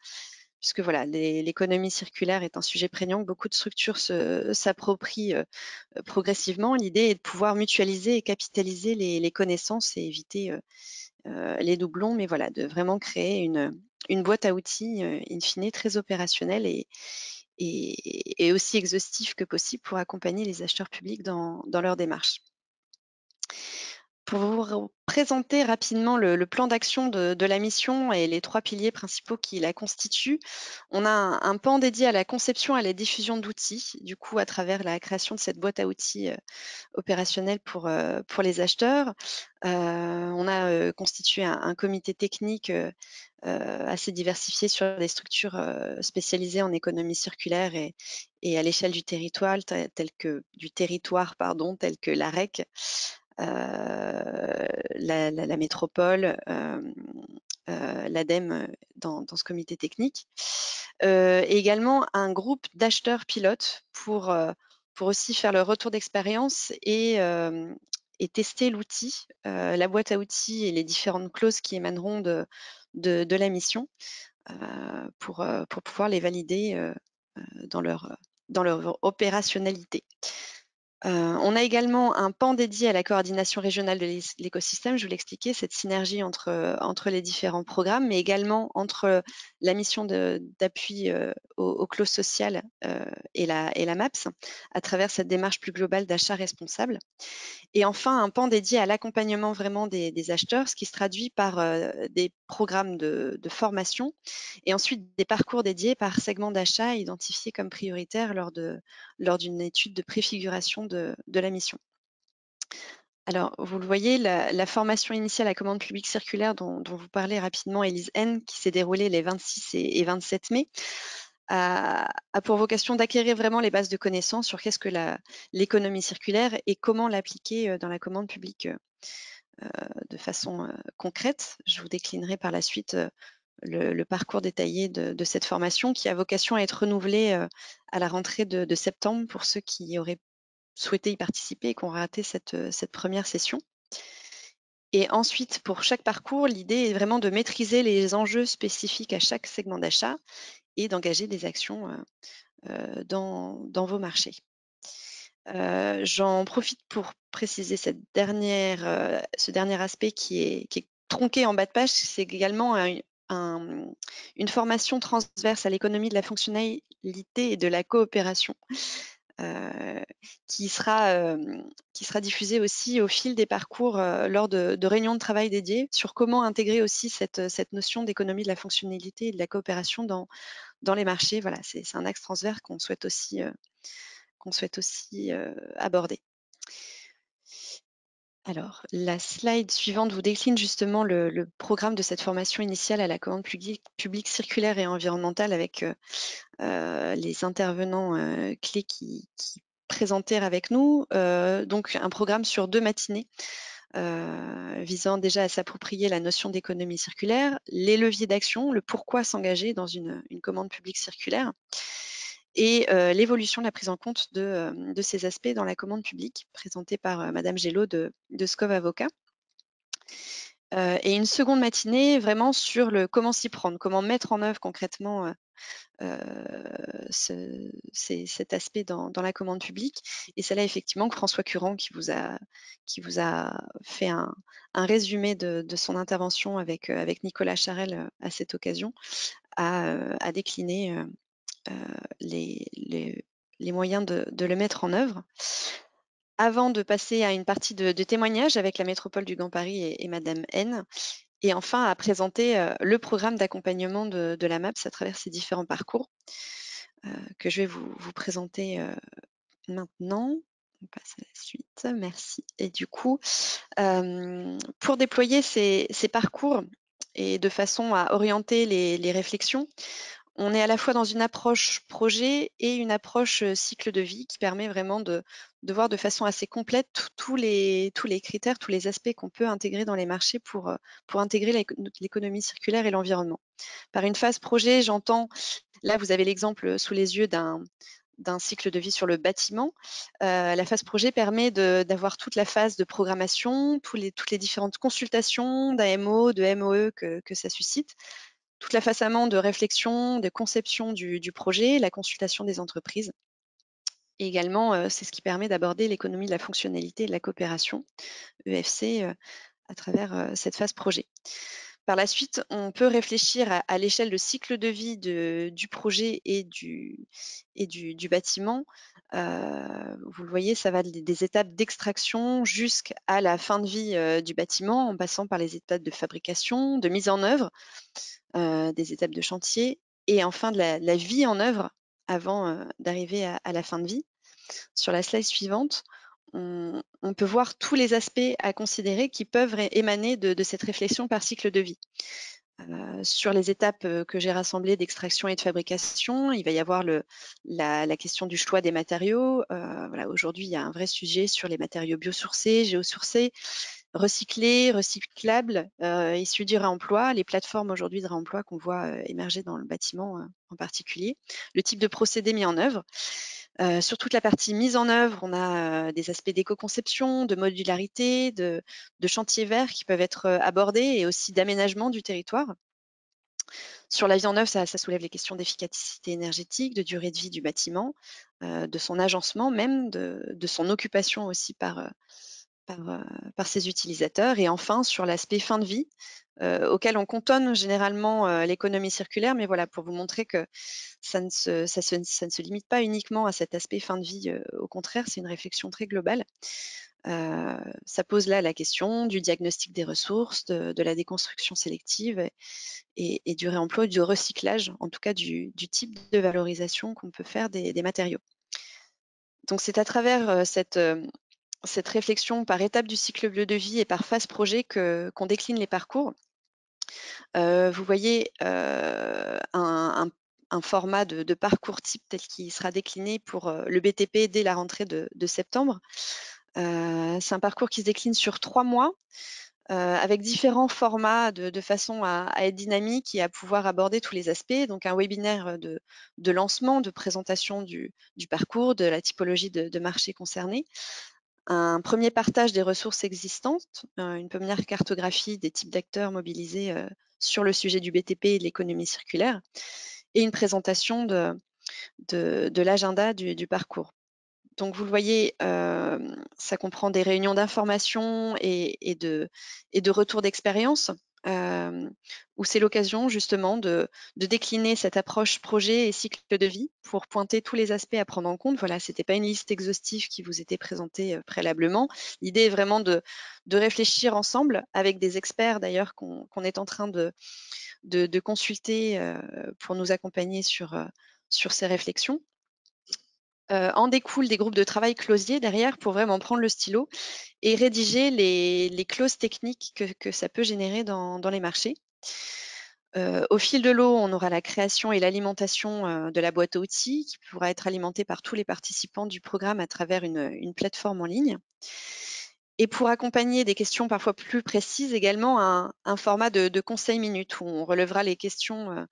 puisque voilà, l'économie circulaire est un sujet prégnant que beaucoup de structures s'approprient progressivement. L'idée est de pouvoir mutualiser et capitaliser les connaissances et éviter les doublons, mais voilà, de vraiment créer une boîte à outils in fine très opérationnelle et aussi exhaustif que possible pour accompagner les acheteurs publics dans leur démarche. Pour vous présenter rapidement le plan d'action de la mission et les 3 piliers principaux qui la constituent, on a un pan dédié à la conception et à la diffusion d'outils, du coup à travers la création de cette boîte à outils opérationnelle pour les acheteurs. On a constitué un comité technique assez diversifié sur des structures spécialisées en économie circulaire et à l'échelle du territoire, tel que l'AREC, la métropole, l'ADEME dans ce comité technique, et également un groupe d'acheteurs pilotes pour aussi faire le retour d'expérience et tester l'outil, la boîte à outils et les différentes clauses qui émaneront de la mission pour pouvoir les valider dans leur dans leur opérationnalité. On a également un pan dédié à la coordination régionale de l'écosystème, je vous l'expliquais, cette synergie entre les différents programmes, mais également entre la mission d'appui aux clauses sociales et la MAPS, à travers cette démarche plus globale d'achat responsable. Et enfin, un pan dédié à l'accompagnement vraiment des acheteurs, ce qui se traduit par des programmes de formation et ensuite des parcours dédiés par segment d'achat identifiés comme prioritaires lors d'une étude de préfiguration de la mission. Alors, vous le voyez, la formation initiale à commande publique circulaire dont vous parlez rapidement, Élise N, qui s'est déroulée les 26 et 27 mai, a pour vocation d'acquérir vraiment les bases de connaissances sur qu'est-ce que l'économie circulaire et comment l'appliquer dans la commande publique de façon concrète. Je vous déclinerai par la suite le parcours détaillé de cette formation qui a vocation à être renouvelée à la rentrée de septembre pour ceux qui auraient souhaité y participer et qui ont raté cette première session. Et ensuite, pour chaque parcours, l'idée est vraiment de maîtriser les enjeux spécifiques à chaque segment d'achat et d'engager des actions dans vos marchés. J'en profite pour préciser ce dernier aspect qui est tronqué en bas de page. C'est également une formation transverse à l'économie de la fonctionnalité et de la coopération qui sera diffusée aussi au fil des parcours lors de réunions de travail dédiées sur comment intégrer aussi cette notion d'économie de la fonctionnalité et de la coopération dans les marchés. Voilà, c'est un axe transverse qu'on souhaite aussi aborder. Alors, la slide suivante vous décline justement le programme de cette formation initiale à la commande publique circulaire et environnementale avec les intervenants clés qui présentèrent avec nous. Donc, un programme sur 2 matinées visant déjà à s'approprier la notion d'économie circulaire, les leviers d'action, le pourquoi s'engager dans une commande publique circulaire, et l'évolution de la prise en compte de ces aspects dans la commande publique, présentée par Madame Gelot de SCOV Avocat. Et une seconde matinée vraiment sur le comment s'y prendre, comment mettre en œuvre concrètement cet aspect dans la commande publique. Et c'est là effectivement que François Curran, qui vous a fait un résumé de son intervention avec Nicolas Charel à cette occasion, a décliné les moyens de le mettre en œuvre. Avant de passer à une partie de témoignages avec la métropole du Grand Paris et Madame N, et enfin à présenter le programme d'accompagnement de la MAPS à travers ces différents parcours que je vais vous présenter maintenant. On passe à la suite, merci. Et du coup, pour déployer ces parcours et de façon à orienter les réflexions, on est à la fois dans une approche projet et une approche cycle de vie qui permet vraiment de voir de façon assez complète tous les critères, tous les aspects qu'on peut intégrer dans les marchés pour intégrer l'économie circulaire et l'environnement. Par une phase projet, j'entends, là vous avez l'exemple sous les yeux d'un cycle de vie sur le bâtiment. La phase projet permet d'avoir toute la phase de programmation, toutes les différentes consultations d'AMO, de MOE que ça suscite, toute la phase amont de réflexion, de conception du projet, la consultation des entreprises. Et également, c'est ce qui permet d'aborder l'économie de la fonctionnalité et de la coopération, EFC, à travers cette phase projet. Par la suite, on peut réfléchir à l'échelle de cycle de vie du projet et du bâtiment. Vous le voyez, ça va des étapes d'extraction jusqu'à la fin de vie du bâtiment, en passant par les étapes de fabrication, de mise en œuvre, des étapes de chantier et enfin de la vie en œuvre avant d'arriver à la fin de vie. Sur la slide suivante, on peut voir tous les aspects à considérer qui peuvent émaner de cette réflexion par cycle de vie. Sur les étapes que j'ai rassemblées d'extraction et de fabrication, il va y avoir la question du choix des matériaux. Voilà, aujourd'hui, il y a un vrai sujet sur les matériaux biosourcés, géosourcés, recyclés, recyclables, issus du réemploi, les plateformes aujourd'hui de réemploi qu'on voit émerger dans le bâtiment en particulier, le type de procédé mis en œuvre. Sur toute la partie mise en œuvre, on a des aspects d'éco-conception, de modularité, de chantiers verts qui peuvent être abordés et aussi d'aménagement du territoire. Sur la vie en neuve, ça soulève les questions d'efficacité énergétique, de durée de vie du bâtiment, de son agencement même, de son occupation aussi par ses utilisateurs. Et enfin, sur l'aspect fin de vie, auquel on cantonne généralement l'économie circulaire, mais voilà, pour vous montrer que ça ne se limite pas uniquement à cet aspect fin de vie, au contraire, c'est une réflexion très globale. Ça pose là la question du diagnostic des ressources, de la déconstruction sélective et du réemploi, du recyclage, en tout cas du type de valorisation qu'on peut faire des matériaux. Donc c'est à travers cette réflexion par étape du cycle de vie et par phase projet qu'on décline les parcours. Vous voyez un format de parcours type tel qu'il sera décliné pour le BTP dès la rentrée de septembre. C'est un parcours qui se décline sur 3 mois avec différents formats de façon à être dynamique et à pouvoir aborder tous les aspects. Donc un webinaire de lancement, de présentation du parcours, de la typologie de marché concerné. Un premier partage des ressources existantes, une première cartographie des types d'acteurs mobilisés sur le sujet du BTP et de l'économie circulaire, et une présentation de l'agenda du parcours. Donc vous le voyez, ça comprend des réunions d'information et de retour d'expérience, où c'est l'occasion justement de décliner cette approche projet et cycle de vie pour pointer tous les aspects à prendre en compte. Voilà, c'était pas une liste exhaustive qui vous était présentée préalablement. L'idée est vraiment de réfléchir ensemble avec des experts d'ailleurs qu'on est en train de consulter pour nous accompagner sur ces réflexions. En découlent des groupes de travail closiers derrière pour vraiment prendre le stylo et rédiger les clauses techniques que ça peut générer dans les marchés. Au fil de l'eau, on aura la création et l'alimentation de la boîte à outils qui pourra être alimentée par tous les participants du programme à travers une plateforme en ligne. Et pour accompagner des questions parfois plus précises, également un format de conseil minute où on relèvera les questions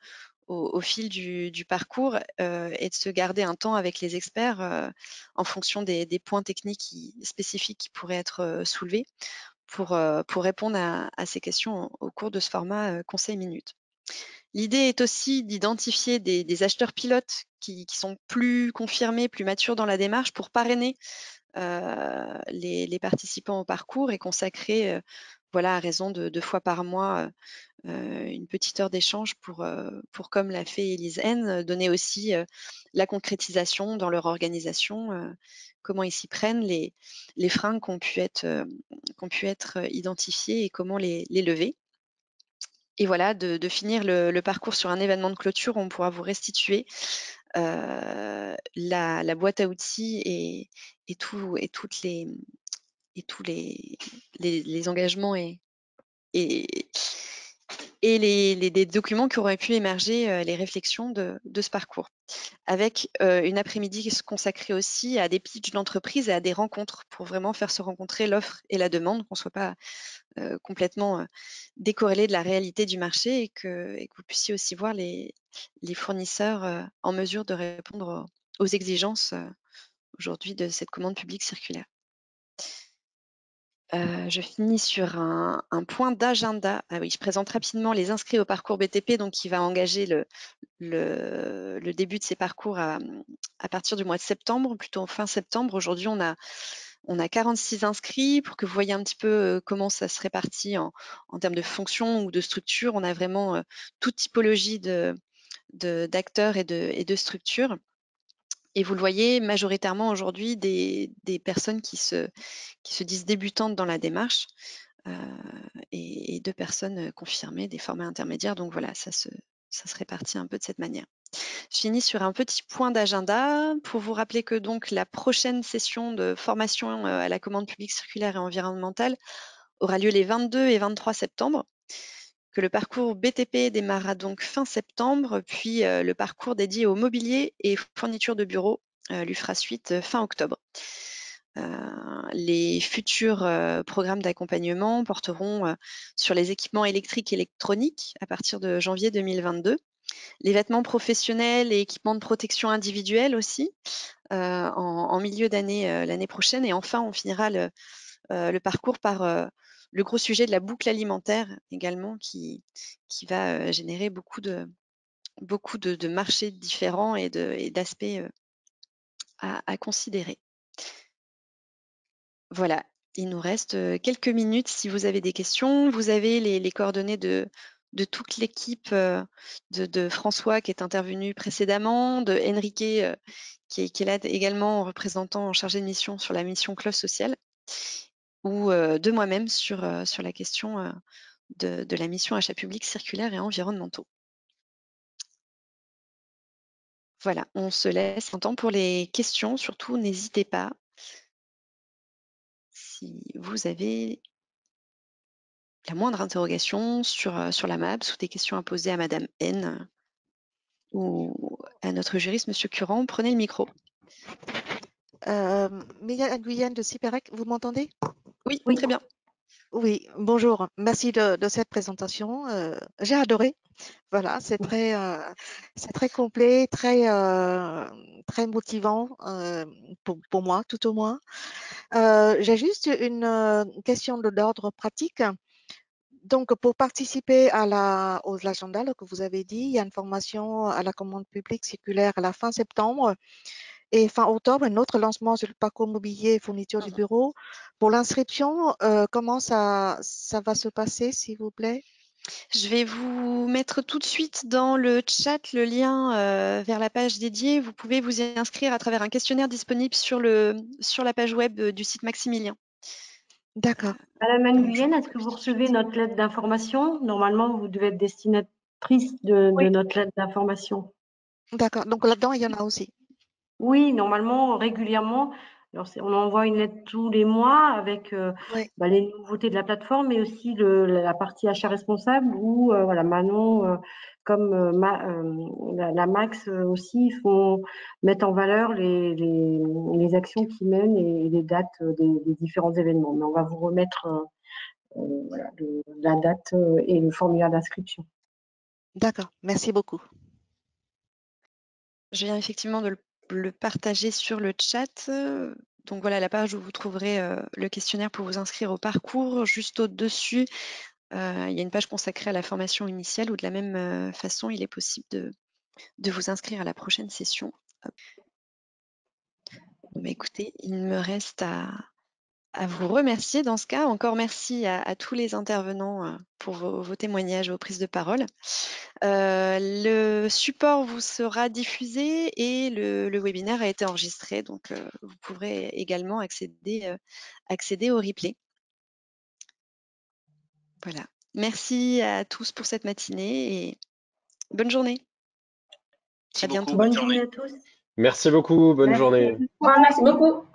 au fil du parcours et de se garder un temps avec les experts en fonction des points techniques spécifiques qui pourraient être soulevés pour répondre à ces questions au cours de ce format conseil minute. L'idée est aussi d'identifier des acheteurs pilotes qui sont plus confirmés, plus matures dans la démarche pour parrainer les participants au parcours et consacrer voilà, à raison de 2 fois par mois une petite heure d'échange pour comme l'a fait Elise N, donner aussi la concrétisation dans leur organisation, comment ils s'y prennent, les freins qui ont pu être identifiés et comment les lever. Et voilà, de finir le parcours sur un événement de clôture où on pourra vous restituer la boîte à outils et tous les engagements et les documents qui auraient pu émerger, les réflexions de ce parcours. Avec une après-midi consacrée aussi à des pitchs d'entreprise et à des rencontres pour vraiment faire se rencontrer l'offre et la demande, qu'on ne soit pas complètement décorrélé de la réalité du marché et que vous puissiez aussi voir les fournisseurs en mesure de répondre aux exigences aujourd'hui de cette commande publique circulaire. Je finis sur un point d'agenda. Ah oui, je présente rapidement les inscrits au parcours BTP, donc qui va engager le début de ces parcours à partir du mois de septembre, plutôt fin septembre. Aujourd'hui, on a 46 inscrits pour que vous voyez un petit peu comment ça se répartit en termes de fonction ou de structure. On a vraiment toute typologie d'acteurs et de structures. Et vous le voyez majoritairement aujourd'hui des personnes qui se disent débutantes dans la démarche et de personnes confirmées, des formats intermédiaires. Donc voilà, ça se répartit un peu de cette manière. Je finis sur un petit point d'agenda pour vous rappeler que donc la prochaine session de formation à la commande publique circulaire et environnementale aura lieu les 22 et 23 septembre, que le parcours BTP démarrera donc fin septembre, puis le parcours dédié au mobilier et fournitures de bureaux lui fera suite fin octobre. Les futurs programmes d'accompagnement porteront sur les équipements électriques et électroniques à partir de janvier 2022, les vêtements professionnels et équipements de protection individuelle aussi en milieu d'année l'année prochaine, et enfin on finira le parcours par le gros sujet de la boucle alimentaire également qui va générer beaucoup de marchés différents et d'aspects à considérer. Voilà, il nous reste quelques minutes si vous avez des questions. Vous avez les coordonnées de toute l'équipe de François qui est intervenu précédemment, de Enrique qui est là également en représentant en chargé de mission sur la mission clause sociale, ou de moi-même sur la question de la mission achats publics circulaires et environnementaux. Voilà, on se laisse un temps pour les questions. Surtout, n'hésitez pas si vous avez la moindre interrogation sur la MAPS ou des questions à poser à Madame N ou à notre juriste, Monsieur Curran. Prenez le micro. Mégane Guyenne de Siperec, vous m'entendez? Oui, très bien. Oui, bonjour. Merci de cette présentation. J'ai adoré. Voilà, c'est très complet, très motivant pour moi, tout au moins. J'ai juste une question d'ordre pratique. Donc, pour participer aux agenda que vous avez dit, il y a une formation à la commande publique circulaire à la fin septembre. Et fin octobre, un autre lancement sur le parcours mobilier et fourniture du bureau. Pour l'inscription, comment ça va se passer, s'il vous plaît? Je vais vous mettre tout de suite dans le chat le lien vers la page dédiée. Vous pouvez vous y inscrire à travers un questionnaire disponible sur la page web du site Maximilien. D'accord. Madame Nguyen, est-ce que vous recevez notre lettre d'information? Normalement, vous devez être destinatrice de notre lettre d'information. D'accord. Donc là-dedans, il y en a aussi. Oui, normalement, régulièrement. Alors, on envoie une lettre tous les mois avec les nouveautés de la plateforme, mais aussi la partie achat responsable où voilà, Manon, comme la Max aussi, mettent en valeur les actions qu'ils mènent et les dates des différents événements. Mais on va vous remettre voilà, la date et le formulaire d'inscription. D'accord. Merci beaucoup. Je viens effectivement de le partager sur le chat. Donc voilà la page où vous trouverez le questionnaire pour vous inscrire au parcours. Juste au-dessus, il y a une page consacrée à la formation initiale où de la même façon, il est possible de vous inscrire à la prochaine session. Hop. Bah, écoutez, il me reste à vous remercier dans ce cas. Encore merci à tous les intervenants pour vos témoignages, vos prises de parole. Le support vous sera diffusé et le webinaire a été enregistré, donc vous pourrez également accéder au replay. Voilà. Merci à tous pour cette matinée et bonne journée. Merci à bientôt. beaucoup. Bonne journée à tous. Merci beaucoup, bonne Merci. journée. Merci beaucoup.